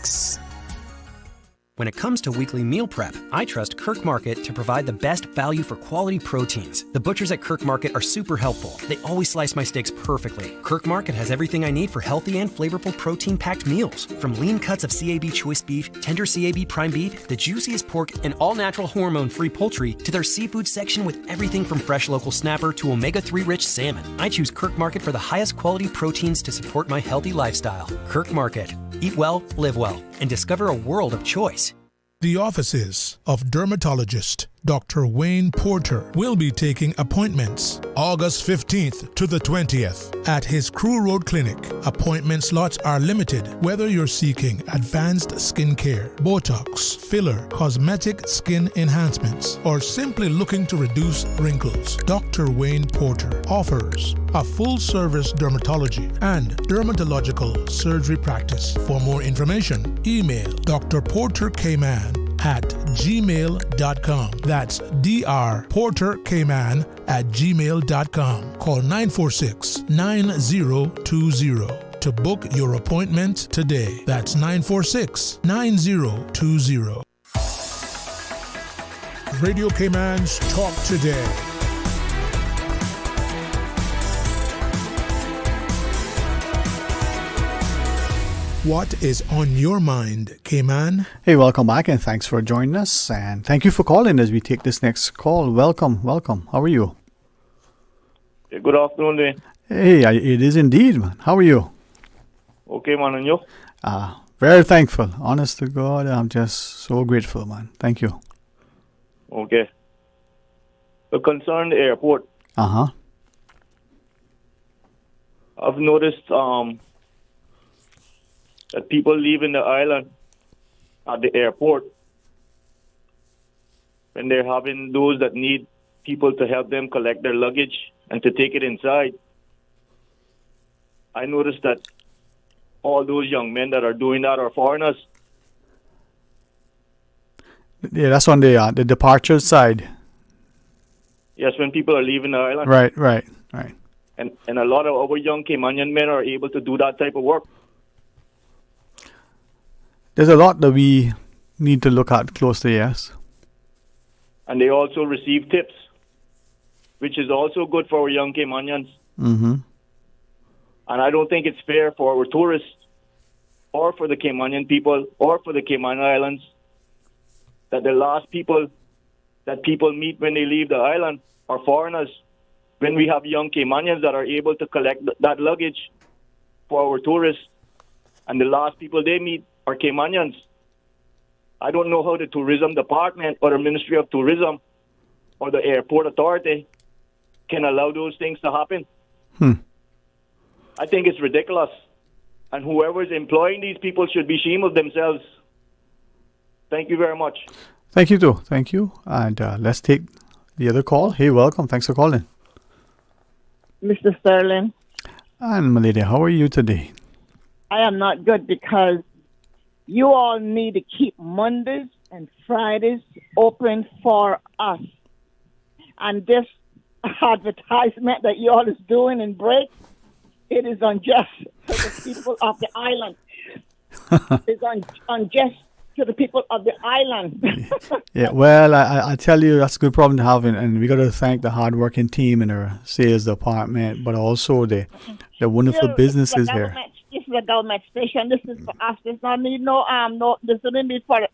When it comes to weekly meal prep, I trust Kirk Market to provide the best value for quality proteins. The butchers at Kirk Market are super helpful. They always slice my steaks perfectly. Kirk Market has everything I need for healthy and flavorful protein-packed meals. From lean cuts of CAB choice beef, tender CAB prime beef, the juiciest pork, and all-natural hormone-free poultry, to their seafood section with everything from fresh local snapper to omega-3 rich salmon. I choose Kirk Market for the highest quality proteins to support my healthy lifestyle. Kirk Market. Eat well, live well, and discover a world of choice. The offices of dermatologist Dr. Wayne Porter will be taking appointments August 15th to the 20th at his Crew Road Clinic. Appointment slots are limited whether you're seeking advanced skin care, Botox, filler, cosmetic skin enhancements, or simply looking to reduce wrinkles. Dr. Wayne Porter offers a full-service dermatology and dermatological surgery practice. For more information, email Dr. Porter Cayman at gmail.com. That's drportercayman@gmail.com. Call 946-9020 to book your appointment today. That's 946-9020. Radio Cayman's Talk Today. What is on your mind, Cayman? Hey, welcome back and thanks for joining us. And thank you for calling as we take this next call. Welcome. How are you? Hey, good afternoon, Dwayne. Hey, it is indeed, man. How are you? Okay, man, and you? Very thankful. Honest to God, I'm just so grateful, man. Thank you. Okay. The concern the airport. Uh-huh. I've noticed that people leaving the island at the airport when they're having those that need people to help them collect their luggage and to take it inside. I noticed that all those young men that are doing that are foreigners. Yeah, that's on the departure side. Yes, when people are leaving the island. Right. And a lot of our young Caymanian men are able to do that type of work. There's a lot that we need to look at closely, yes. and they also receive tips, which is also good for our young Caymanians. Mm-hmm. And I don't think it's fair for our tourists or for the Caymanian people or for the Cayman Islands that the last people that people meet when they leave the island are foreigners, when we have young Caymanians that are able to collect that luggage for our tourists, and the last people they meet are Caymanians. I don't know how the tourism department or the Ministry of Tourism or the airport authority can allow those things to happen. I think it's ridiculous. And whoever is employing these people should be ashamed of themselves. Thank you very much. Thank you, too. Thank you. And let's take the other call. Hey, welcome. Thanks for calling. Mr. Sterling. And my lady, how are you today? I am not good because you all need to keep Mondays and Fridays open for us. And this advertisement that you all is doing in breaks, it is unjust to the people of the island. It's unjust to the people of the island. Yeah, well, I tell you, that's a good problem to have, and we got to thank the hardworking team in our sales department, but also the wonderful businesses here. This is a government station. This is for us. This don't need this doesn't need for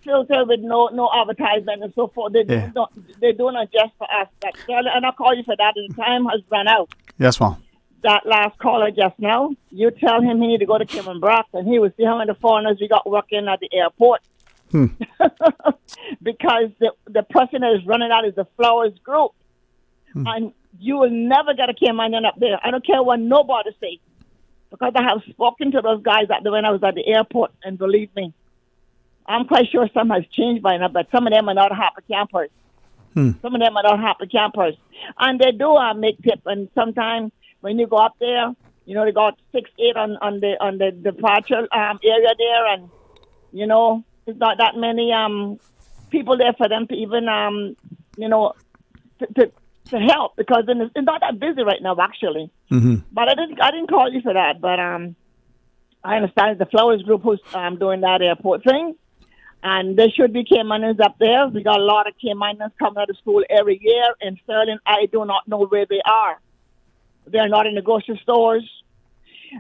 filter with no advertisement and so forth. They're doing it just for us. And I'll call you for that. The time has run out. Yes, ma'am. That last caller just now, you tell him he need to go to Cameron Brock, and he will see how many foreigners we got working at the airport. Because the person that is running that is the Flowers Group. And you will never get a Caymanian up there. I don't care what nobody say. Because I have spoken to those guys when I was at the airport, and believe me, I'm quite sure some has changed by now, but some of them are not happy campers. Some of them are not happy campers. And they do make tips, and sometimes when you go up there, you know, they got 6-8 on the departure area there, and you know, there's not that many people there for them to even you know, to help, because it's not that busy right now actually. But I didn't call you for that, but I understand the Flowers Group who's doing that airport thing, and there should be Caymanians up there. We got a lot of Caymanians coming out of school every year in Sterling. I do not know where they are. They're not in the grocery stores.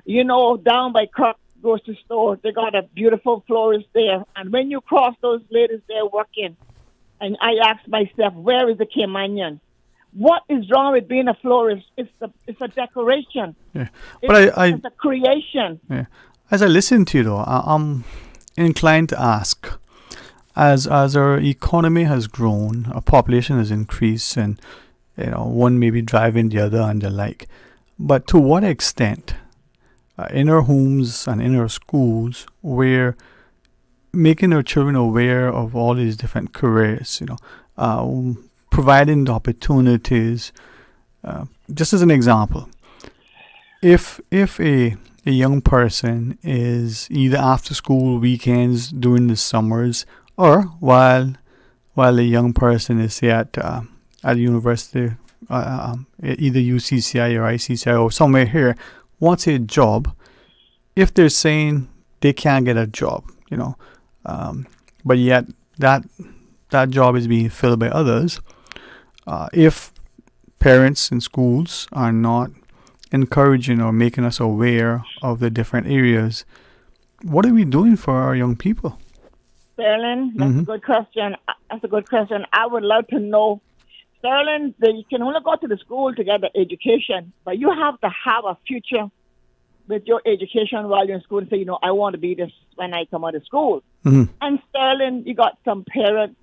You know, down by Kirk grocery store, they got a beautiful florist there. And when you cross those ladies there working, and I ask myself, where is the Caymanian? What is wrong with being a florist? It's a decoration. Yeah. But it's a creation. Yeah. As I listen to you, though, I'm inclined to ask, as our economy has grown, our population has increased, and you know, one may be driving the other and the like. But to what extent, in our homes and in our schools, we're making our children aware of all these different careers, you know, providing the opportunities. Just as an example, if a young person is either after school, weekends, during the summers, or while a young person is say at university, either UCCI or ICCI or somewhere here, wants a job, if they're saying they can't get a job, you know, but yet that job is being filled by others, if parents and schools are not encouraging or making us aware of the different areas, what are we doing for our young people? Sterling, that's a good question. That's a good question. I would love to know, Sterling, that you can only go to the school to get the education, but you have to have a future with your education while you're in school and say, you know, I want to be this when I come out of school. And Sterling, you got some parents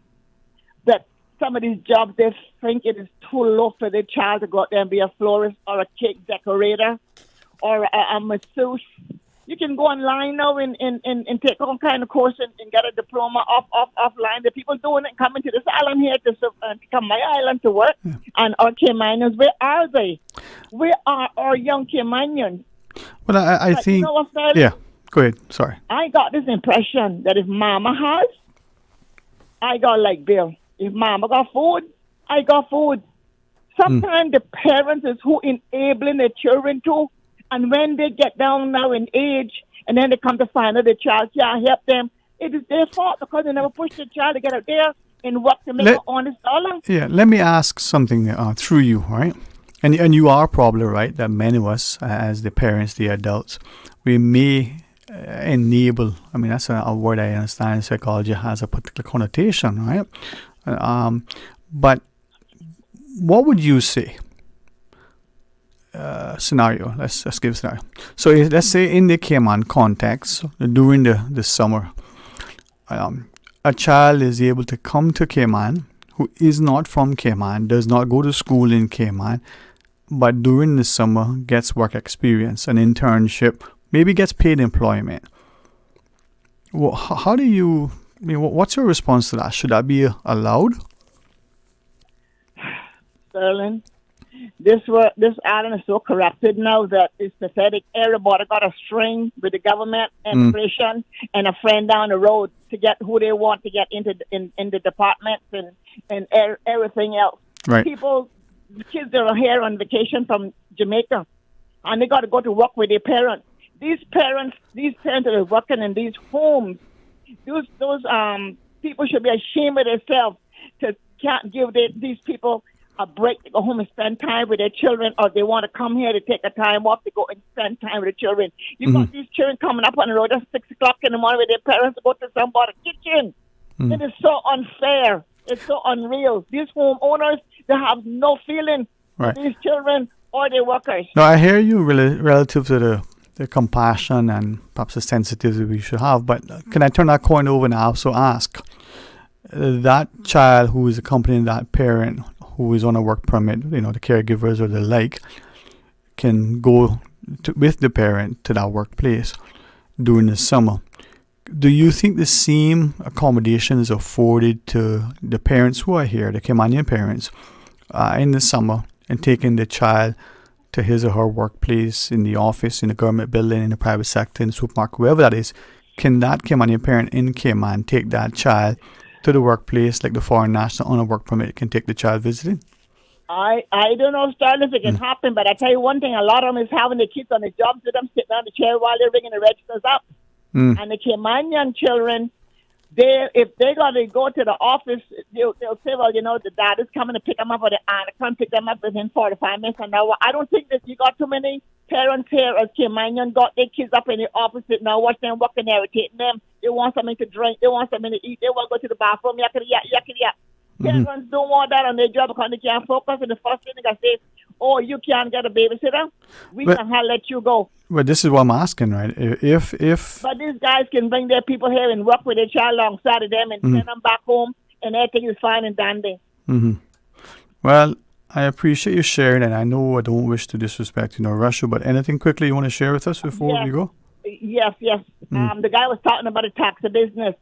that some of these jobs, they think it is too low for their child to go out there and be a florist or a cake decorator or a masseuse. You can go online now and take all kind of course and get a diploma offline. The people doing it coming to this island here to come my island to work. And our Caymanians, where are they? Where are our young Caymanians? Well, I think... You know what, Sterling? Yeah, go ahead. Sorry. I got this impression that if Mama has, I got like Bill. If Mama got food, I got food. Sometimes the parents is who enabling their children to, and when they get down now in age, and then they come to find out the child can't help them, it is their fault because they never pushed the child to get out there in work to make an honest dollar. Yeah, let me ask something through you, right? And you are probably right that many of us, as the parents, the adults, we may enable. I mean, that's a word I understand in psychology has a particular connotation, right? But what would you say? Scenario. Let's give a scenario. So let's say in the Cayman context, during the summer, a child is able to come to Cayman who is not from Cayman, does not go to school in Cayman, but during the summer gets work experience, an internship, maybe gets paid employment. Well, how do you, what's your response to that? Should that be allowed? Sterling, this island is so corrupted now that it's pathetic. Everybody got a string with the government, immigration, and a friend down the road to get who they want to get into in the departments and everything else. Right. The kids that are here on vacation from Jamaica, and they got to go to work with their parents. These parents that are working in these homes, those people should be ashamed of themselves to can't give these people a break to go home and spend time with their children, or they want to come here to take a time off to go and spend time with the children. You got these children coming up on the road at 6 o'clock in the morning with their parents to go to somebody's kitchen. It is so unfair. It's so unreal. These homeowners, they have no feeling for these children or their workers. No, I hear you relative to the compassion and perhaps the sensitivity we should have, but can I turn that coin over and also ask that child who is accompanying that parent who is on a work permit, the caregivers or the like, can go with the parent to that workplace during the summer. Do you think the same accommodation is afforded to the parents who are here, the Caymanian parents, in the summer, and taking the child to his or her workplace, in the office, in the government building, in the private sector, in the supermarket, wherever that is? Can that Caymanian parent in Cayman take that child to the workplace like the foreign national on a work permit can take the child visiting? I don't know, Sterling, if it can happen, but I tell you one thing, a lot of them is having the kids on the jobs with them, sitting on the chair while they're ringing the registers up. And the Caymanian children, if they got to go to the office, they'll say, well, the dad is coming to pick them up, or the aunt come pick them up within 45 minutes an hour. I don't think that you got too many parents here as Caymanian got their kids up in the office now, watch them working, irritating them. They want something to drink. They want something to eat. They want to go to the bathroom. Yakety. Parents don't want that on their job because they can't focus. And the first thing they say, oh, you can't get a babysitter? We can let you go. But this is what I'm asking, right? If But these guys can bring their people here and work with their child alongside of them and send them back home, and everything is fine and dandy. Well, I appreciate you sharing, and I know I don't wish to disrespect, Russia, but anything quickly you want to share with us before we go? Yes. The guy was talking about a tax of business.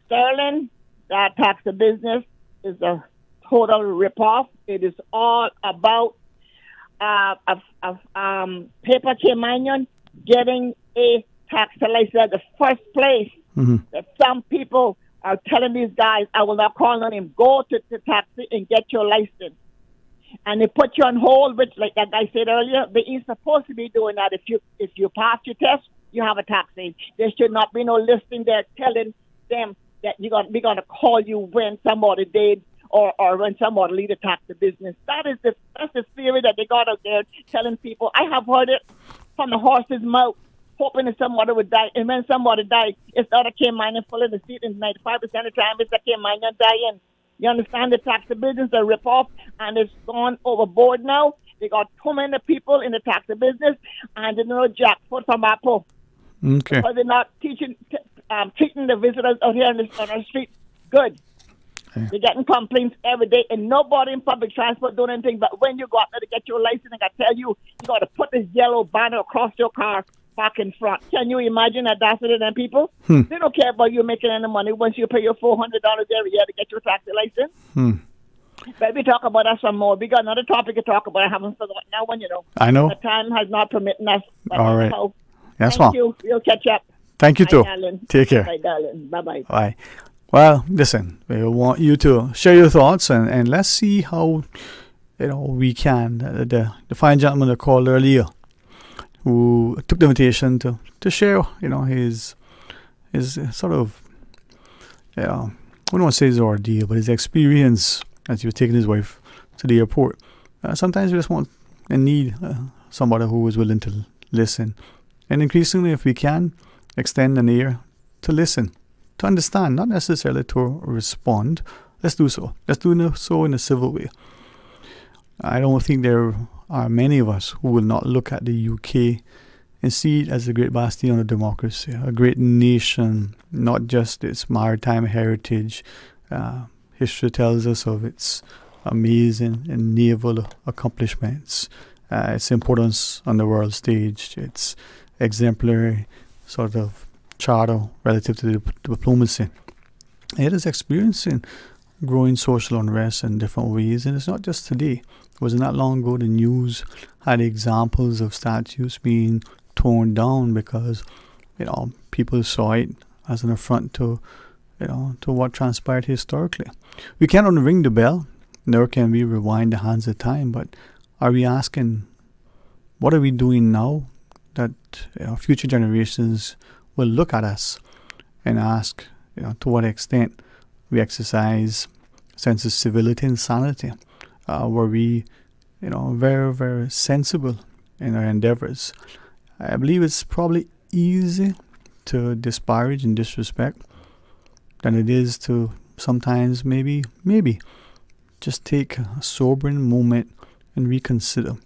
Sterling, that tax of business is a total ripoff. It is all about paper Caymanian getting a tax license. The first place that some people are telling these guys, I will not call on him, go to the taxi and get your license. And they put you on hold, which, like that guy said earlier, they ain't supposed to be doing that. If you pass your test, you have a taxi. There should not be no listing there telling them that we're going to call you when somebody did or when somebody lead a tax to business. That's the theory that they got out there telling people. I have heard it from the horse's mouth, hoping that somebody would die. And when somebody died, it's not a Caymanian full of the seat, and 95% of the time it's a Caymanian dying. You understand? The tax of business, a rip-off, and it's gone overboard now. They got too many people in the tax of business, and they know jackpot from Apple. Okay. Because they're not treating the visitors out here on the street good. Okay. They're getting complaints every day, and nobody in public transport doing anything. But when you go out there to get your license, I tell you, you got to put this yellow banner across your car back in front. Can you imagine that that's it, them people? They don't care about you making any money once you pay your $400 every year to get your taxi license. But we talk about that some more. We got another topic to talk about. I haven't forgotten that one, I know. The time has not permitted us. All right. Yes, Thank you. We'll catch up. Thank you, too. Darling. Take care. Bye, darling. Bye-bye. Bye. Well, listen, we want you to share your thoughts, and let's see how, we can. The fine gentleman that called earlier, who took the invitation to share, his sort of, wouldn't want to say his ordeal, but his experience as he was taking his wife to the airport. Sometimes we just want and need somebody who is willing to listen. And increasingly, if we can, extend an ear to listen, to understand, not necessarily to respond. Let's do so. Let's do so in a civil way. I don't think there are many of us who will not look at the UK and see it as a great bastion of democracy, a great nation, not just its maritime heritage. History tells us of its amazing and naval accomplishments, its importance on the world stage, its exemplary sort of charter relative to diplomacy. It is experiencing growing social unrest in different ways, and it's not just today. It wasn't that long ago the news had examples of statues being torn down because, people saw it as an affront to what transpired historically. We can't unring the bell, nor can we rewind the hands of time, but are we asking, what are we doing now that future generations will look at us and ask, to what extent we exercise a sense of civility and sanity? Were we, very, very sensible in our endeavors? I believe it's probably easy to disparage and disrespect than it is to sometimes maybe just take a sobering moment and reconsider.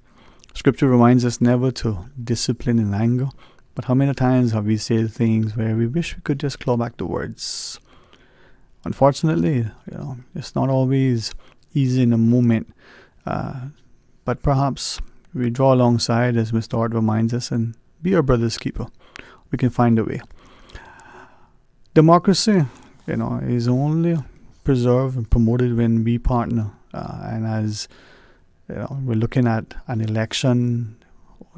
Scripture reminds us never to discipline in anger, but how many times have we said things where we wish we could just claw back the words? Unfortunately, it's not always easy in a moment, but perhaps we draw alongside, as Mr. Hart reminds us, and be our brother's keeper. We can find a way. Democracy, is only preserved and promoted when we partner. And as we're looking at an election,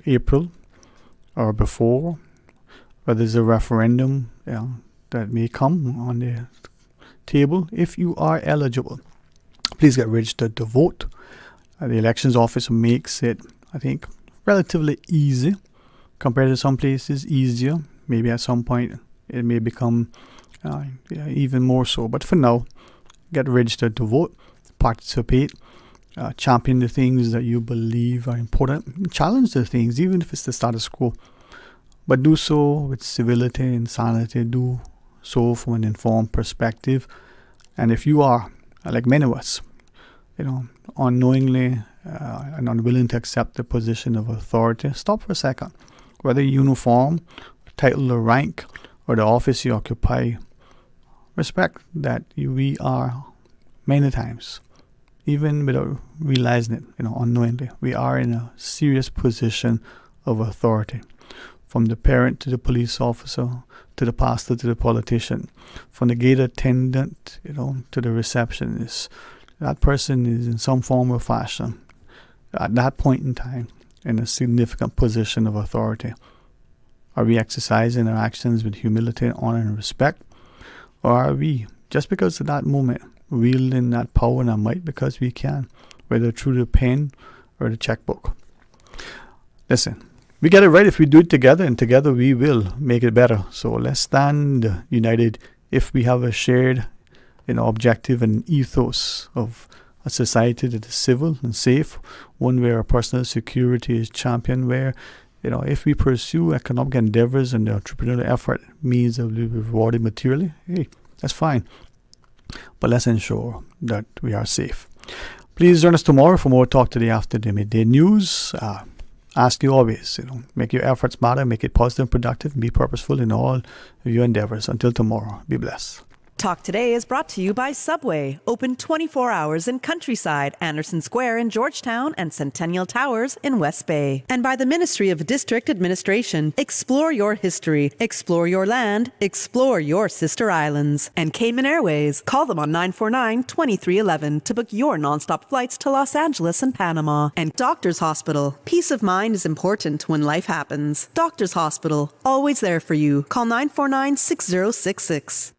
April or before, whether there's a referendum that may come on the table. If you are eligible, please get registered to vote. The elections office makes it, I think, relatively easy compared to some places, easier. Maybe at some point it may become even more so. But for now, get registered to vote, participate, champion the things that you believe are important, challenge the things, even if it's the status quo. But do so with civility and sanity. Do so from an informed perspective. And if you are, like many of us, unknowingly and unwilling to accept the position of authority, stop for a second. Whether uniform, title or rank, or the office you occupy, respect that we are many times, even without realizing it, unknowingly, we are in a serious position of authority. From the parent to the police officer, to the pastor to the politician, from the gate attendant, to the receptionist. That person is in some form or fashion, at that point in time, in a significant position of authority. Are we exercising our actions with humility, honor, and respect? Or are we, just because of that moment, wielding that power and that might because we can, whether through the pen or the checkbook? Listen, we get it right if we do it together, and together we will make it better. So let's stand united if we have a shared objective and ethos of a society that is civil and safe, one where our personal security is championed, where if we pursue economic endeavors and the entrepreneurial effort means that we'll be rewarded materially, hey, that's fine. But let's ensure that we are safe. Please join us tomorrow for more talk today after the midday news. Ask you always, make your efforts matter, make it positive and productive, and be purposeful in all of your endeavors. Until tomorrow, be blessed. Talk Today is brought to you by Subway, open 24 hours in Countryside, Anderson Square in Georgetown, and Centennial Towers in West Bay. And by the Ministry of District Administration. Explore your history, explore your land, explore your sister islands. And Cayman Airways. Call them on 949-2311 to book your nonstop flights to Los Angeles and Panama. And Doctors Hospital. Peace of mind is important when life happens. Doctors Hospital, always there for you. Call 949-6066.